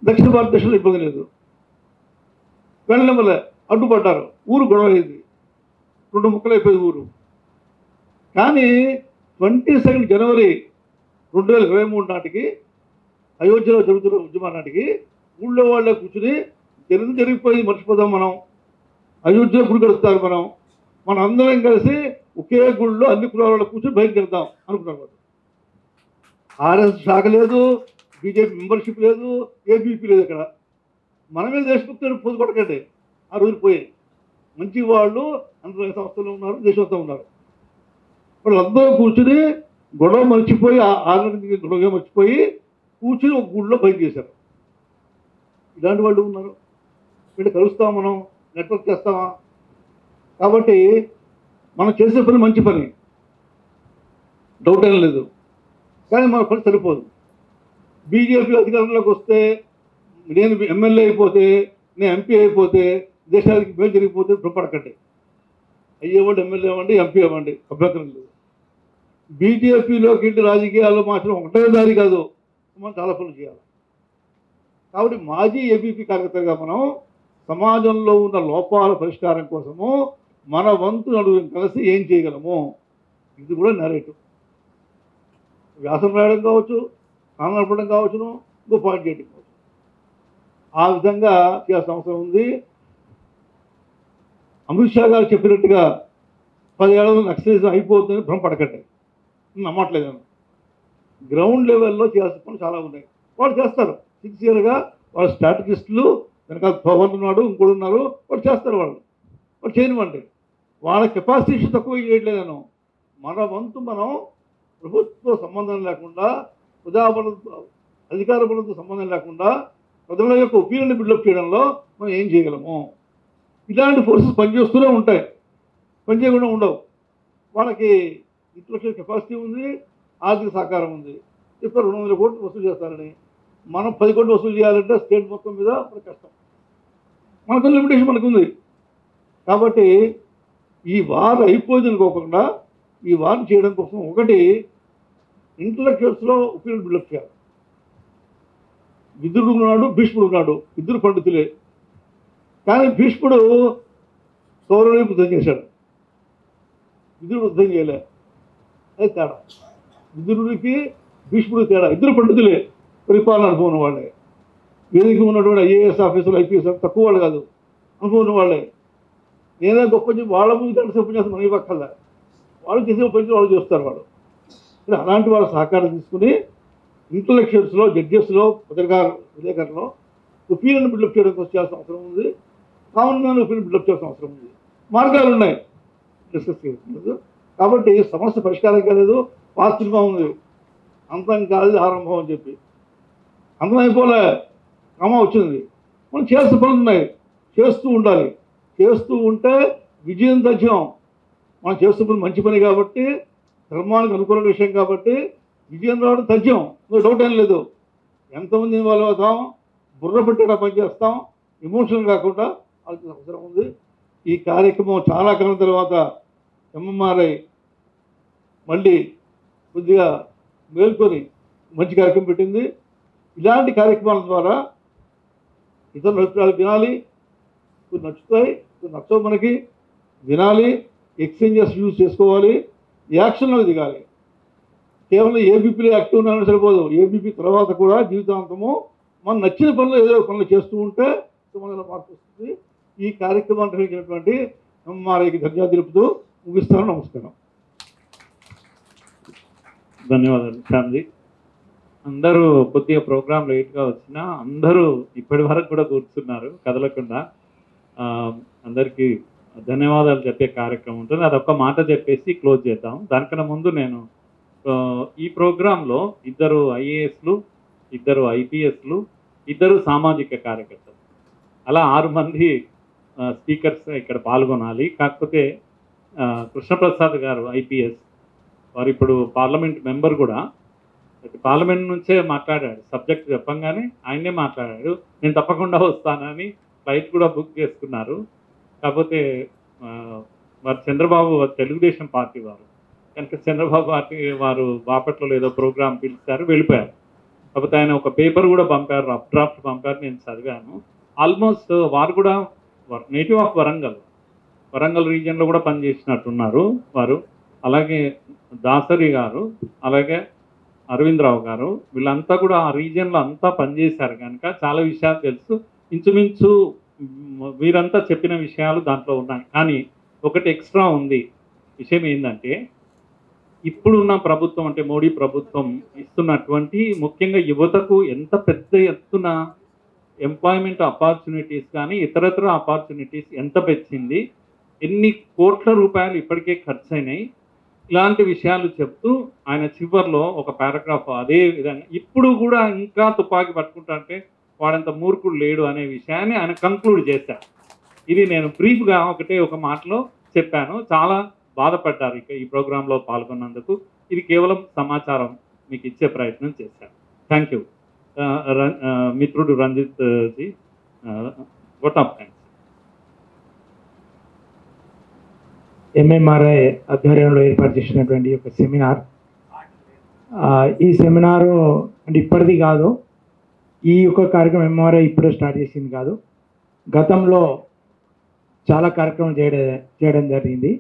దక్షిణ భారతదేశంలో ఇబ్బంది లేదు, వెళ్ళమలే అడ్డుపడ్డారు. ఊరు గొడవ అయింది, 2 ముక్కలు అయిపోయింది ఊరు. కానీ 22 జనవరి 2023 నాటికి అయోధ్యలో జరుగుతున్న ఉద్యమం నాటికి ఊళ్ళో వాళ్ళే కూర్చుని జరిగిపోయి మర్చిపోదాం, మనం అయోధ్యలో గుడి కడుస్తారు, మనం అందరం కలిసి ఒకే గుడిలో అన్ని కులాల కూర్చొని బయటకు వెళ్తాం అనుకున్నారు వాళ్ళు. ఆర్ఎస్ శాఖ లేదు, బీజేపీ మెంబర్షిప్ లేదు, ఏబీపీ లేదు. ఇక్కడ మనమే దేశభక్తులు పోదు కొట్టకండి. ఆ రోజు పోయి మంచి వాళ్ళు అందరూ సంస్థలు ఉన్నారు, దేశంతో ఉన్నారు. వాళ్ళందరూ కూర్చుని గొడవ మర్చిపోయి, ఆనంద గొడవ మర్చిపోయి కూర్చుని ఒక గుడిలో బయట చేశారు. ఇలాంటి వాళ్ళు ఉన్నారు. వీళ్ళు కలుస్తాం, మనం నెట్వర్క్ చేస్తామా? కాబట్టి మనం చేసే పని మంచి పని, డౌట్ ఏం లేదు. కానీ మన పని సరిపోదు. బీజేపీ అధికారంలోకి వస్తే, నేను ఎమ్మెల్యే అయిపోతే, నేను ఎంపీ అయిపోతే, దేశానికి మేలు జరిగిపోతే భ్రమపడకండి. అయ్యేవాళ్ళు ఎమ్మెల్యే అవ్వండి, ఎంపీ అవ్వండి, అభ్యంతరం లేదు. బీజేపీలోకి వెళ్ళి రాజకీయాల్లో మాత్రం ఒకటే దారి కాదు, మనం చాలా పనులు చేయాలి. కాబట్టి మాజీ ఏబీపీ కార్యకర్తగా మనం సమాజంలో ఉన్న లోపాల పరిష్కారం కోసము మన వంతు నలుగురు కలిసి ఏం చేయగలము, ఇది కూడా నెరేటివ్. వ్యాసం రాయడం కావచ్చు, కాలం నడపడం కావచ్చును, ఇంకో పాయింట్ చేయడం కావచ్చు. ఆ విధంగా చేయాల్సిన అవసరం ఉంది. అమిత్ షా గారు చెప్పినట్టుగా 10 ఏళ్ళలో నక్సలిజం అయిపోతుందని భ్రమపడకండి, నమ్మట్లేదు. గ్రౌండ్ లెవెల్లో చేయాల్సిన పనులు చాలా ఉన్నాయి. వాళ్ళు చేస్తారు సిన్సియర్గా. వాళ్ళ స్ట్రాటజిస్టులు వెనకాల పవన్ ఉన్నాడు, ఇంకోటి ఉన్నారు, వాళ్ళు చేస్తారు. వాళ్ళు చేయనివ్వండి. వాళ్ళ కెపాసిటీ తక్కువ చేయట్లేదను. మన వంతు మనం ప్రభుత్వ సంబంధం లేకుండా, ప్రజాబలం అధికార బలంతో సంబంధం లేకుండా ప్రజల యొక్క ఒపీనియన్ బిల్డప్ చేయడంలో మనం ఏం చేయగలము. ఇలాంటి ఫోర్సెస్ పనిచేస్తూనే ఉంటాయి, పనిచేయకుండా ఉండవు. వాళ్ళకి ఇంటలెక్చువల్ కెపాసిటీ ఉంది, ఆర్థిక సహకారం ఉంది. ఇప్పుడు 200 కోట్లు వసూలు చేస్తారని మనం 10 కోట్లు వసూలు చేయాలంటే స్టేట్ మొత్తం మీద మనకు కష్టం. మనకు లిమిటేషన్ మనకుంది. కాబట్టి ఈ వార్ అయిపోయింది అనుకోకుండా ఈ వార్ని చేయడం కోసం ఒకటి ఇంటలెక్చువల్స్లో ఒపీనియన్ బిల్డప్ చేయాలి. విదురుడు ఉన్నాడు, భీష్ముడు ఉన్నాడు, ఇద్దరు పండితులే. కానీ భీష్ముడు కౌరవులకు యుద్ధం చేశాడు, విదురుడు యుద్ధం చేయలే. అది తేడా. విదురుడికి భీష్ముడికి తేడా. ఇద్దరు పండితులే, పరిపాలన అనుభవం వాళ్ళే. వేదిక ఉన్నటువంటి ఐఏఎస్ ఆఫీసర్లు, ఐపీఎస్ తక్కువ వాళ్ళు కాదు, అనుభవం వాళ్ళే. నేనే గొప్ప చెప్పి వాళ్ళ ముందు గంట సేపు చేస్తే మనకి పక్కల్లా, వాళ్ళు చేసే పని వాళ్ళు చేస్తారు. వాళ్ళు అలాంటి వాళ్ళ సహకారం తీసుకుని ఇంటలెక్చువల్స్లో, జడ్జెస్లో, విలేకరులో ఒపీనియన్ బిల్డప్ చేయడానికి వచ్చేయాల్సిన అవసరం ఉంది. కామన్ మ్యాన్ ఒపీనియన్ బిల్డప్ చేయాల్సిన అవసరం ఉంది. మార్గాలు ఉన్నాయి, డిస్కస్ చేయలేదు. కాబట్టి సమస్య పరిష్కారం కాలేదు. పాత సినిమా ఉంది, అంతం కాదు ఆరంభం అని చెప్పి. అంతం అయిపోలే, క్రమం వచ్చింది. మనం చేయాల్సిన పనులు ఉన్నాయి, చేస్తూ ఉండాలి. చేస్తూ ఉంటే విజయం తథ్యం. మనం చేస్తున్న మంచి పని కాబట్టి, ధర్మానికి అనుకూలమైన విషయం కాబట్టి విజయం రావడం తథ్యం, డౌట్ ఏం లేదు. ఎంతమంది ఇన్వాల్వ్ అవుతాం, బుర్ర పెట్టేలా పని చేస్తాం, ఎమోషనల్ కాకుండా వాళ్ళకి అవసరం ఉంది. ఈ కార్యక్రమం చాలా కాలం తర్వాత ఎంఎంఆర్ఐ మళ్ళీ కొద్దిగా మేల్కొని మంచి కార్యక్రమం పెట్టింది. ఇలాంటి కార్యక్రమాల ద్వారా ఇతరుల అభిప్రాయాలు వినాలి. కొన్ని నచ్చుతాయి, కొన్ని నచ్చవు, మనకి వినాలి, ఎక్స్చేంజెస్ యూజ్ చేసుకోవాలి, యాక్షన్లో దిగాలి. కేవలం ఏబీపీలో యాక్టివ్ ఉన్నామని సరిపోదు. ఏబీపీ తర్వాత కూడా జీవితాంతము మనం నచ్చిన పనులు ఏదో పనులు చేస్తూ ఉంటే సమాజంలో మార్పు వస్తుంది. ఈ కార్యక్రమాన్ని నిర్వహించినటువంటి ఎంఆర్ఐకి ధన్యవాదాలు తెలుపుతూ ముగిస్తాను. నమస్కారం. ధన్యవాదాలు శ్యామ్జీ. అందరూ కొద్దిగా ప్రోగ్రామ్ లేట్గా వచ్చినా అందరూ ఇప్పటి వరకు కూడా కూర్చున్నారు కదలకుండా. అందరికీ ధన్యవాదాలు చెప్పే కార్యక్రమం ఉంటుంది. అదొక్క మాట చెప్పేసి క్లోజ్ చేద్దాం. దానికన్నా ముందు నేను ఈ ప్రోగ్రాంలో 2 ఐఏఎస్లు, 2 ఐపీఎస్లు, 2 సామాజిక కార్యకర్తలు, అలా 6 మంది స్పీకర్స్ ఇక్కడ పాల్గొనాలి. కాకపోతే కృష్ణప్రసాద్ గారు ఐపీఎస్, వారు ఇప్పుడు పార్లమెంట్ మెంబర్ కూడా. పార్లమెంట్ నుంచే మాట్లాడాడు, సబ్జెక్ట్ చెప్పంగానే ఆయనే మాట్లాడాడు. నేను తప్పకుండా వస్తానని ఫ్లైట్ కూడా బుక్ చేసుకున్నారు. కాకపోతే వారు చంద్రబాబు తెలుగుదేశం పార్టీ వారు కనుక చంద్రబాబు పార్టీ వారు బాపట్లలో ఏదో ప్రోగ్రాం పిలిచారు, వెళ్ళిపోయారు. కాకపోతే ఆయన ఒక పేపర్ కూడా పంపారు, రఫ్ డ్రాఫ్ట్ పంపారు, నేను చదివాను. ఆల్మోస్ట్ వారు కూడా నేటివ్ ఆఫ్ వరంగల్ రీజియన్లో కూడా పనిచేసినట్టున్నారు వారు. అలాగే దాసరి గారు, అలాగే అరవిందరావు గారు, వీళ్ళంతా కూడా ఆ రీజియన్లో అంతా పనిచేశారు కనుక చాలా విషయాలు తెలుసు. ఇంచుమించు వీరంతా చెప్పిన విషయాలు దాంట్లో ఉన్నాయి. కానీ ఒకటి ఎక్స్ట్రా ఉంది. విషయం ఏంటంటే, ఇప్పుడున్న ప్రభుత్వం అంటే మోడీ ప్రభుత్వం ఇస్తున్నటువంటి ముఖ్యంగా యువతకు ఎంత పెద్ద ఎత్తున ఎంప్లాయ్మెంట్ ఆపర్చునిటీస్ కానీ ఇతరత్ర ఆపర్చునిటీస్ ఎంత పెంచింది, ఎన్ని కోట్ల రూపాయలు ఇప్పటికే ఖర్చు అయినాయి, ఇలాంటి విషయాలు చెప్తూ ఆయన చివరిలో ఒక పారాగ్రాఫ్ అదే విధంగా ఇప్పుడు కూడా ఇంకా తుపాకీ పట్టుకుంటా అంటే వాడంత మూర్ఖుడు లేడు అనే విషయాన్ని ఆయన కంక్లూడ్ చేశారు. ఇది నేను బ్రీఫ్గా ఒక మాటలో చెప్పాను. చాలా బాధపడ్డారు ఇక ఈ ప్రోగ్రాంలో పాల్గొన్నందుకు. ఇది కేవలం సమాచారం మీకు ఇచ్చే ప్రయత్నం చేశాను. Thank you. మిత్రుడు Ranjith ji, vote of thanks. MMRI ఆధ్వర్యంలో ఏర్పాటు చేసినటువంటి ఒక సెమినార్ ఈ సెమినారు అంటే ఇప్పటిది కాదు, ఈ యొక్క కార్యక్రమం ఎంఆర్ఐ ఇప్పుడే స్టార్ట్ చేసింది కాదు, గతంలో చాలా కార్యక్రమం చేయడం జరిగింది.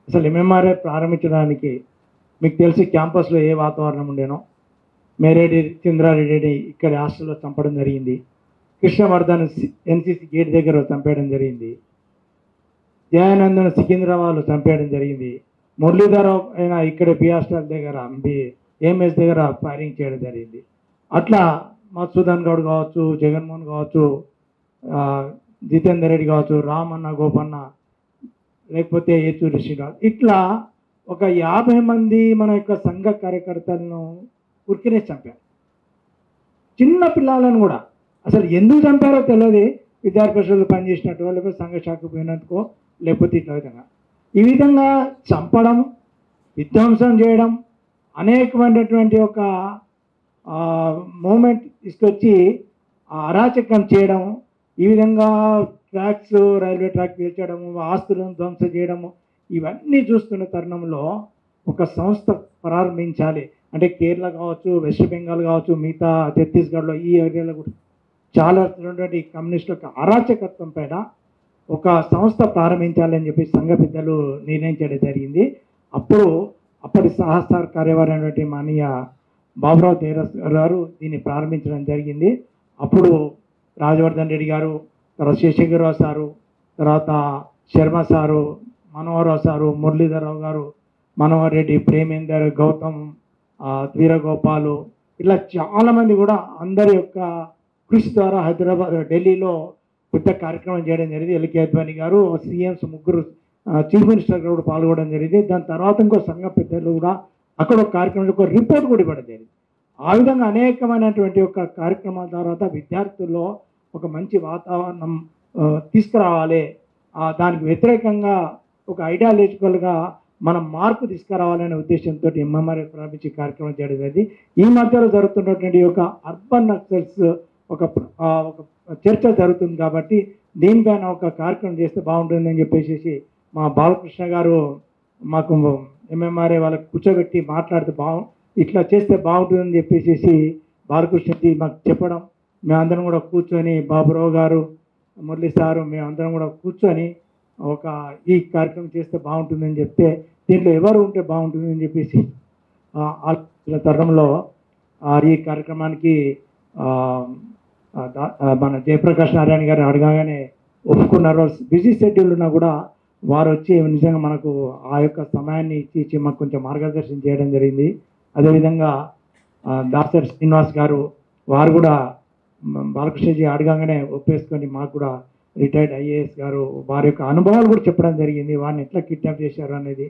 అసలు ఎంఎంఆర్ఐ ప్రారంభించడానికి మీకు తెలిసి క్యాంపస్లో ఏ వాతావరణం ఉండేనో, మేరెడ్డి చంద్రారెడ్డిని ఇక్కడ హాస్టల్లో చంపడం జరిగింది, కృష్ణవర్ధన్ ఎన్సీసీ గేట్ దగ్గర చంపేయడం జరిగింది, జయానందన్ సికింద్రాబాద్లో చంపేయడం జరిగింది, మురళీధరరావు అయినా ఇక్కడ బి హాస్టల్ దగ్గర ఏఎంఎస్ దగ్గర ఫైరింగ్ చేయడం జరిగింది. అట్లా మధుసూదన్ గౌడ్ కావచ్చు, జగన్మోహన్ కావచ్చు, జితేందర్ రెడ్డి కావచ్చు, రామన్న గోపన్న, లేకపోతే ఏచూరి శ్రీనివాస్, ఇట్లా ఒక 50 మంది మన యొక్క సంఘ కార్యకర్తలను ఉరికినే చంపారు. చిన్న పిల్లలను కూడా అసలు ఎందుకు చంపారో తెలియదు. విద్యార్థి పరిషత్తులు పనిచేసినట్టు, లేకపోతే సంఘ శాఖకు పోయినందుకో, లేకపోతే ఇట్లా విధంగా ఈ విధంగా చంపడం, విధ్వంసం చేయడం, అనేకమైనటువంటి ఒక మూమెంట్ తీసుకొచ్చి అరాచకం చేయడం, ఈ విధంగా ట్రాక్స్, రైల్వే ట్రాక్ పేల్చడము, ఆస్తులను ధ్వంసం చేయడము, ఇవన్నీ చూస్తున్న తరుణంలో ఒక సంస్థ ప్రారంభించాలి అంటే కేరళ కావచ్చు, వెస్ట్ బెంగాల్ కావచ్చు, మిగతా ఛత్తీస్గఢ్లో ఈ ఏరియాలో కూడా చాలా కమ్యూనిస్టుల అరాచకత్వం పైన ఒక సంస్థ ప్రారంభించాలని చెప్పి సంఘ పెద్దలు నిర్ణయించడం జరిగింది. అప్పటి సహకార కార్యవాహి అయినటువంటి మానీయ బాబురావు దేరస్ గారు దీన్ని ప్రారంభించడం జరిగింది. అప్పుడు రాజవర్ధన్ రెడ్డి గారు, తర్వాత శేషగిరిరావు సారు, తర్వాత శర్మ సారు, మనోహరరావు సారు, మురళీధరరావు గారు, మనోహర్ రెడ్డి, ప్రేమేందర్, గౌతమ్, వీరగోపాలు, ఇలా చాలామంది కూడా అందరి యొక్క కృషి ద్వారా హైదరాబాద్, ఢిల్లీలో పెద్ద కార్యక్రమం చేయడం జరిగింది. ఎల్కే అద్వానీ గారు, సీఎంస్ ముగ్గురు, చీఫ్ మినిస్టర్ గారు కూడా పాల్గొనడం జరిగింది. దాని తర్వాత ఇంకో సంఘ పెద్దలు కూడా అక్కడ ఒక కార్యక్రమం, ఒక రిపోర్ట్ కూడా ఇవ్వడం జరిగింది. ఆ విధంగా అనేకమైనటువంటి ఒక కార్యక్రమాల తర్వాత విద్యార్థుల్లో ఒక మంచి వాతావరణం తీసుకురావాలి, దానికి వ్యతిరేకంగా ఒక ఐడియాలజికల్గా మనం మార్పు తీసుకురావాలనే ఉద్దేశంతో ఎంఎంఆర్ఐ ప్రారంభించి కార్యక్రమం చేయడం జరిగింది. ఈ మధ్యలో జరుగుతున్నటువంటి ఒక అర్బన్ నక్సల్స్ ఒక చర్చ జరుగుతుంది కాబట్టి దీనిపైన ఒక కార్యక్రమం చేస్తే బాగుంటుందని చెప్పేసి మా బాలకృష్ణ గారు మాకు ఎంఎంఆర్ఐ వాళ్ళకి కూర్చోబెట్టి మాట్లాడితే ఇట్లా చేస్తే బాగుంటుందని చెప్పేసి బాలకృష్ణకి మాకు చెప్పడం, మేమందరం కూడా కూర్చొని, బాబురావు గారు, మురళీ సారు, మేమందరం కూడా కూర్చొని ఈ కార్యక్రమం చేస్తే బాగుంటుందని చెప్తే, దీంట్లో ఎవరు ఉంటే బాగుంటుందని చెప్పేసి తరుణంలో ఈ కార్యక్రమానికి మన జయప్రకాష్ నారాయణ గారు అడగానే ఒప్పుకున్నారు. బిజీ షెడ్యూల్ ఉన్నా కూడా వారు వచ్చి నిజంగా మనకు ఆ యొక్క సమయాన్ని ఇచ్చి మాకు కొంచెం మార్గదర్శనం చేయడం జరిగింది. అదేవిధంగా దాసరి శ్రీనివాస్ గారు, వారు కూడా బాలకృష్ణజీ అడగానే ఒప్పేసుకొని మాకు కూడా రిటైర్డ్ ఐఏఎస్ గారు వారి యొక్క అనుభవాలు కూడా చెప్పడం జరిగింది, వారిని ఎట్లా కిడ్నాప్ చేశారు అనేది.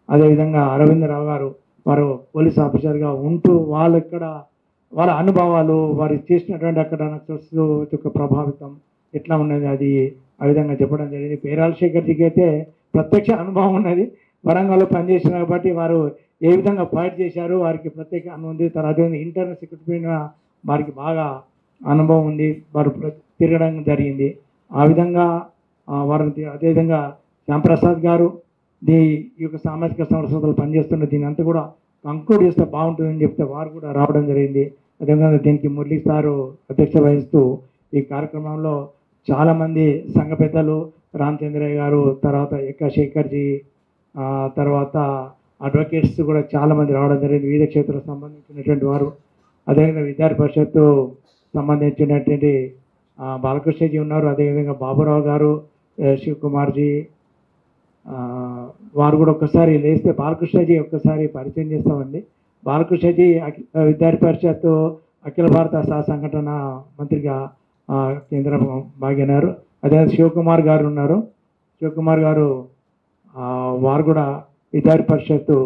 అదేవిధంగా అరవిందరావు గారు, వారు పోలీస్ ఆఫీసర్గా ఉంటూ వాళ్ళ అనుభవాలు, వారు చేసినటువంటి అక్కడ నక్సల్స్ యొక్క ప్రభావితం ఎట్లా ఉన్నది అది ఆ విధంగా చెప్పడం జరిగింది. పేరాల శేఖర్జీకి అయితే ప్రత్యక్ష అనుభవం ఉన్నది, వరంగల్లో పనిచేసిన కాబట్టి వారు ఏ విధంగా ఫైట్ చేశారు వారికి ప్రత్యేక అనుభవం ఉంది. తర్వాత ఇంటర్నల్ సెక్రటరీ వారికి బాగా అనుభవం ఉంది, వారు తిరగడం జరిగింది. ఆ విధంగా వారు అదేవిధంగా శ్యాంప్రసాద్ గారు ఈ యొక్క సామాజిక సంస్థలు పనిచేస్తున్న దీని అంతా కూడా కంక్లూడ్ చేస్తే బాగుంటుందని చెప్తే వారు కూడా రావడం జరిగింది. అదేవిధంగా దీనికి మురళీ సారు అధ్యక్షత వహిస్తూ ఈ కార్యక్రమంలో చాలామంది సంఘ పెద్దలు, రామచంద్రయ్య గారు, తర్వాత ఎక్క శేఖర్జీ, తర్వాత అడ్వకేట్స్ కూడా చాలామంది రావడం జరిగింది, వివిధ క్షేత్రాలకు సంబంధించినటువంటి వారు. అదేవిధంగా విద్యార్థి పరిషత్తు సంబంధించినటువంటి బాలకృష్ణజీ ఉన్నారు, అదేవిధంగా బాబురావు గారు, శివకుమార్జీ, వారు కూడా ఒక్కసారి లేస్తే బాలకృష్ణజీ ఒక్కసారి పరిచయం చేస్తామండి. బాలకృష్ణజీ విద్యార్థి పరిషత్తు అఖిల భారత సహ సంఘటన మంత్రిగా కేంద్ర భాగ్యనారు. అదే శివకుమార్ గారు ఉన్నారు, శివకుమార్ గారు వారు కూడా విద్యార్థి పరిషత్తు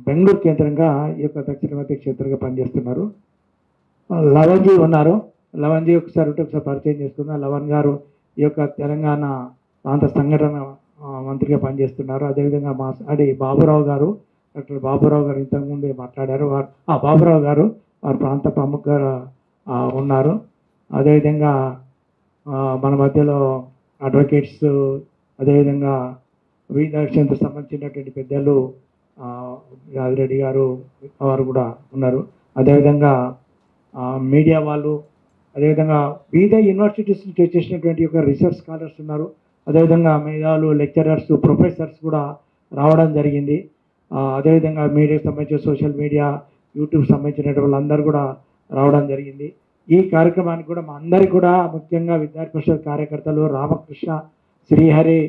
బెంగళూరు కేంద్రంగా ఈ యొక్క దక్షిణ మధ్య క్షేత్రంగా పనిచేస్తున్నారు. లవన్జీ ఉన్నారు, లవన్జీ ఒకసారి పరిచయం చేసుకుందాం. లవన్ గారు ఈ యొక్క తెలంగాణ ప్రాంత సంఘటన మంత్రిగా పనిచేస్తున్నారు. అదేవిధంగా మా బాబురావు గారు, డాక్టర్ బాబురావు గారు ఇంతకుముందే మాట్లాడారు, బాబురావు గారు వారి ప్రాంత ప్రముఖంగా ఉన్నారు. అదేవిధంగా మన మధ్యలో అడ్వకేట్స్, అదేవిధంగా వివిధ విషయాలకు సంబంధించినటువంటి పెద్దలు రాజిరెడ్డి గారు వారు కూడా ఉన్నారు. అదేవిధంగా మీడియా వాళ్ళు, అదేవిధంగా వివిధ యూనివర్సిటీస్ నుంచి వచ్చేసినటువంటి ఒక రీసెర్చ్ స్కాలర్స్ ఉన్నారు. అదేవిధంగా మేధావులు, లెక్చరర్స్, ప్రొఫెసర్స్ కూడా రావడం జరిగింది. అదేవిధంగా మీడియాకి సంబంధించిన సోషల్ మీడియా, యూట్యూబ్ సంబంధించిన వాళ్ళందరూ కూడా రావడం జరిగింది. ఈ కార్యక్రమానికి కూడా మా అందరికీ కూడా ముఖ్యంగా విద్యార్థి పరిషత్ కార్యకర్తలు రామకృష్ణ, శ్రీహరి,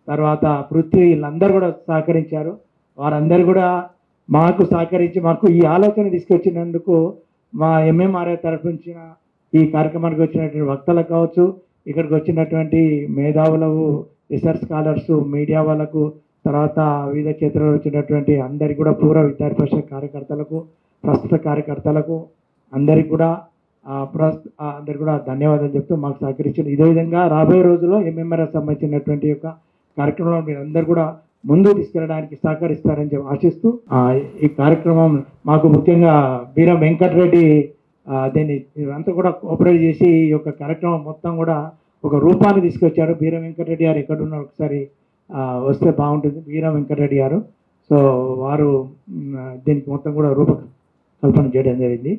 తర్వాత పృథ్వీ వీళ్ళందరూ కూడా సహకరించారు. వారందరూ కూడా మాకు సహకరించి మాకు ఈ ఆలోచన తీసుకొచ్చినందుకు మా ఎంఎంఆర్ఐ తరఫు నుంచి ఈ కార్యక్రమానికి వచ్చినటువంటి వక్తలకు కావచ్చు, ఇక్కడికి వచ్చినటువంటి మేధావులకు, రీసెర్చ్ స్కాలర్స్, మీడియా వాళ్ళకు, తర్వాత వివిధ క్షేత్రాల్లో వచ్చినటువంటి అందరికీ కూడా పూర్వ విద్యార్థి పరిషత్ కార్యకర్తలకు, ప్రస్తుత కార్యకర్తలకు అందరికీ కూడా అందరికీ కూడా ధన్యవాదాలు చెప్తూ మాకు సహకరించారు. ఇదే విధంగా రాబోయే రోజుల్లో ఎంఎంఆర్ఐ సంబంధించినటువంటి యొక్క కార్యక్రమంలో మీరు అందరూ కూడా ముందుకు తీసుకెళ్ళడానికి సహకరిస్తారని చెప్పి ఆశిస్తూ ఈ కార్యక్రమం మాకు ముఖ్యంగా బీరం వెంకటరెడ్డి దీన్ని అంతా కూడా కోఆపరేట్ చేసి ఈ యొక్క కార్యక్రమం మొత్తం కూడా ఒక రూపాన్ని తీసుకొచ్చారు. బీరం వెంకటరెడ్డి గారు ఎక్కడున్నారు ఒకసారి వస్తే బాగుంటుంది. బీరం వెంకటరెడ్డి గారు, సో వారు దీనికి మొత్తం కూడా రూపకల్పన చేయడం జరిగింది.